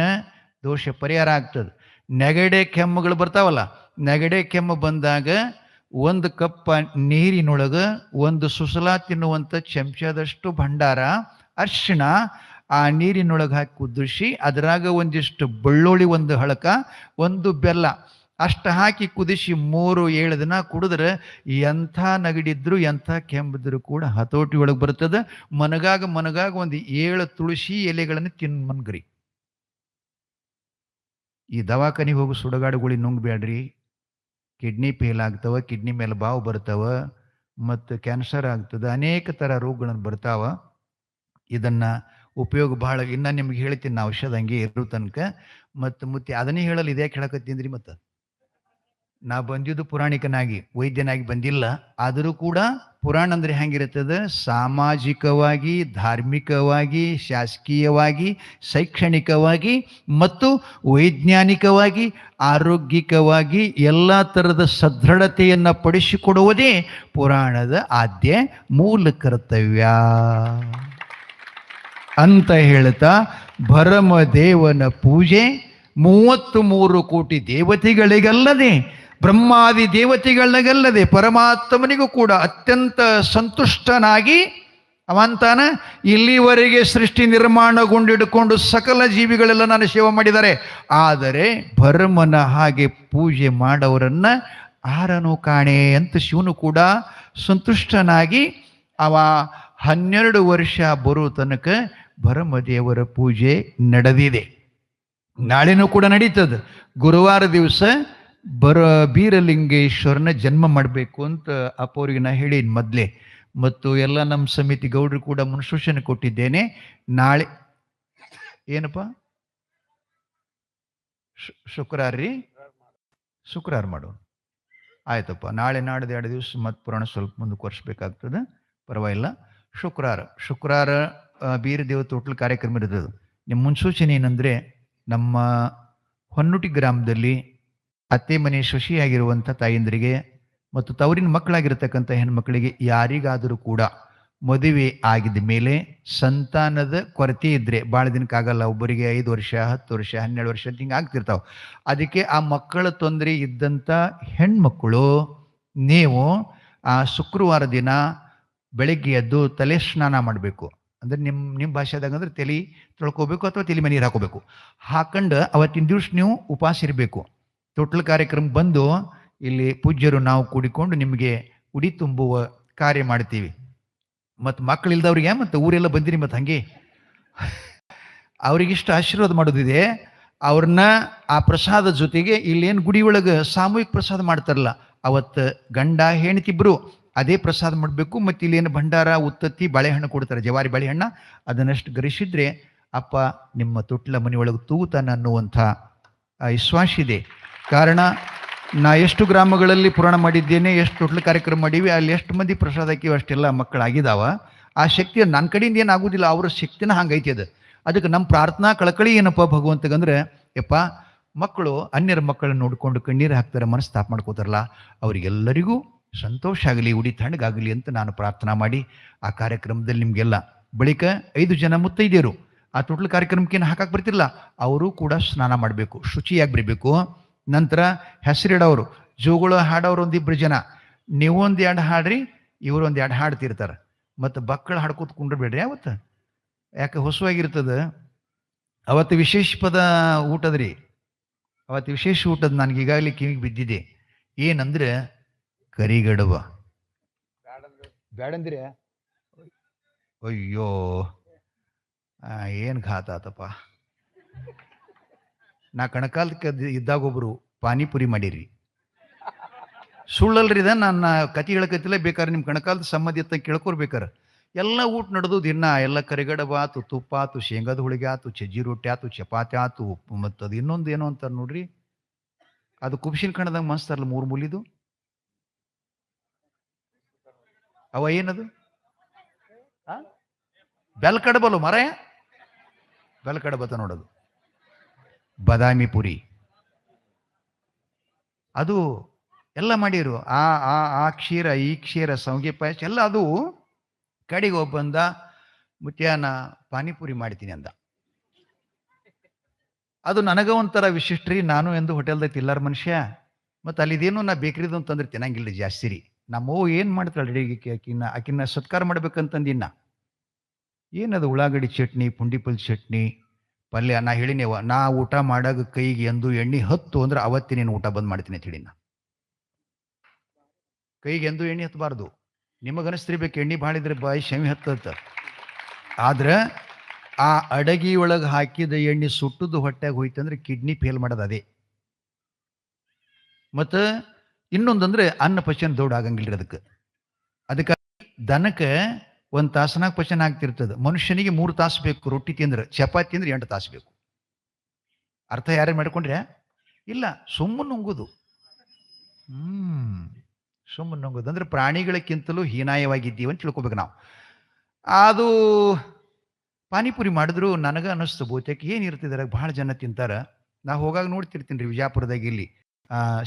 ದೋಷ ಪರಿಹಾರ ಆಗ್ತದೆ. ನೆಗಡೆ ಕೆಮ್ಮುಗಳು ಬರ್ತಾವಲ್ಲ, ನೆಗಡೆ ಕೆಮ್ಮು ಬಂದಾಗ 1 ಕಪ್ ನೀರಿನೊಳಗೆ 1 ಸುಸಲ ತಿನ್ನುವಂಥ ಚಮಚದಷ್ಟು ಭಂಡಾರ ಅರ್ಶಿಣ ಆ ನೀರಿನೊಳಗೆ ಹಾಕಿ ಕುದಿಸಿ, ಅದರಾಗ ಒಂದಿಷ್ಟು ಬೆಳ್ಳುಳ್ಳಿ, 1 ಹಳಕ, 1 ಬೆಲ್ಲ ಅಷ್ಟು ಹಾಕಿ ಕುದಿಸಿ 3-7 ದಿನ ಕುಡಿದ್ರೆ ಎಂಥ ನಗಡಿದ್ರು ಎಂಥ ಕೆಮ್ಮಿದ್ರು ಕೂಡ ಹತೋಟಿ ಒಳಗೆ ಬರ್ತದೆ. ಮನಗಾಗ 1 7 ತುಳಸಿ ಎಲೆಗಳನ್ನು ತಿನ್ಮನ್ಗ್ರಿ. ಈ ದವಾಖಾನಿಗೆ ಹೋಗಿ ಸುಡಗಾಡುಗಳಿಗೆ ನುಂಗ್ಬೇಡ್ರಿ. ಕಿಡ್ನಿ ಫೇಲ್ ಆಗ್ತವೆ, ಕಿಡ್ನಿ ಮೇಲೆ ಬಾವು ಬರ್ತಾವ, ಮತ್ತು ಕ್ಯಾನ್ಸರ್ ಆಗ್ತದೆ, ಅನೇಕ ಥರ ರೋಗಗಳನ್ನು ಬರ್ತಾವ. ಇದನ್ನು ಉಪಯೋಗ ಭಾಳ. ಇನ್ನು ನಿಮ್ಗೆ ಹೇಳ್ತೀನಿ ನಾ ಔಷಧ ಹಂಗೆ ಇರೋ ತನಕ. ಮತ್ತು ಅದನ್ನೇ ಹೇಳಲ್ಲ, ಇದೇ ಕೇಳಕತ್ತೀನಿ. ಮತ್ತು ನಾ ಬಂದಿದ್ದು ಪುರಾಣಿಕನಾಗಿ, ವೈದ್ಯನಾಗಿ ಬಂದಿಲ್ಲ. ಆದರೂ ಕೂಡ ಪುರಾಣ ಅಂದರೆ ಹೆಂಗಿರ್ತದೆ? ಸಾಮಾಜಿಕವಾಗಿ, ಧಾರ್ಮಿಕವಾಗಿ, ಶಾಸಕೀಯವಾಗಿ, ಶೈಕ್ಷಣಿಕವಾಗಿ ಮತ್ತು ವೈಜ್ಞಾನಿಕವಾಗಿ, ಆರೋಗ್ಯಿಕವಾಗಿ ಎಲ್ಲ ಥರದ ಸದೃಢತೆಯನ್ನು ಪಡಿಸಿಕೊಡುವುದೇ ಪುರಾಣದ ಆದ್ಯ ಮೂಲ ಕರ್ತವ್ಯ ಅಂತ ಹೇಳ್ತಾ, ಭರಮದೇವನ ಪೂಜೆ 33 ಕೋಟಿ ದೇವತೆಗಳಿಗಲ್ಲದೆ, ಬ್ರಹ್ಮಾದಿ ದೇವತೆಗಳಿಗಲ್ಲದೆ, ಪರಮಾತ್ಮನಿಗೂ ಕೂಡ ಅತ್ಯಂತ ಸಂತುಷ್ಟನಾಗಿ ಅವಂತಾನ ಇಲ್ಲಿವರೆಗೆ ಸೃಷ್ಟಿ ನಿರ್ಮಾಣಗೊಂಡಿಡ್ಕೊಂಡು ಸಕಲ ಜೀವಿಗಳೆಲ್ಲ ನಾನು ಸೇವೆ ಮಾಡಿದ್ದಾರೆ. ಆದರೆ ಭರಮನ ಹಾಗೆ ಪೂಜೆ ಮಾಡೋರನ್ನ ಆರನು ಕಾಣೆ ಅಂತ ಶಿವನು ಕೂಡ ಸಂತುಷ್ಟನಾಗಿ ಅವ 12 ವರ್ಷ ಬರೋ ತನಕ ಭರಮದೇವರ ಪೂಜೆ ನಡೆದಿದೆ. ನಾಳೆನೂ ಕೂಡ ನಡೀತದೆ. ಗುರುವಾರ ದಿವಸ ಬೀರಲಿಂಗೇಶ್ವರನ ಜನ್ಮ ಮಾಡಬೇಕು ಅಂತ ಅಪ್ಪವ್ರಿಗೆ ನಾ ಹೇಳೀನಿ ಮೊದಲೇ. ಮತ್ತು ಎಲ್ಲ ನಮ್ಮ ಸಮಿತಿ ಗೌಡ್ರು ಕೂಡ ಮುನ್ಸೂಚನೆ ಕೊಟ್ಟಿದ್ದೇನೆ. ನಾಳೆ ಏನಪ್ಪ ಶುಕ್ರವಾರ ರೀ, ಶುಕ್ರವಾರ ಮಾಡು ಆಯ್ತಪ್ಪ. ನಾಳೆ ನಾಡ್ದು 2 ದಿವಸ ಮತ್ತು ಪುರಾಣ ಸ್ವಲ್ಪ ಮುಂದುವರ್ಸ್ಬೇಕಾಗ್ತದೆ, ಪರವಾಗಿಲ್ಲ. ಶುಕ್ರವಾರ ಬೀರ ದೇವತೆ ಹೋಟ್ಲ್ ಕಾರ್ಯಕ್ರಮ ಇರ್ತದೆ. ನಿಮ್ಮ ಮುನ್ಸೂಚನೆ ಏನಂದರೆ, ನಮ್ಮ ಹೊನ್ನುಟಿ ಗ್ರಾಮದಲ್ಲಿ ಅತ್ತೆ ಮನೆ ಶಶಿಯಾಗಿರುವಂಥ ತಾಯಂದರಿಗೆ ಮತ್ತು ತವರಿನ ಮಕ್ಕಳಾಗಿರ್ತಕ್ಕಂಥ ಹೆಣ್ಮಕ್ಳಿಗೆ ಯಾರಿಗಾದರೂ ಕೂಡ ಮದುವೆ ಆಗಿದ ಮೇಲೆ ಸಂತಾನದ ಕೊರತೆ ಇದ್ದರೆ, ಭಾಳ ದಿನಕ್ಕಾಗಲ್ಲ, ಒಬ್ಬರಿಗೆ 5 ವರ್ಷ 10 ವರ್ಷ 12 ವರ್ಷ ಹಿಂಗೆ ಆಗ್ತಿರ್ತಾವೆ. ಅದಕ್ಕೆ ಆ ಮಕ್ಕಳ ತೊಂದರೆ ಇದ್ದಂಥ ಹೆಣ್ಮಕ್ಕಳು ನೀವು ಆ ಶುಕ್ರವಾರ ದಿನ ಬೆಳಗ್ಗೆ ಎದ್ದು ತಲೆ ಸ್ನಾನ ಮಾಡಬೇಕು. ಅಂದ್ರೆ ನಿಮ್ಮ ಭಾಷೆದಾಗ ಅಂದ್ರೆ ತಲೆ ತೊಳ್ಕೊಬೇಕು ಅಥವಾ ತಲೆ ಮೇಲೆ ನೀರು ಹಾಕೋಬೇಕು. ಹಾಕೊಂಡು ಅವತ್ತಿನ ದಿವ್ಸ ನೀವು ಉಪವಾಸ ಇರಬೇಕು. ತೊಟ್ಲ ಕಾರ್ಯಕ್ರಮ ಬಂದು ಇಲ್ಲಿ ಪೂಜ್ಯರು ನಾವು ಕೂಡಿಕೊಂಡು ನಿಮಗೆ ಉಡಿ ತುಂಬುವ ಕಾರ್ಯ ಮಾಡ್ತೀವಿ. ಮತ್ತು ಮಕ್ಕಳಿಲ್ದವ್ರಿಗೆ ಮತ್ತು ಊರೆಲ್ಲ ಬಂದಿರಿ ಮತ್ತು ಹಾಗೆ ಅವ್ರಿಗಿಷ್ಟು ಆಶೀರ್ವಾದ ಮಾಡೋದಿದೆ. ಅವ್ರನ್ನ ಆ ಪ್ರಸಾದ ಜೊತೆಗೆ ಇಲ್ಲೇನು ಗುಡಿ ಒಳಗೆ ಸಾಮೂಹಿಕ ಪ್ರಸಾದ ಮಾಡ್ತಾರಲ್ಲ, ಅವತ್ತು ಗಂಡ ಹೆಣ್ತಿಬ್ರು ಅದೇ ಪ್ರಸಾದ ಮಾಡಬೇಕು. ಮತ್ತು ಇಲ್ಲೇನು ಭಂಡಾರ, ಉತ್ತತ್ತಿ, ಬಾಳೆಹಣ್ಣು ಕೊಡ್ತಾರೆ, ಜವಾರಿ ಬಾಳೆಹಣ್ಣು. ಅದನ್ನಷ್ಟು ಗರಿಸಿದ್ರೆ ಅಪ್ಪ ನಿಮ್ಮ ತೊಟ್ಲ ಮನೆಯೊಳಗೆ ತೂತಾನ ಅನ್ನುವಂಥ ವಿಶ್ವಾಸ ಇದೆ. ಕಾರಣ ನಾ ಎಷ್ಟು ಗ್ರಾಮಗಳಲ್ಲಿ ಪುರಾಣ ಮಾಡಿದ್ದೇನೆ, ಎಷ್ಟು ತೊಟ್ಲ ಕಾರ್ಯಕ್ರಮ ಮಾಡೀವಿ, ಅಲ್ಲಿ ಎಷ್ಟು ಮಂದಿ ಪ್ರಸಾದ ಹಾಕಿವಿ, ಅಷ್ಟೆಲ್ಲ ಮಕ್ಕಳಾಗಿದ್ದಾವ. ಆ ಶಕ್ತಿ ನನ್ನ ಕಡೆಯಿಂದ ಏನು ಆಗೋದಿಲ್ಲ, ಅವ್ರ ಶಕ್ತಿನ ಹಂಗೈತಿ ಅದು. ಅದಕ್ಕೆ ನಮ್ಮ ಪ್ರಾರ್ಥನಾ ಕಳಕಳಿ ಏನಪ್ಪ ಭಗವಂತಗಂದ್ರೆ, ಯಪ್ಪ ಮಕ್ಕಳು ಅನ್ಯರ ಮಕ್ಕಳನ್ನ ನೋಡಿಕೊಂಡು ಕಣ್ಣೀರು ಹಾಕ್ತಾರೆ, ಮನಸ್ತಾಪ ಮಾಡ್ಕೋತಾರಲ್ಲ, ಅವರಿಗೆಲ್ಲರಿಗೂ ಸಂತೋಷ ಆಗಲಿ, ಉಡಿ ತಣ್ಣಗಾಗಲಿ ಅಂತ ನಾನು ಪ್ರಾರ್ಥನಾ ಮಾಡಿ ಆ ಕಾರ್ಯಕ್ರಮದಲ್ಲಿ ನಿಮಗೆಲ್ಲ ಬಳಿಕ 5 ಜನ ಮುತ್ತೈದೆಯರು ಆ ತೊಟ್ಲ ಕಾರ್ಯಕ್ರಮಕ್ಕೇನು ಹಾಕಕ್ಕೆ ಬರ್ತಿರಲ್ಲ, ಅವರು ಕೂಡ ಸ್ನಾನ ಮಾಡಬೇಕು, ಶುಚಿಯಾಗಿ ಬರಬೇಕು. ನಂತರ ಹೆಸರಿಡೋರು, ಜೋಗುಳ ಹಾಡೋರು 1-2 ಜನ, ನೀವು 1-2 ಹಾಡ್ರಿ, ಇವರು 1-2 ಹಾಡ್ತಿರ್ತಾರೆ. ಮತ್ತು ಮಕ್ಕಳು ಹಾಡ್ಕೋತ ಕುಂಡ್ರಬೇಡ್ರಿ ಅವತ್ತು, ಯಾಕೆ ಹೊಸವಾಗಿರ್ತದೆ. ಅವತ್ತು ವಿಶೇಷ ಪದ ಊಟದ್ರಿ, ಅವತ್ತು ವಿಶೇಷ ಊಟದ ನನಗೆ ಈಗಾಗಲೇ ಕಿವಿಗೆ ಬಿದ್ದಿದೆ. ಏನಂದ್ರೆ ಕರಿಗಡಬ ಬ್ಯಾಡಂದ್ರೆ, ಅಯ್ಯೋ ಏನು ಘಾತ ಆತಪ್ಪ. ನಾ ಕಣಕಾಲಕ್ಕೆ ಇದ್ದಾಗೊಬ್ರು ಪಾನಿಪುರಿ ಮಾಡಿರಿ, ಸುಳ್ಳಲ್ರಿ ಇದ, ನನ್ನ ಕತೆ ಹೇಳಕತ್ತಿಲ್ಲ, ಬೇಕಾದ್ರೆ ನಿಮ್ಮ ಕಣಕಾಲದ ಸಂಬಂಧಿ ಅಂತ ಕೇಳ್ಕೊರ್ಬೇಕಾರೆ. ಎಲ್ಲ ಊಟ ನಡೆದು ದಿನ ಎಲ್ಲ ಕರಿಗಡಬ ಆತು, ತುಪ್ಪ ಆತು, ಶೇಂಗಾದ ಹೋಳಿಗೆ ಆತು, ಸಜ್ಜಿ ರೊಟ್ಟಿ ಆತು, ಚಪಾತಿ ಆತು, ಮತ್ತು ಅದು ಇನ್ನೊಂದು ಏನೋ ಅಂತಾರೆ ನೋಡ್ರಿ, ಅದು ಕುಬ್ಸಿನ ಕಣದಾಗ ಮನ್ಸ್ತಾರಲ್ಲ 3 ಮೂಲಿದು, ಅವ ಏನದು ಬೆಲ್ ಕಡಬಲು ಮರ, ಬೆಲ್ ಕಡಬತ ನೋಡೋದು, ಬಾದಾಮಿ ಪುರಿ, ಅದು ಎಲ್ಲ ಮಾಡಿರು. ಆ ಕ್ಷೀರ, ಈ ಕ್ಷೀರ, ಸೌಗೆ ಪಾಯಸ ಎಲ್ಲ. ಅದು ಕಡೆಗೆ ಒಬ್ಬಂದ ಮುತ್ಯಾನ ಪಾನಿಪುರಿ ಮಾಡ್ತೀನಿ ಅಂದ. ಅದು ನನಗ ಒಂಥರ ವಿಶಿಷ್ಟ್ರಿ, ನಾನು ಎಂದು ಹೋಟೆಲ್ದಾಗ ತಿಲ್ಲಾರ ಮನುಷ್ಯ. ಮತ್ತು ಅಲ್ಲಿದೇನು ನಾ ಬೇಕ್ರಿದು ಅಂತಂದ್ರೆ ತಿನ್ನಂಗಿಲ್ಲ ಜಾಸ್ತಿ ರೀ. ನಮ್ಮವ್ವ ಏನು ಮಾಡ್ತಾಳೆ ಅಡಿಗೆ, ಆಕಿನ್ನ ಸತ್ಕಾರ ಮಾಡ್ಬೇಕಂತಂದಿನ್ನ. ಏನದು ಉಳ್ಳಾಗಡ್ಡಿ ಚಟ್ನಿ, ಪುಂಡಿಪಲ್ ಚಟ್ನಿ, ಪಲ್ಯ. ನಾ ಹೇಳಿನೇವ, ನಾ ಊಟ ಮಾಡಾಗ ಕೈಗೆ ಎಂದು ಎಣ್ಣೆ ಹತ್ತು ಅಂದ್ರೆ ಅವತ್ತಿನೇನು ಊಟ ಬಂದ್ ಮಾಡ್ತೀನಿ ಅಂತ ಹೇಳಿ. ನಾ ಕೈಗೆ ಎಂದು ಎಣ್ಣೆ ಹತ್ತಬಾರ್ದು. ನಿಮಗನಿಸ್ತಿರ್ಬೇಕು ಎಣ್ಣೆ ಭಾಳ ಇದ್ರೆ ಬಾಯಿ ಶಮಿ ಹತ್ತತ್ತ. ಆದ್ರೆ ಆ ಅಡಗಿ ಒಳಗೆ ಹಾಕಿದ ಎಣ್ಣೆ ಸುಟ್ಟದ್ದು ಹೊಟ್ಟೆಗೆ ಹೋಯ್ತಂದ್ರೆ ಕಿಡ್ನಿ ಫೇಲ್ ಮಾಡೋದು ಅದೇ. ಮತ್ತು ಇನ್ನೊಂದಂದ್ರೆ ಅನ್ನ ಪಚನ ದೌಡ್ ಆಗಂಗಿಲ್ಲ ಅದಕ್ಕೆ ದನಕ್ಕೆ 1 ತಾಸನಾಗ ಪಚನ ಆಗ್ತಿರ್ತದೆ. ಮನುಷ್ಯನಿಗೆ 3 ತಾಸು ಬೇಕು ರೊಟ್ಟಿ ತಿಂದ್ರೆ, ಚಪಾತಿ ತಿಂದ್ರೆ 8 ತಾಸು ಬೇಕು. ಅರ್ಥ ಯಾರೇ ಮಾಡ್ಕೊಂಡ್ರೆ ಇಲ್ಲ, ಸುಮ್ಮನೆ ನುಂಗುದು. ಸುಮ್ಮನೆ ನುಂಗುದು ಅಂದ್ರೆ ಪ್ರಾಣಿಗಳಕ್ಕಿಂತಲೂ ಹೀನಾಯವಾಗಿದ್ದೀವಿ ಅಂತ ತಿಳ್ಕೊಬೇಕು ನಾವು. ಅದು ಪಾನಿಪುರಿ ಮಾಡಿದ್ರು ನನಗೆ ಅನ್ನಿಸ್ತು, ಬಹುತೇಕ ಏನಿರ್ತಿದ್ದಾರೆ, ಭಾಳ ಜನ ತಿಂತಾರೆ. ನಾ ಹೋಗಾಗ ನೋಡ್ತಿರ್ತೀನಿ ರೀ ವಿಜಾಪುರದಾಗ, ಇಲ್ಲಿ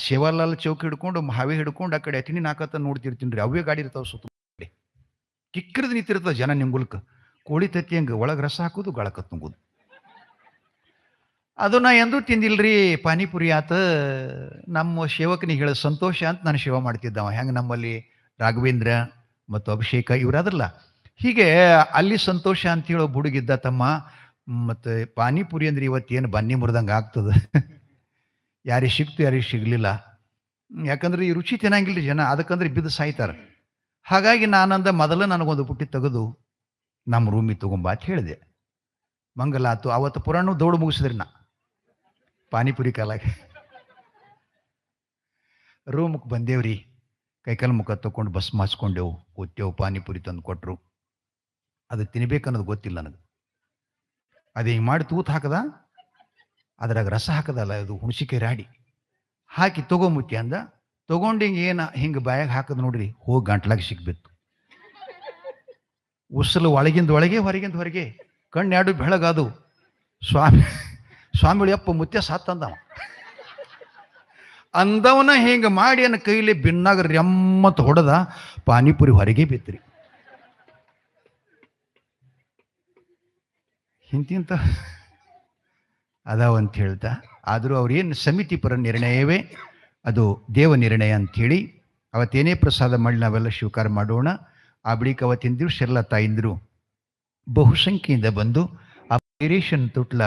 ಶಿವಲಾಲ್ ಚೌಕ್ ಹಿಡ್ಕೊಂಡು ಹಾವಿ ಹಿಡ್ಕೊಂಡು ಆ ಕಡೆ ಅತಿನಿ ನಾಕತ್ತ ನೋಡ್ತಿರ್ತೀನಿ ರೀ. ಅವೇ ಗಾಡಿ ಇರ್ತಾವೆ ಸುತ್ತ ಕಿಕ್ಕಿರಿದು ನಿಂತಿರ್ತದೆ ಜನ ನಿಂಗುಲ್ಕ. ಕೋಳಿ ತತ್ತಿ ಹಂಗೆ ಒಳಗೆ ರಸ ಹಾಕೋದು, ಗಳಕತ್ ನುಂಗುದು. ಅದು ನಾ ಎಂದೂ ತಿಂದಿಲ್ರಿ ಪಾನಿಪುರಿ. ಆತ ನಮ್ಮ ಸೇವಕನಿಗೆ ಹೇಳ ಸಂತೋಷ ಅಂತ ನಾನು ಸೇವೆ ಮಾಡ್ತಿದ್ದವ. ಹೆಂಗೆ ನಮ್ಮಲ್ಲಿ ರಾಘವೇಂದ್ರ ಮತ್ತು ಅಭಿಷೇಕ ಇವರಾದ್ರಲ್ಲ, ಹೀಗೆ ಅಲ್ಲಿ ಸಂತೋಷ ಅಂತ ಹೇಳೋ ಹುಡುಗಿದ್ದ ತಮ್ಮ. ಮತ್ತು ಪಾನಿಪುರಿ ಅಂದ್ರೆ ಇವತ್ತೇನು ಬನ್ನಿ ಮುರಿದಂಗೆ ಆಗ್ತದೆ. ಯಾರಿಗೆ ಸಿಕ್ತು, ಯಾರಿಗೆ ಸಿಗಲಿಲ್ಲ. ಯಾಕಂದ್ರೆ ಈ ರುಚಿ ತಿನ್ನಂಗಿಲ್ಲ ಜನ, ಅದಕ್ಕಂದ್ರೆ ಬಿದ್ದು ಸಾಯ್ತಾರೆ. ಹಾಗಾಗಿ ನಾನಂದ ಮೊದಲು ನನಗೊಂದು ಪುಟ್ಟಿ ತೆಗೆದು ನಮ್ಮ ರೂಮಿಗೆ ತಗೊಂಬ ಅಂತ ಹೇಳಿದೆ. ಮಂಗಲ ಆತು. ಅವತ್ತು ಪುರಾಣ ದೌಡು ಮುಗಿಸಿದ್ರಿ ನಾ ಪಾನಿಪುರಿ ಕಾಲಾಗೆ. ರೂಮ್ಗೆ ಬಂದೇವ್ರಿ, ಕೈಕಾಲು ಮುಖ ತಗೊಂಡು ಬಸ್ ಮಾಸ್ಕೊಂಡೆವು, ಕೂತೇವು. ಪಾನಿಪುರಿ ತಂದು ಕೊಟ್ಟರು. ಅದು ತಿನ್ಬೇಕನ್ನೋದು ಗೊತ್ತಿಲ್ಲ ನನಗೆ. ಅದು ಹಿಂಗೆ ಮಾಡಿ ತೂತು ಹಾಕದ, ಅದ್ರಾಗ ರಸ ಹಾಕದಲ್ಲ, ಅದು ಹುಣಸಿಕಾಯಿ ರಾಡಿ ಹಾಕಿ ತಗೊಂಬುತ್ತಿ ಅಂದ. ತಗೊಂಡು ಏನು ಹಿಂಗೆ ಬಾಯಾಗ ಹಾಕದ್ ನೋಡ್ರಿ, ಹೋಗಿ ಗಂಟ್ಲಾಗ ಸಿಕ್ಬಿತ್ತು. ಉಸಲು ಒಳಗಿಂದ ಒಳಗೆ, ಹೊರಗಿಂದ ಹೊರಗೆ, ಕಣ್ಣು 2 ಬೆಳಗಾದು. ಸ್ವಾಮಿಗಳು ಯಪ್ಪ ಮುತ್ಯ ಸಾತ್ತಂದವ. ಅಂದವನ ಹಿಂಗೆ ಮಾಡಿ ಅನ್ನ ಕೈಲಿ ಬಿನ್ನಾಗ ರೆಮ್ಮತ್ ಹೊಡೆದ, ಪಾನಿಪುರಿ ಹೊರಗೆ ಬಿತ್ರಿ. ಇಂತಿಂತ ಅದಾವಂತ ಹೇಳ್ತಾ, ಆದರೂ ಅವ್ರೇನು ಸಮಿತಿ ಪರ ನಿರ್ಣಯವೇ, ಅದು ದೇವ ನಿರ್ಣಯ ಅಂಥೇಳಿ ಅವತ್ತೇನೇ ಪ್ರಸಾದ ಮಾಡಿ ನಾವೆಲ್ಲ ಸ್ವೀಕಾರ ಮಾಡೋಣ. ಆ ಬಳಿಕ ಅವತ್ತಿನ ದಿವಸ ಎಲ್ಲ ತಾಯಿಂದರು ಬಹುಸಂಖ್ಯೆಯಿಂದ ಬಂದು ಆ ವೀರೇಶನ್ ತೊಟ್ಲ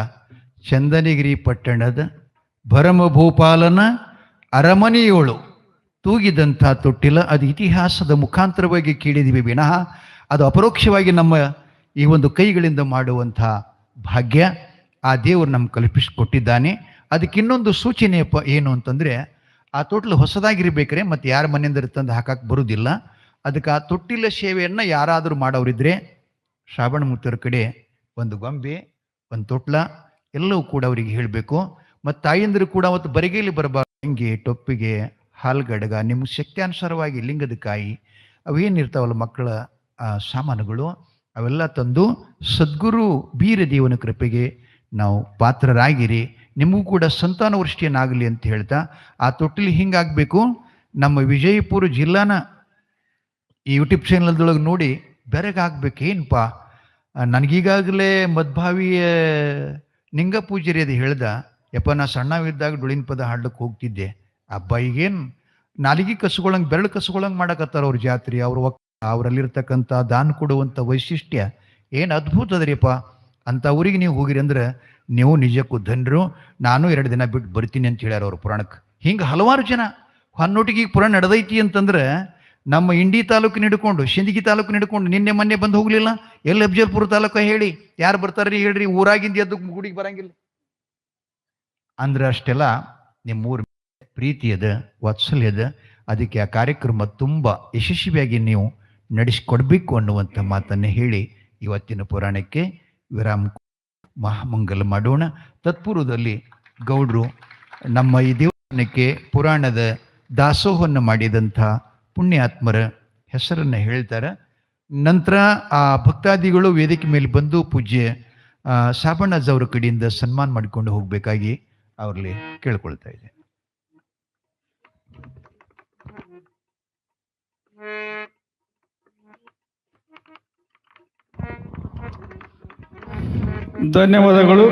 ಚಂದನಗಿರಿ ಪಟ್ಟಣದ ಭರಮಭೂಪಾಲನ ಅರಮನೆಯೋಳು ತೂಗಿದಂಥ ತೊಟ್ಟಿಲ ಅದು ಇತಿಹಾಸದ ಮುಖಾಂತರವಾಗಿ ಕೇಳಿದ್ದೀವಿ ವಿನಃ ಅದು ಅಪರೋಕ್ಷವಾಗಿ ನಮ್ಮ ಈ ಒಂದು ಕೈಗಳಿಂದ ಮಾಡುವಂಥ ಭಾಗ್ಯ ಆ ದೇವರು ನಮ್ಗೆ ಕಲ್ಪಿಸಿಕೊಟ್ಟಿದ್ದಾನೆ. ಅದಕ್ಕೆ ಇನ್ನೊಂದು ಸೂಚನೆಯಪ್ಪ ಏನು ಅಂತಂದರೆ, ಆ ತೊಟ್ಲು ಹೊಸದಾಗಿರ್ಬೇಕ್ರೆ ಮತ್ತು ಯಾರ ಮನೆಯಿಂದ ತಂದು ಹಾಕಕ್ಕೆ ಬರೋದಿಲ್ಲ. ಅದಕ್ಕೆ ಆ ತೊಟ್ಟಿಲ ಸೇವೆಯನ್ನು ಯಾರಾದರೂ ಮಾಡೋರಿದ್ರೆ ಶ್ರಾವಣ ಮುಕ್ತರ ಕಡೆ ಒಂದು ಗೊಂಬೆ, ಒಂದು ತೊಟ್ಲ ಎಲ್ಲವೂ ಕೂಡ ಅವರಿಗೆ ಹೇಳಬೇಕು. ಮತ್ತು ತಾಯಂದಿರು ಕೂಡ ಅವತ್ತು ಬರಿಗೈಲಿ ಬರಬಾರ್ದು. ಹಿಂಗೆ ಟೊಪ್ಪಿಗೆ, ಹಾಲ್ಗಡಗ, ನಿಮ್ಮ ಶಕ್ತ್ಯಾನುಸಾರವಾಗಿ ಲಿಂಗದ ಕಾಯಿ ಅವೇನಿರ್ತಾವಲ್ಲ ಮಕ್ಕಳ ಸಾಮಾನುಗಳು ಅವೆಲ್ಲ ತಂದು ಸದ್ಗುರು ಬೀರದೇವನ ಕೃಪೆಗೆ ನಾವು ಪಾತ್ರರಾಗಿರಿ, ನಿಮಗೂ ಕೂಡ ಸಂತಾನ ವೃಷ್ಟಿಯನ್ನಾಗಲಿ ಅಂತ ಹೇಳ್ತಾ ಆ ತೊಟ್ಟಿಲಿ ಹಿಂಗಾಗಬೇಕು. ನಮ್ಮ ವಿಜಯಪುರ ಜಿಲ್ಲಾನ ಈ ಯೂಟ್ಯೂಬ್ ಚಾನಲ್ದೊಳಗೆ ನೋಡಿ ಬೆರಗಾಗಬೇಕೇನಪ್ಪ, ನನಗೀಗಾಗಲೇ ಮದ್ಭಾವಿಯ ನಿಂಗ ಪೂಜಾರಿ ಅದು ಹೇಳ್ದ, ಯಪ್ಪ ನಾ ಸಣ್ಣವಿದ್ದಾಗ ಡೊಳಿನ ಪದ ಹಾಡ್ಲಿಕ್ಕೆ ಹೋಗ್ತಿದ್ದೆ, ಹಬ್ಬ ಈಗೇನು ನಾಲಿಗೆ ಕಸ್ಕೊಳಂಗೆ ಬೆರಳು ಕಸ್ಕೊಳಂಗೆ ಮಾಡಕತ್ತಾರ ಅವ್ರ ಜಾತ್ರೆ, ಅವರಲ್ಲಿರ್ತಕ್ಕಂಥ ದಾನ ಕೊಡುವಂಥ ವೈಶಿಷ್ಟ್ಯ ಏನು ಅದ್ಭುತ ಅದರಿಯಪ್ಪ. ಅಂಥ ಊರಿಗೆ ನೀವು ಹೋಗಿರಿ ಅಂದ್ರೆ ನೀವು ನಿಜಕ್ಕೂ ಧನ್ಯರು. ನಾನು 2 ದಿನ ಬಿಟ್ಟು ಬರ್ತೀನಿ ಅಂತ ಹೇಳ್ಯಾರ ಅವ್ರ ಪುರಾಣಕ್ಕೆ. ಹಿಂಗೆ ಹಲವಾರು ಜನ ಹೊನ್ನೊಟ್ಟಿಗೆ ಈಗ ಪುರಾಣ ನಡೆದೈತಿ ಅಂತಂದ್ರೆ ನಮ್ಮ ಇಂಡಿ ತಾಲೂಕಿನ ಹಿಡ್ಕೊಂಡು ಶಿಂದಗಿ ತಾಲೂಕಿನ ಹಿಡ್ಕೊಂಡು ನಿನ್ನೆ ಮೊನ್ನೆ ಬಂದು ಹೋಗಲಿಲ್ಲ, ಎಲ್ಲಿ ಅಫಜಲ್ಪುರ ತಾಲೂಕು ಹೇಳಿ ಯಾರು ಬರ್ತಾರ್ರಿ ಹೇಳ್ರಿ, ಊರಾಗಿಂದ ಎದ್ದು ಗುಡಿಗೆ ಬರಂಗಿಲ್ಲ ಅಂದ್ರೆ ಅಷ್ಟೆಲ್ಲ ನಿಮ್ಮೂರ ಪ್ರೀತಿ ಅದ, ವಾತ್ಸಲ್ಯ ಅದ. ಅದಕ್ಕೆ ಆ ಕಾರ್ಯಕ್ರಮ ತುಂಬ ಯಶಸ್ವಿಯಾಗಿ ನೀವು ನಡೆಸಿಕೊಡ್ಬೇಕು ಅನ್ನುವಂಥ ಮಾತನ್ನು ಹೇಳಿ ಇವತ್ತಿನ ಪುರಾಣಕ್ಕೆ ವಿರಾಮ ಮಹಾಮಂಗಲ ಮಾಡೋಣ. ತತ್ಪೂರ್ವದಲ್ಲಿ ಗೌಡ್ರು ನಮ್ಮ ಈ ದೇವಸ್ಥಾನಕ್ಕೆ ಪುರಾಣದ ದಾಸೋಹವನ್ನು ಮಾಡಿದಂಥ ಪುಣ್ಯಾತ್ಮರ ಹೆಸರನ್ನು ಹೇಳ್ತಾರೆ. ನಂತರ ಆ ಭಕ್ತಾದಿಗಳು ವೇದಿಕೆ ಮೇಲೆ ಬಂದು ಪೂಜ್ಯ ಸಾಬಣ್ಣಜ್ ಅವರ ಕಡೆಯಿಂದ ಸನ್ಮಾನ ಮಾಡಿಕೊಂಡು ಹೋಗಬೇಕಾಗಿ ಅವರಲ್ಲಿ ಕೇಳ್ಕೊಳ್ತಾ ಇದೆ. ಧನ್ಯವಾದಗಳು.